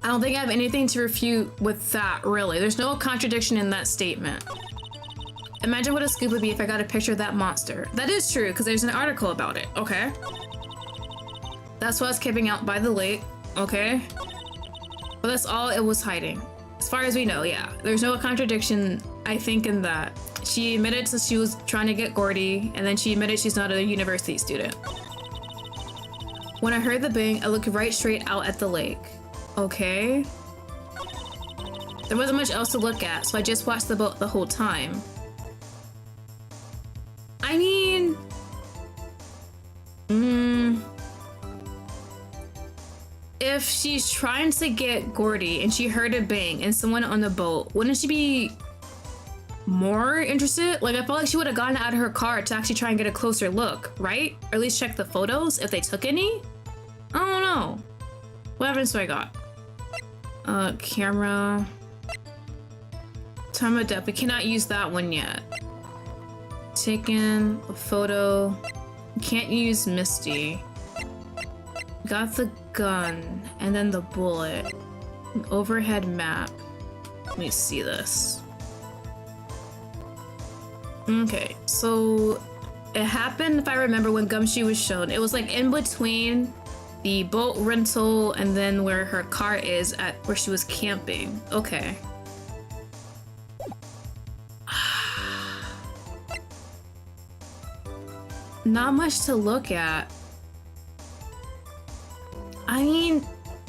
I don't think I have anything to refute with that, really. There's no contradiction in that statement. Imagine what a scoop would be if I got a picture of that monster. That is true, because there's an article about it, okay? That's why it's camping out by the lake, okay? But that's all it was hiding. As far as we know, yeah. There's no contradiction, I think, in that. She admitted that she was trying to get Gordy, and then she admitted she's not a university student. When I heard the bang, I looked right straight out at the lake. Okay. There wasn't much else to look at, so I just watched the boat the whole time. I mean... If she's trying to get Gordy and she heard a bang and someone on the boat, wouldn't she be more interested? Like, I felt like she would have gotten out of her car to actually try and get a closer look, right? Or at least check the photos if they took any? I don't know. What evidence do I got? Camera. Time of death. We cannot use that one yet. Taken a photo. Can't use Misty. Got the gun and then the bullet. An overhead map. Let me see this. Okay, so it happened, if I remember, when Gumshoe was shown. It was like in between the boat rental and then where her car is at where she was camping. Okay. Not much to look at. I mean,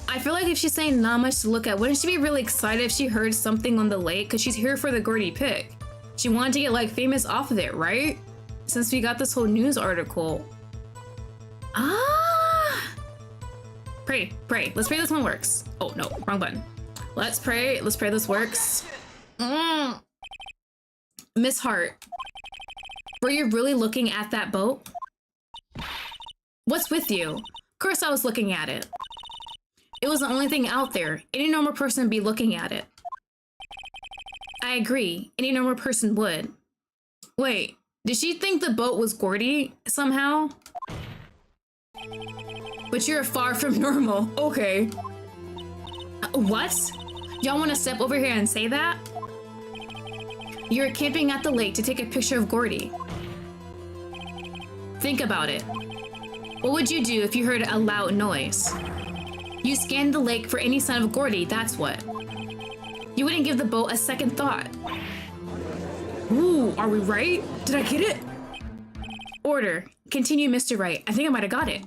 I feel like if she's saying not much to look at, wouldn't she be really excited if she heard something on the lake? Because she's here for the Gordy pic. She wanted to get like famous off of it, right? Since we got this whole news article. Pray. Let's pray this one works. Oh no, wrong button. Let's pray this works. Miss Hart, were you really looking at that boat? What's with you? Of course I was looking at it. It was the only thing out there. Any normal person would be looking at it. I agree. Any normal person would. Wait, did she think the boat was Gordy somehow? But you're far from normal. Okay. What? Y'all want to step over here and say that? You're camping at the lake to take a picture of Gordy. Think about it. What would you do if you heard a loud noise? You scanned the lake for any sign of Gordy, that's what. You wouldn't give the boat a second thought. Ooh, are we right? Did I get it? Order. Continue, Mr. Wright. I think I might have got it.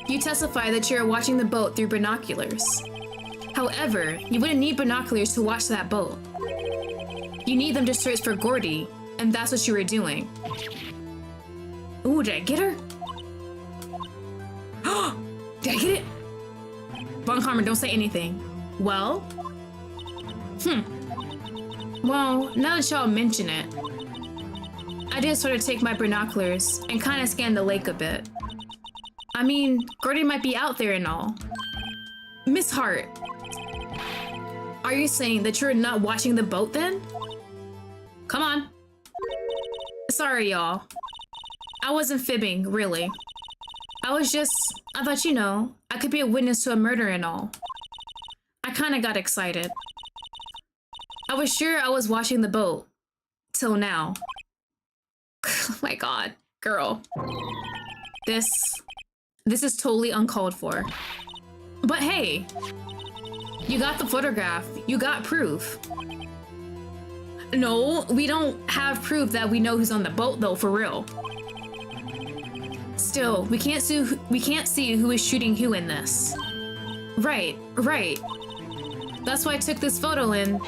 You testify that you're watching the boat through binoculars. However, you wouldn't need binoculars to watch that boat. You need them to search for Gordy, and that's what you were doing. Ooh, did I get her? Did I get it? Von Karma, don't say anything. Well? Well, now that y'all mention it, I did sort of take my binoculars and kind of scan the lake a bit. I mean, Gordy might be out there and all. Miss Hart, are you saying that you're not watching the boat then? Come on. Sorry, y'all. I wasn't fibbing, really. I thought, you know, I could be a witness to a murder and all. I kind of got excited. I was sure I was watching the boat. Till now. Oh my god, girl. This is totally uncalled for. But hey, you got the photograph. You got proof. No, we don't have proof that we know who's on the boat though, for real. Still, we can't see who is shooting who in this. Right. That's why I took this photo and...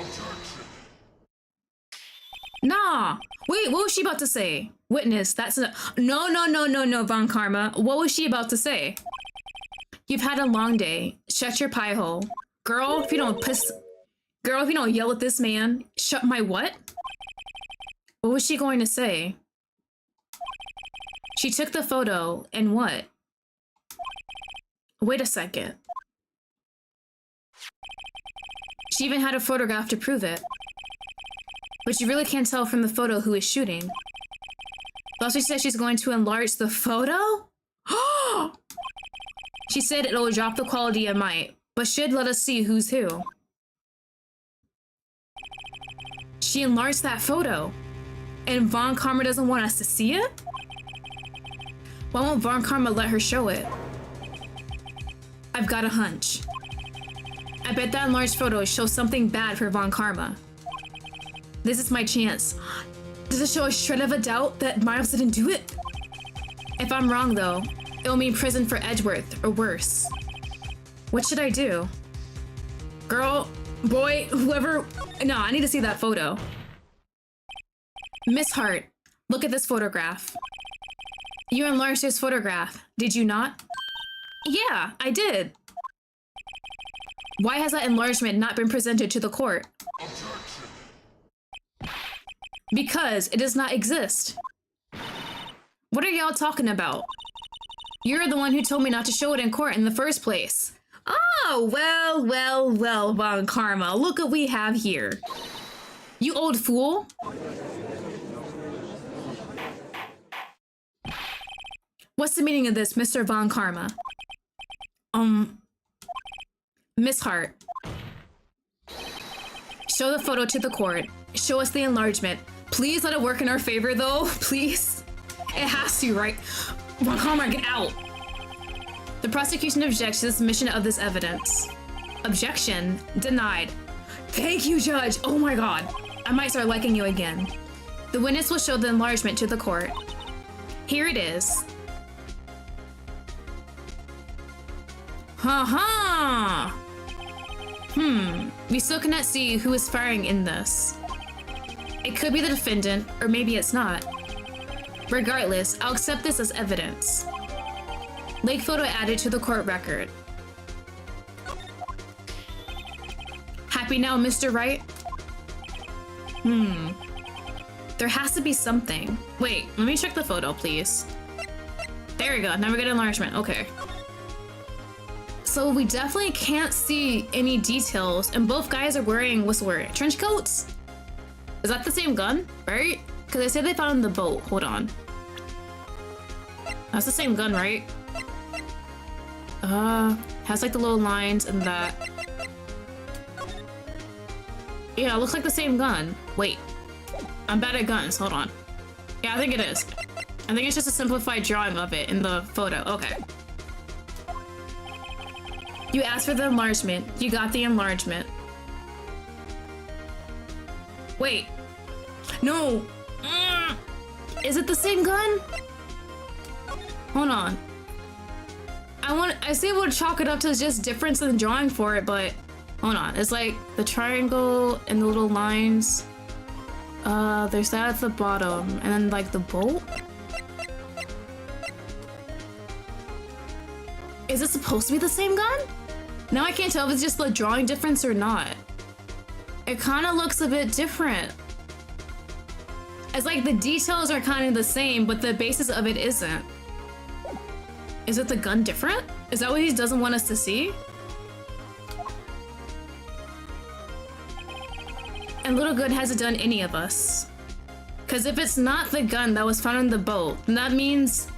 Nah! Wait, what was she about to say? Witness, that's a... No, Von Karma. What was she about to say? You've had a long day. Shut your pie hole. Girl, if you don't yell at this man, shut my what? What was she going to say? She took the photo, and what? Wait a second. She even had a photograph to prove it. But you really can't tell from the photo who is shooting. Plus, she said she's going to enlarge the photo? She said it'll drop the quality it might, but should let us see who's who. She enlarged that photo, and Von Karma doesn't want us to see it? Why won't Von Karma let her show it? I've got a hunch. I bet that enlarged photo shows something bad for Von Karma. This is my chance. Does it show a shred of a doubt that Miles didn't do it? If I'm wrong though, it'll mean prison for Edgeworth or worse. What should I do? Girl, boy, whoever... No, I need to see that photo. Miss Hart, look at this photograph. You enlarged this photograph, did you not? Yeah, I did. Why has that enlargement not been presented to the court? Because it does not exist. What are y'all talking about? You're the one who told me not to show it in court in the first place. Oh, well, Von Karma, look what we have here. You old fool. What's the meaning of this, Mr. Von Karma? Miss Hart. Show the photo to the court. Show us the enlargement. Please let it work in our favor, though. Please. It has to, right? Von Karma, get out. The prosecution objects to the submission of this evidence. Objection denied. Thank you, Judge. Oh my god. I might start liking you again. The witness will show the enlargement to the court. Here it is. Ha-ha! We still cannot see who is firing in this. It could be the defendant, or maybe it's not. Regardless, I'll accept this as evidence. Lake photo added to the court record. Happy now, Mr. Wright? There has to be something. Wait, let me check the photo, please. There we go, now we get enlargement, okay. So we definitely can't see any details, and both guys are wearing, what's the word, trench coats? Is that the same gun, right? Because they said they found the boat, hold on. That's the same gun, right? Has like the little lines and that. Yeah, it looks like the same gun. Wait, I'm bad at guns, hold on. Yeah, I think it is. I think it's just a simplified drawing of it in the photo, okay. You asked for the enlargement. You got the enlargement. Wait. No. Is it the same gun? Hold on. I say we'll chalk it up to just difference in the drawing for it, but hold on. It's like the triangle and the little lines. There's that at the bottom, and then like the bolt. Is it supposed to be the same gun? Now I can't tell if it's just the drawing difference or not. It kind of looks a bit different. It's like the details are kind of the same, but the basis of it isn't. Is it the gun different? Is that what he doesn't want us to see? And Little Good hasn't done any of us. Because if it's not the gun that was found in the boat, then that means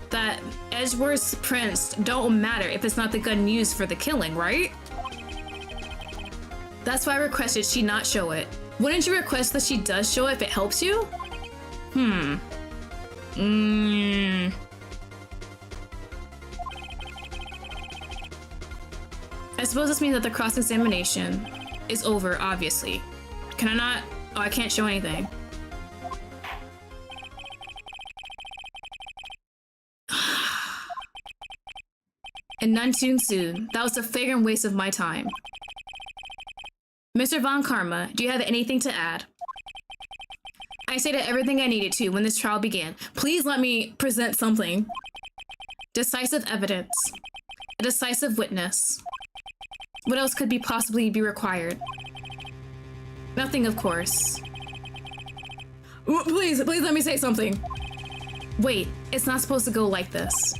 that Edgeworth's prints don't matter if it's not the gun used for the killing, right? That's why I requested she not show it. Wouldn't you request that she does show it if it helps you? I suppose this means that the cross-examination is over, obviously. Can I not? Oh, I can't show anything. And none too soon. That was a flagrant waste of my time. Mr. Von Karma, do you have anything to add? I stated everything I needed to when this trial began. Please let me present something. Decisive evidence. A decisive witness. What else could possibly be required? Nothing, of course. Please let me say something. Wait, it's not supposed to go like this.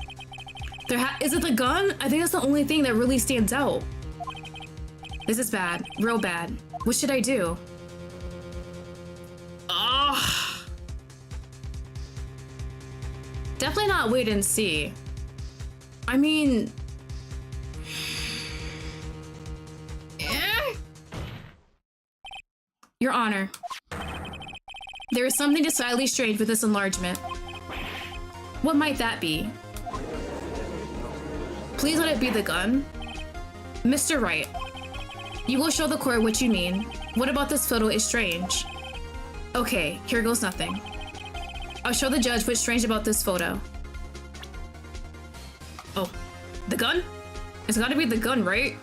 Is it the gun? I think that's the only thing that really stands out. This is bad, real bad. What should I do? Ugh. Definitely not wait and see. I mean... Your Honor, there is something decidedly strange with this enlargement. What might that be? Please let it be the gun. Mr. Wright, you will show the court what you mean. What about this photo is strange? Okay, here goes nothing. I'll show the judge what's strange about this photo. Oh, the gun? It's gotta be the gun, right?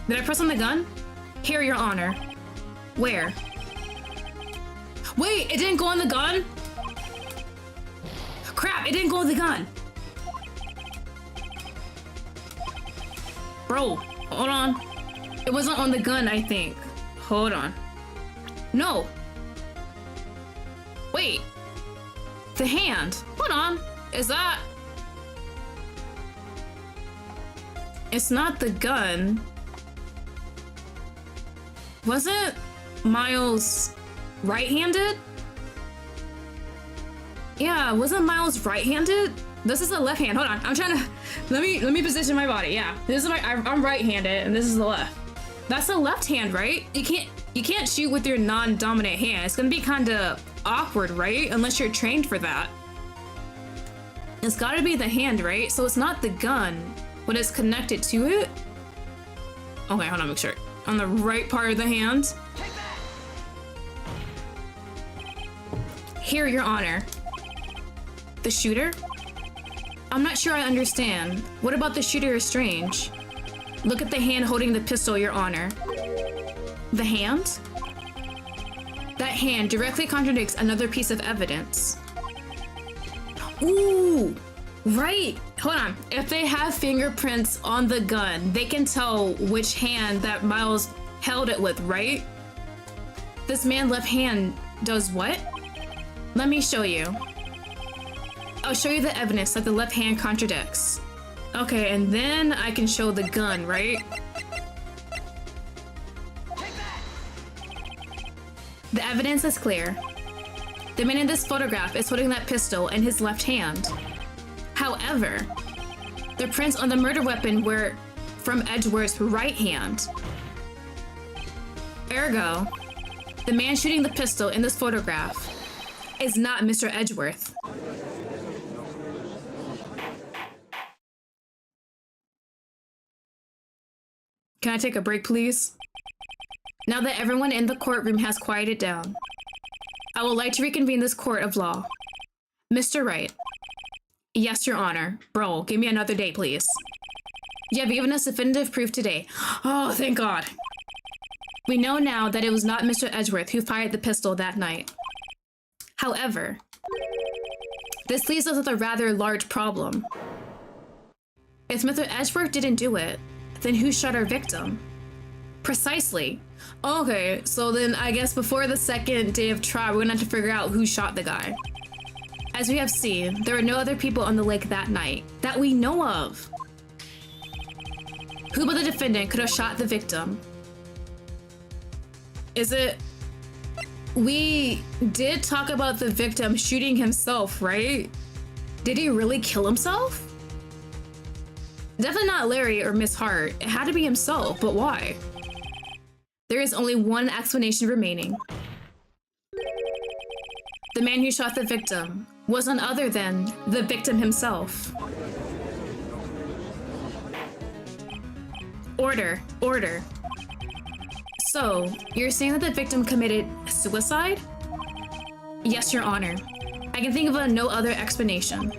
Did I press on the gun? Here, Your Honor. Where? Wait, it didn't go on the gun? Crap, it didn't go on the gun. Bro, hold on. It wasn't on the gun, I think. Hold on. No. Wait. The hand. Hold on. Is that... It's not the gun. Wasn't Miles right-handed? Yeah, wasn't Miles right-handed? This is the left hand. Hold on, I'm trying to let me position my body. Yeah, this is I'm right-handed, and this is the left. That's the left hand, right? You can't shoot with your non-dominant hand. It's gonna be kind of awkward, right? Unless you're trained for that. It's got to be the hand, right? So it's not the gun, but it's connected to it. Okay, hold on, make sure. On the right part of the hand. Here, Your Honor. The shooter? I'm not sure I understand. What about the shooter is strange? Look at the hand holding the pistol, Your Honor. The hand? That hand directly contradicts another piece of evidence. Ooh, right. Hold on. If they have fingerprints on the gun, they can tell which hand that Miles held it with, right? This man's left hand does what? Let me show you. I'll show you the evidence that the left hand contradicts. Okay, and then I can show the gun, right? The evidence is clear. The man in this photograph is holding that pistol in his left hand. However, the prints on the murder weapon were from Edgeworth's right hand. Ergo, the man shooting the pistol in this photograph is not Mr. Edgeworth. Can I take a break, please? Now that everyone in the courtroom has quieted down, I would like to reconvene this court of law. Mr. Wright, Yes, Your Honor. Bro, give me another day, please. You have given us definitive proof today. Oh, thank God. We know now that it was not Mr. Edgeworth who fired the pistol that night. However, this leaves us with a rather large problem. If Mr. Edgeworth didn't do it, then who shot our victim? Precisely. Okay, so then I guess before the second day of trial, we're gonna have to figure out who shot the guy. As we have seen, there were no other people on the lake that night that we know of. Who but the defendant could have shot the victim? Is it... We did talk about the victim shooting himself, right? Did he really kill himself? Definitely not Larry or Miss Hart. It had to be himself, but why? There is only one explanation remaining. The man who shot the victim was none other than the victim himself. Order, order. So, you're saying that the victim committed suicide? Yes, Your Honor. I can think of no other explanation.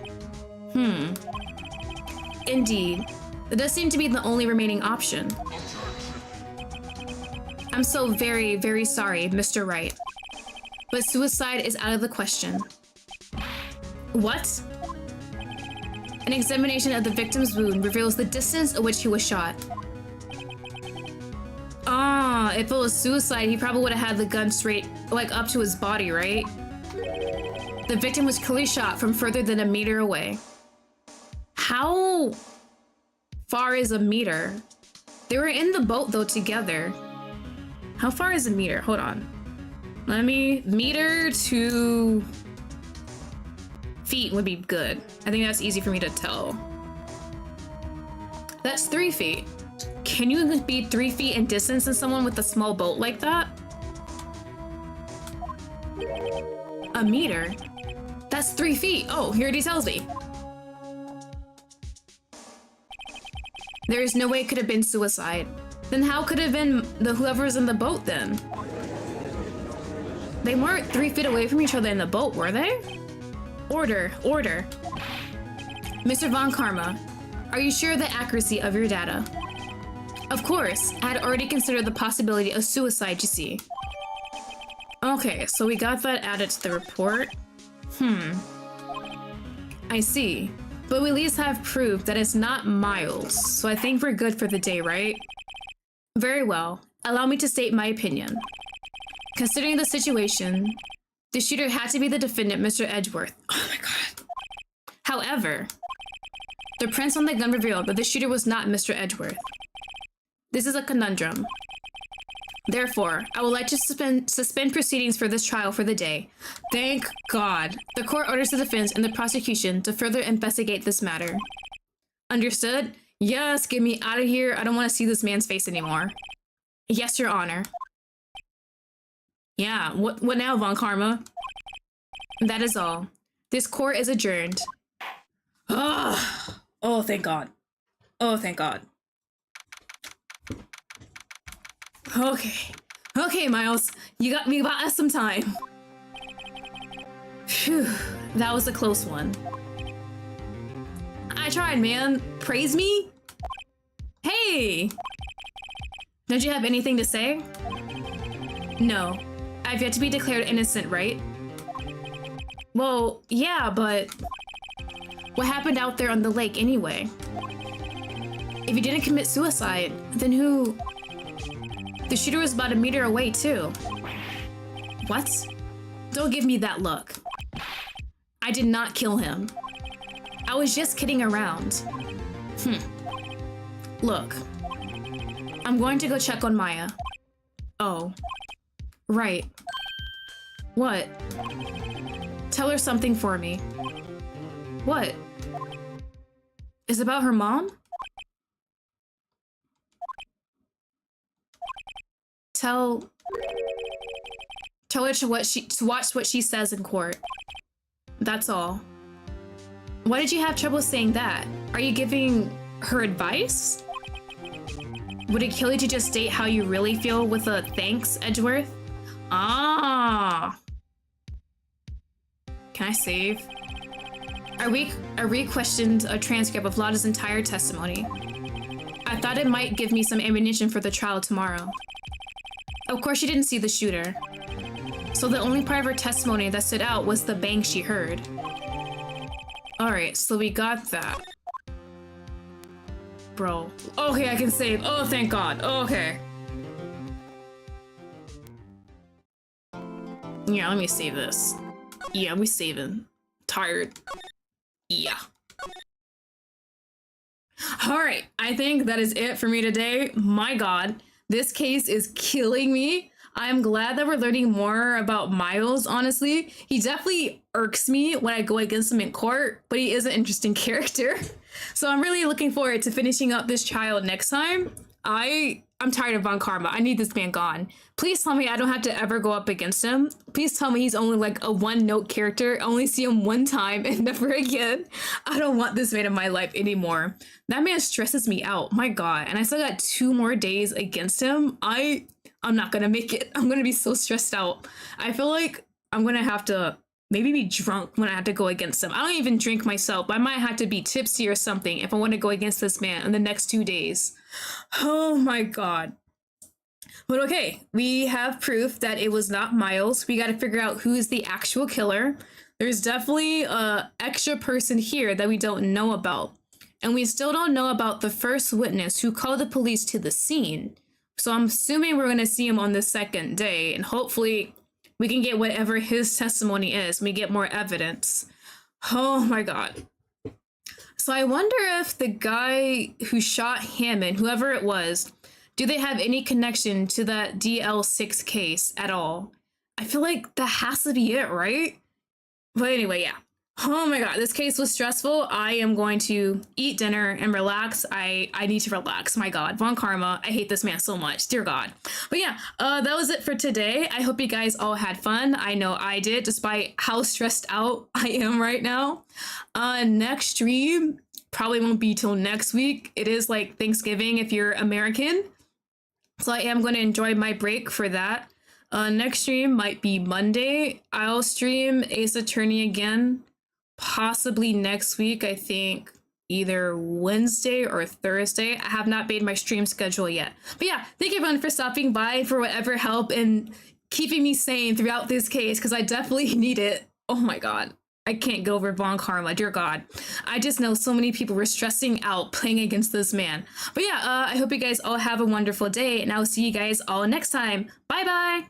Indeed. That does seem to be the only remaining option. I'm so very, very sorry, Mr. Wright. But suicide is out of the question. What? An examination of the victim's wound reveals the distance at which he was shot. Ah, if it was suicide, he probably would have had the gun straight, like, up to his body, right? The victim was clearly shot from further than a meter away. How far is a meter? They were in the boat, though, together. How far is a meter? Hold on. Meter to feet would be good. I think that's easy for me to tell. That's 3 feet. Can you be 3 feet in distance in someone with a small boat like that? A meter? That's 3 feet. Oh, here it tells me. There is no way it could have been suicide. Then how could it have been whoever's in the boat then? They weren't 3 feet away from each other in the boat, were they? Order, order. Mr. Von Karma, are you sure of the accuracy of your data? Of course, I had already considered the possibility of suicide, you see. Okay, so we got that added to the report. I see. But we at least have proof that it's not Miles, so I think we're good for the day, right? Very well. Allow me to state my opinion. Considering the situation, the shooter had to be the defendant, Mr. Edgeworth. Oh my god. However, the prints on the gun revealed that the shooter was not Mr. Edgeworth. This is a conundrum. Therefore, I would like to suspend proceedings for this trial for the day. Thank God. The court orders the defense and the prosecution to further investigate this matter. Understood? Yes, get me out of here. I don't want to see this man's face anymore. Yes, Your Honor. Yeah, what now, Von Karma? That is all. This court is adjourned. Oh, thank God. Oh, thank God. Okay, Miles. You got me about us some time. Phew, that was a close one. I tried, man. Praise me? Hey! Don't you have anything to say? No. I've yet to be declared innocent, right? Well, yeah, but... what happened out there on the lake anyway? If you didn't commit suicide, then who... The shooter was about a meter away, too. What? Don't give me that look. I did not kill him. I was just kidding around. Look. I'm going to go check on Maya. Oh. Right. What? Tell her something for me. What? Is it about her mom? Tell her to watch what she says in court. That's all. Why did you have trouble saying that? Are you giving her advice? Would it kill you to just state how you really feel with a thanks, Edgeworth? Ah. Can I save? I re-questioned a transcript of Lottie's entire testimony. I thought it might give me some ammunition for the trial tomorrow. Of course, she didn't see the shooter. So the only part of her testimony that stood out was the bang she heard. Alright, so we got that. Bro. Okay, I can save. Oh, thank God. Okay. Yeah, let me save this. Yeah, we saving. Tired. Yeah. Alright, I think that is it for me today. My God, this case is killing me. I'm glad that we're learning more about Miles, honestly. He definitely irks me when I go against him in court, but he is an interesting character. So I'm really looking forward to finishing up this trial next time. I'm tired of Von Karma. I need this man gone. Please tell me I don't have to ever go up against him. Please tell me he's only like a one-note character. I only see him one time and never again. I don't want this man in my life anymore. That man stresses me out. My God. And I still got 2 more days against him. I'm not gonna make it. I'm gonna be so stressed out. I feel like I'm gonna have to maybe be drunk when I have to go against him. I don't even drink myself, but I might have to be tipsy or something if I want to go against this man in the next 2 days. Oh my God. But okay, we have proof that it was not Miles. We got to figure out who is the actual killer. There's definitely a extra person here that we don't know about. And we still don't know about the first witness who called the police to the scene. So I'm assuming we're going to see him on the second day, and hopefully we can get whatever his testimony is. We get more evidence. Oh my God. So I wonder if the guy who shot Hammond, whoever it was, do they have any connection to that DL6 case at all? I feel like that has to be it, right? But anyway, yeah. Oh my God, this case was stressful. I am going to eat dinner and relax. I need to relax. My God, Von Karma. I hate this man so much. Dear God. But yeah, that was it for today. I hope you guys all had fun. I know I did, despite how stressed out I am right now. Next stream probably won't be till next week. It is like Thanksgiving if you're American. So I am going to enjoy my break for that. Next stream might be Monday. I'll stream Ace Attorney again. Possibly next week, I think either Wednesday or Thursday. I have not made my stream schedule yet. But yeah, thank you everyone for stopping by, for whatever help and keeping me sane throughout this case, because I definitely need it. Oh my God. I can't get over Von Karma, dear God. I just know so many people were stressing out playing against this man. But yeah, I hope you guys all have a wonderful day, and I'll see you guys all next time. Bye-bye!